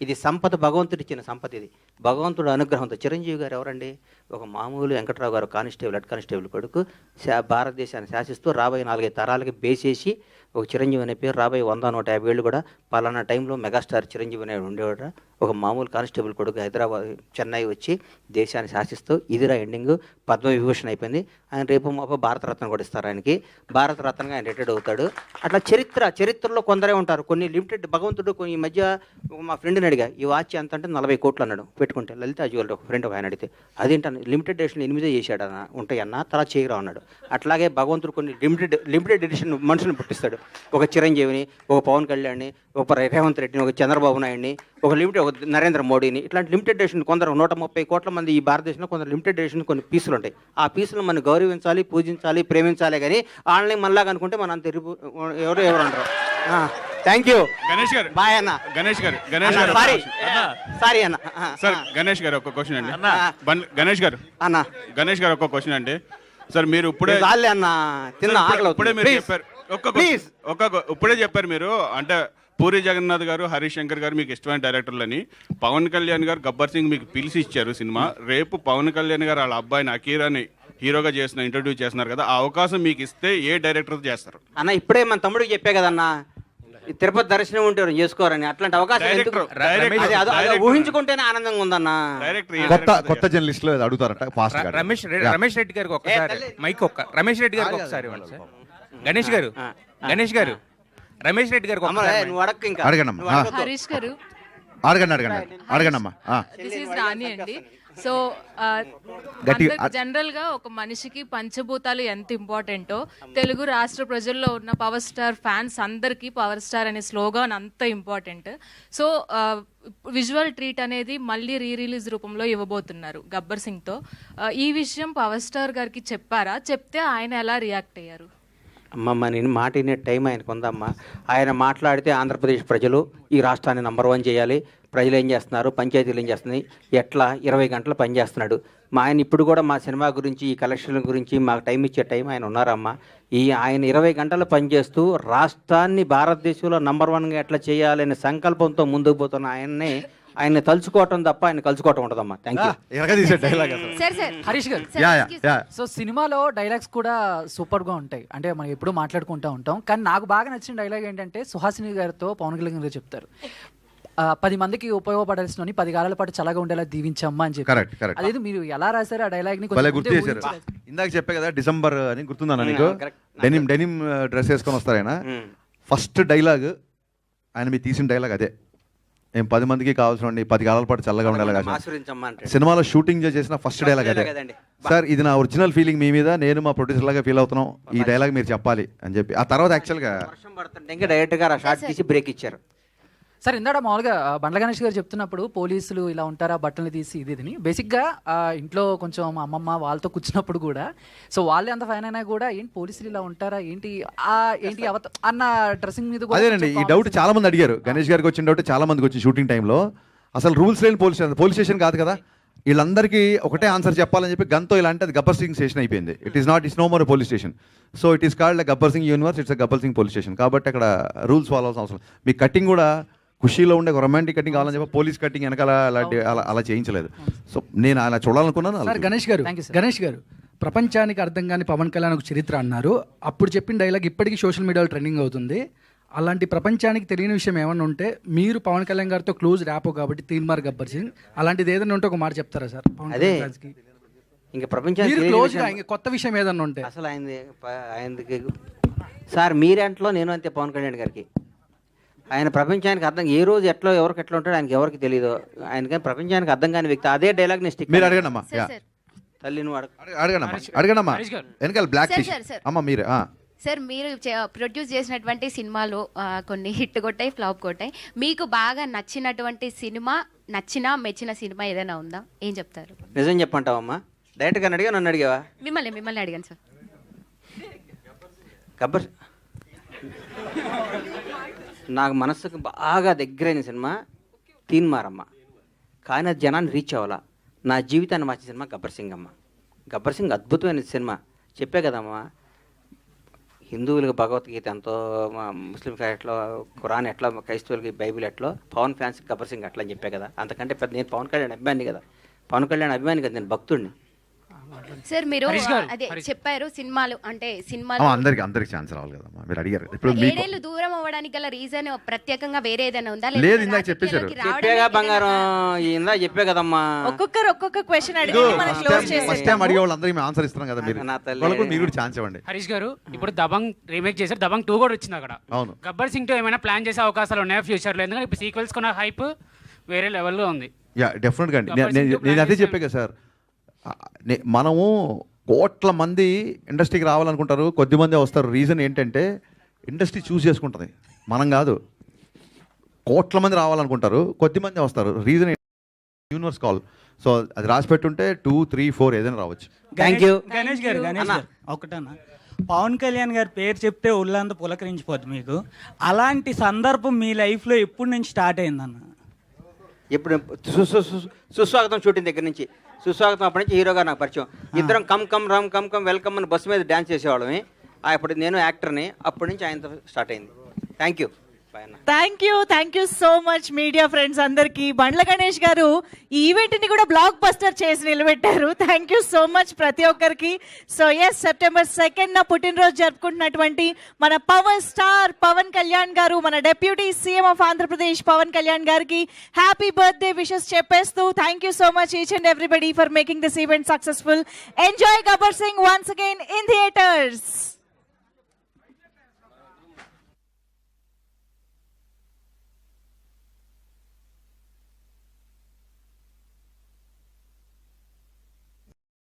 ఇది సంపద, భగవంతుడు ఇచ్చిన సంపద. ఇది భగవంతుడు అనుగ్రహంతో. చిరంజీవి గారు ఎవరండి? ఒక మామూలు వెంకట్రావు గారు కానిస్టేబుల్, హెడ్ కానిస్టేబుల్ కొడుకు, భారతదేశాన్ని శాసిస్తూ రాబోయే 4-5 తరాలకి బేసేసి ఒక చిరంజీవి అనే పేరు రాబోయే 100-150 ఏళ్ళు కూడా పలానా టైంలో మెగాస్టార్ చిరంజీవి అనే ఉండేవాడు. ఒక మామూలు కానిస్టేబుల్ కొడుకు హైదరాబాద్, చెన్నై వచ్చి దేశాన్ని శాసిస్తూ ఇదిరా ఎండింగ్, పద్మవిభూషణ్ అయిపోయింది. ఆయన రేపు మాప భారతరత్న కూడా ఇస్తారు ఆయనకి. భారతరత్నగా ఆయన రిటైర్డ్ అవుతాడు. అట్లా చరిత్రలో కొందరే ఉంటారు. కొన్ని లిమిటెడ్. భగవంతుడు ఈ మధ్య మా ఫ్రెండ్ని అడిగా, ఈ వాచ్ ఎంత అంటే 40 కోట్లు అన్నాడు పెట్టుకుంటే. లలిత జ్యువెలరీ ఒక ఫ్రెండ్ ఆయన అడిగితే, అదేంటన్నా లిమిటెడ్ ఎడిషన్ 8 చేశాడన్నా, ఉంటాయన్నా, తర్వాత చేయరా అన్నాడు. అట్లాగే భగవంతుడు కొన్ని లిమిటెడ్ ఎడిషన్ మనుషులను పుట్టిస్తాడు. ఒక చిరంజీవిని, ఒక పవన్ కళ్యాణ్ని, ఒక రేవంత్ రెడ్డిని, ఒక చంద్రబాబు నాయుడిని, ఒక నరేంద్ర మోడీని, ఇట్లాంటి లిమిటెడ్ ఎడిషన్ కొందరు 130 కోట్ల మంది ఈ భారతదేశంలో కొందరు లిమిటెడ్ ఎడిషన్ కొన్ని పీసులు ఉంటాయి. ఆ పీసులు మనం గౌరవించాలి, పూజించాలి, ప్రేమించాలి. కానీ ఆన్లైన్ మనలాగా అనుకుంటే మనం అంత ఎవరు అంటారు. థ్యాంక్ యూ గణేష్ గారు. బాయ్ అన్న. గణేష్ గారు సారీ అన్న. సార్ గణేష్ గారు ఒక క్వశ్చన్ అండి. గణేష్ గారు ఒక క్వశ్చన్ అండి. సార్ మీరు ఇప్పుడే చెప్పారు మీరు అంటే పూరి జగన్నాథ్ గారు, హరీష్ శంకర్ గారు మీకు ఇష్టమైన డైరెక్టర్లని. పవన్ కళ్యాణ్ గారు గబ్బర్ సింగ్ మీకు పిలిచి ఇచ్చారు సినిమా. రేపు పవన్ కళ్యాణ్ గారు వాళ్ళ అబ్బాయిని అకీరాని హీరోగా ఇంట్రొడ్యూస్ చేస్తున్నారు కదా, ఆ అవకాశం మీకు ఇస్తే ఏ డైరెక్టర్ చేస్తారు అన్న? ఇప్పుడే మన తమ్ముడికి చెప్పే కదన్నా, తిరుపతి దర్శనం ఉంటే చేసుకోరని. అట్లాంటి అవకాశం ఊహించుకుంటేనే ఆనందంగా ఉందన్న. కొత్త జర్నలిస్టులు అడుగుతారట. రమేష్ రెడ్డి గారికి ఒకసారి మైక్ రమేష్ రెడ్డి గారికి ఒకసారి గణేష్ గారు రమేష్ రెడ్డి గారికి అడగండి. హరీష్ గారు, అడగండి. దిస్ ఈజ్ రాణి అండి. సో జనరల్గా ఒక మనిషికి పంచభూతాలు ఎంత ఇంపార్టెంటో తెలుగు రాష్ట్ర ప్రజల్లో ఉన్న పవర్ స్టార్ ఫ్యాన్స్ అందరికీ పవర్ స్టార్ అనే స్లోగాన్ అంత ఇంపార్టెంట్. సో విజువల్ ట్రీట్ అనేది మళ్ళీ రిలీజ్ రూపంలో ఇవ్వబోతున్నారు గబ్బర్ సింగ్తో. ఈ విషయం పవర్ స్టార్ గారికి చెప్పారా? చెప్తే ఆయన ఎలా రియాక్ట్ అయ్యారు? అమ్మమ్మ, నేను మాట వినే టైం ఆయనకు ఉందమ్మా. ఆయన మాట్లాడితే ఆంధ్రప్రదేశ్ ప్రజలు ఈ రాష్ట్రాన్ని నంబర్ 1 చేయాలి, ప్రజలు ఏం చేస్తున్నారు, పంచాయతీలు ఏం చేస్తున్నాయి, ఎట్లా 20 గంటలు పనిచేస్తున్నాడు. మా ఆయన ఇప్పుడు కూడా మా సినిమా గురించి, ఈ కలెక్షన్ల గురించి మాకు టైం ఇచ్చే టైం ఆయన ఉన్నారమ్మా. ఆయన 20 గంటలు పనిచేస్తూ రాష్ట్రాన్ని భారతదేశంలో నంబర్ 1గా ఎట్లా చేయాలనే సంకల్పంతో ముందుకు పోతున్న ఆయన్ని తలుచుకోవటం తప్ప ఆయన కలుసుకోవటం ఉండదమ్మా. Thank you. హరీష్ గారు, సో సినిమాలో డైలాగ్స్ కూడా సూపర్గా ఉంటాయి. అంటే మనం ఎప్పుడూ మాట్లాడుకుంటూ ఉంటాం. కానీ నాకు బాగా నచ్చిన డైలాగ్ ఏంటంటే సుహాసిని గారితో పవన్ కళ్యాణ్ గారు చెప్తారు, 10 మందికి ఉపయోగపడాల్సిన 10 కాలాల పాటు చల్లగా ఉండేలా దీవించమ్మా అని చెప్పి. అదేది మీరు ఎలా రాశారు ఆ డైలాగ్ ని? గుర్తు చేశారు. ఇందాక చెప్పే కదా డిసెంబర్ అని గుర్తుందన్న నీకు? డెనిమ్ డ్రెస్ వేసుకొని వస్తారు ఆయన. ఫస్ట్ డైలాగ్ ఆయన మీరు తీసిన డైలాగ్ అదే, ఏం 10 మందికి కావాల్సిన 10 కాలాల పాటు చల్లగా ఉండేలా. సినిమాలో షూటింగ్ చేసిన ఫస్ట్ డైలాగ్ అదే. సార్ ఇది నా ఒరిజినల్ ఫీలింగ్ మీ మీద, నేను మా ప్రొడ్యూసర్ లాగా ఫీల్ అవుతున్నాం, ఈ డైలాగ్ మీరు చెప్పాలి అని చెప్పి. ఆ తర్వాత యాక్చువల్గా డైరెక్ట్గా షార్ట్ తీసి బ్రేక్ ఇచ్చారు. సార్ ఇందాక మామూలుగా బండ్ల గణేష్ గారు చెప్తున్నప్పుడు పోలీసులు ఇలా ఉంటారా బట్టలు తీసి ఇది బేసిక్గా ఇంట్లో కొంచెం మా అమ్మమ్మ వాళ్ళతో కూర్చున్నప్పుడు కూడా సో వాళ్ళే అంత ఫైన్ అయినా కూడా ఏంటి పోలీసులు ఇలా ఉంటారా ఏంటి అన్న డ్రెస్సింగ్ మీద. అదేనండి ఈ డౌట్ చాలా మంది అడిగారు. గణేష్ గారికి వచ్చిన డౌట్ చాలా మందికి వచ్చింది షూటింగ్ టైంలో. అసలు రూల్స్ లేని పోలీస్ స్టేషన్ కాదు కదా, వీళ్ళందరికీ ఒకటే ఆన్సర్ చెప్పాలని చెప్పి గన్తో ఇలా అంటే అది గబ్బర్ సింగ్ స్టేషన్ అయిపోయింది. It's no more police station. So it is called Gabbar Singh universe, it's Gabbar Singh police station. కాబట్టి అక్కడ రూల్స్ ఫాలో అవ్వాల్సిన అవసరం. మీ కటింగ్ కూడా ఖుషీలో ఉండే రొమాంటిక్ కటింగ్ కావాలని చెప్పి పోలీస్ కటింగ్ వెనకాల అలా చేయించలేదు. సో నేను అలా చూడాలనుకున్నాను. సార్ గణేష్ గారు ప్రపంచానికి అర్థం కాని పవన్ కళ్యాణ్ ఒక చరిత్ర అన్నారు. అప్పుడు చెప్పిన డైలాగ్ ఇప్పటికీ సోషల్ మీడియాలో ట్రెండింగ్ అవుతుంది. అలాంటి ప్రపంచానికి తెలియని విషయం ఏమన్నా ఉంటే, మీరు పవన్ కళ్యాణ్ గారితో క్లోజ్ ర్యాపో కాబట్టి తీన్మార్ గబ్బర్ సింగ్, అలాంటిది ఏదైనా ఉంటే ఒక మాట చెప్తారా సార్? అదే ఇంకా ప్రపంచానికి కొత్త విషయం ఏదన్నా ఉంటే అసలు ఆయనకి సార్ మీరేంట్లో నేను అంతే పవన్ కళ్యాణ్ గారికి. ఆయన ప్రపంచానికి అర్థం ఏ రోజు ఎట్లా ఎవరికి ఎట్లా ఉంటాడో ఆయనకి ఎవరికి తెలియదు. ఆయనకి ప్రపంచానికి అర్థం కాని వ్యక్తి. అదే డైలాగ్ ని స్టిక్. మీరు అడగండమ్మా, తల్లి నువ్వు అడగండమ్మా వెనకాల బ్లాక్ అమ్మ మీరు. సార్ మీరు ప్రొడ్యూస్ చేసినటువంటి సినిమాలు కొన్ని హిట్ కొట్టాయి, ఫ్లాప్ కొట్టాయి. మీకు బాగా నచ్చినటువంటి సినిమా, మెచ్చిన సినిమా ఏదైనా ఉందా? ఏం చెప్తారు? నిజం చెప్పంటావమ్మా? డైరెక్ట్ గా అడిగా నన్ను అడిగావా? మిమ్మల్ని అడిగాను సార్. గబ్బర్ నాకు మనసుకు బాగా దగ్గరైన సినిమా తీన్మారమ్మ. కానీ అది జనాన్ని రీచ్ అవ్వాలా. నా జీవితాన్ని మార్చిన సినిమా గబ్బర్ సింగ్ అమ్మ. గబ్బర్ సింగ్ అద్భుతమైన సినిమా. చెప్పే కదమ్మా, హిందువులకు భగవద్గీత ఎంతో, ముస్లింకి ఎట్లా ఖురాన్ ఎట్లా, క్రైస్తవులకి బైబిల్ ఎట్లో, పవన్ ఫ్యాన్స్కి గబ్బర్ సింగ్ అట్లా అని చెప్పే కదా. అంతకంటే పెద్ద నేను పవన్ కళ్యాణ్ అభిమాని కదా. పవన్ కళ్యాణ్ అభిమాని కదా, నేను భక్తుడిని. సార్ మీరు అదే చెప్పారు సినిమాలు అంటే అందరికి ఛాన్స్ రావాలి కదమ్మా. మీరు అడిగారు ఇప్పుడు 7 ఏళ్ళు దూరం అవ్వడానికి గల రీజన్ ప్రత్యేకంగా వేరే ఏదైనా ఉందా? లేదు, ఇందాక చెప్పేశారు. చెప్పేగా బంగారం, ఇందాక చెప్పే కదమ్మా. ఒక్కొక్క క్వశ్చన్ అడిగి మనం క్లోజ్ చేసేస్తాం. ఫస్ట్ టైం అడిగే వాళ్ళందరికీ మేము ఆన్సర్ ఇస్తున్నాం కదా. మీరు కూడా ఛాన్స్ ఇవ్వండి. హరీష్ గారు ఇప్పుడు దబంగ్ రీమేక్ చేశారు, దబంగ్ 2 కూడా వచ్చింది అక్కడ. అవును. గబ్బర్ సింగ్ 2 ఏమైనా ప్లాన్ చేసే అవకాశాలు ఉన్నాయా ఫ్యూచర్లో? ఎందుకంటే ఇప్పుడు సీక్వెల్స్ కొన్న హైప్ వేరే లెవెల్లో ఉంది. యా డెఫినెట్గా అండి. నేను అదే చెప్పే కదా సార్, మనము కోట్ల మంది ఇండస్ట్రీకి రావాలనుకుంటారు, కొద్దిమంది వస్తారు. రీజన్ ఏంటంటే ఇండస్ట్రీ చూస్ చేసుకుంటుంది, మనం కాదు. కోట్ల మంది రావాలనుకుంటారు, కొద్దిమంది వస్తారు. Reason universe call. సో అది రాసి పెట్టుంటే 2, 3, 4 ఏదైనా రావచ్చు. Thank you. గణేష్ గారు ఒకటన్నా, పవన్ కళ్యాణ్ గారి పేరు చెప్తే ఒళ్ళంతా పులకరించిపోద్ది మీకు. అలాంటి సందర్భం మీ లైఫ్లో ఎప్పటి నుంచి స్టార్ట్ అయిందన్న? ఇప్పుడు సుస్వాగతం షూటింగ్ దగ్గర నుంచి, సుస్వాగతం అప్పటి నుంచి హీరోగా నాకు పరిచయం. ఇద్దరం కమ్ వెల్కమ్ అని బస్సు మీద డ్యాన్స్ చేసేవాళ్ళమే. అప్పుడు నేను యాక్టర్ని, అప్పటి నుంచి ఆయనతో స్టార్ట్ అయింది. Thank you. Thank you so much media friends అందరికి. బండ్ల గణేష్ గారు ఈ ఈవెంట్ ని కూడా బ్లాక్ బస్టర్ చేసి నిలబెట్టారు. థ్యాంక్ యూ సో మచ్ ప్రతి ఒక్కరికి. సో ఎస్, September 2nd నా పుట్టినరోజు జరుపుకుంటున్నటువంటి మన పవర్ స్టార్ పవన్ కళ్యాణ్ గారు, మన deputy CM of Andhra Pradesh Pawan Kalyan గారికి హ్యాపీ బర్త్డే విషెస్ చెప్పేస్తూ thank you so much each and everybody for making this event successful. Enjoy Gabbar Singh once again in theatres.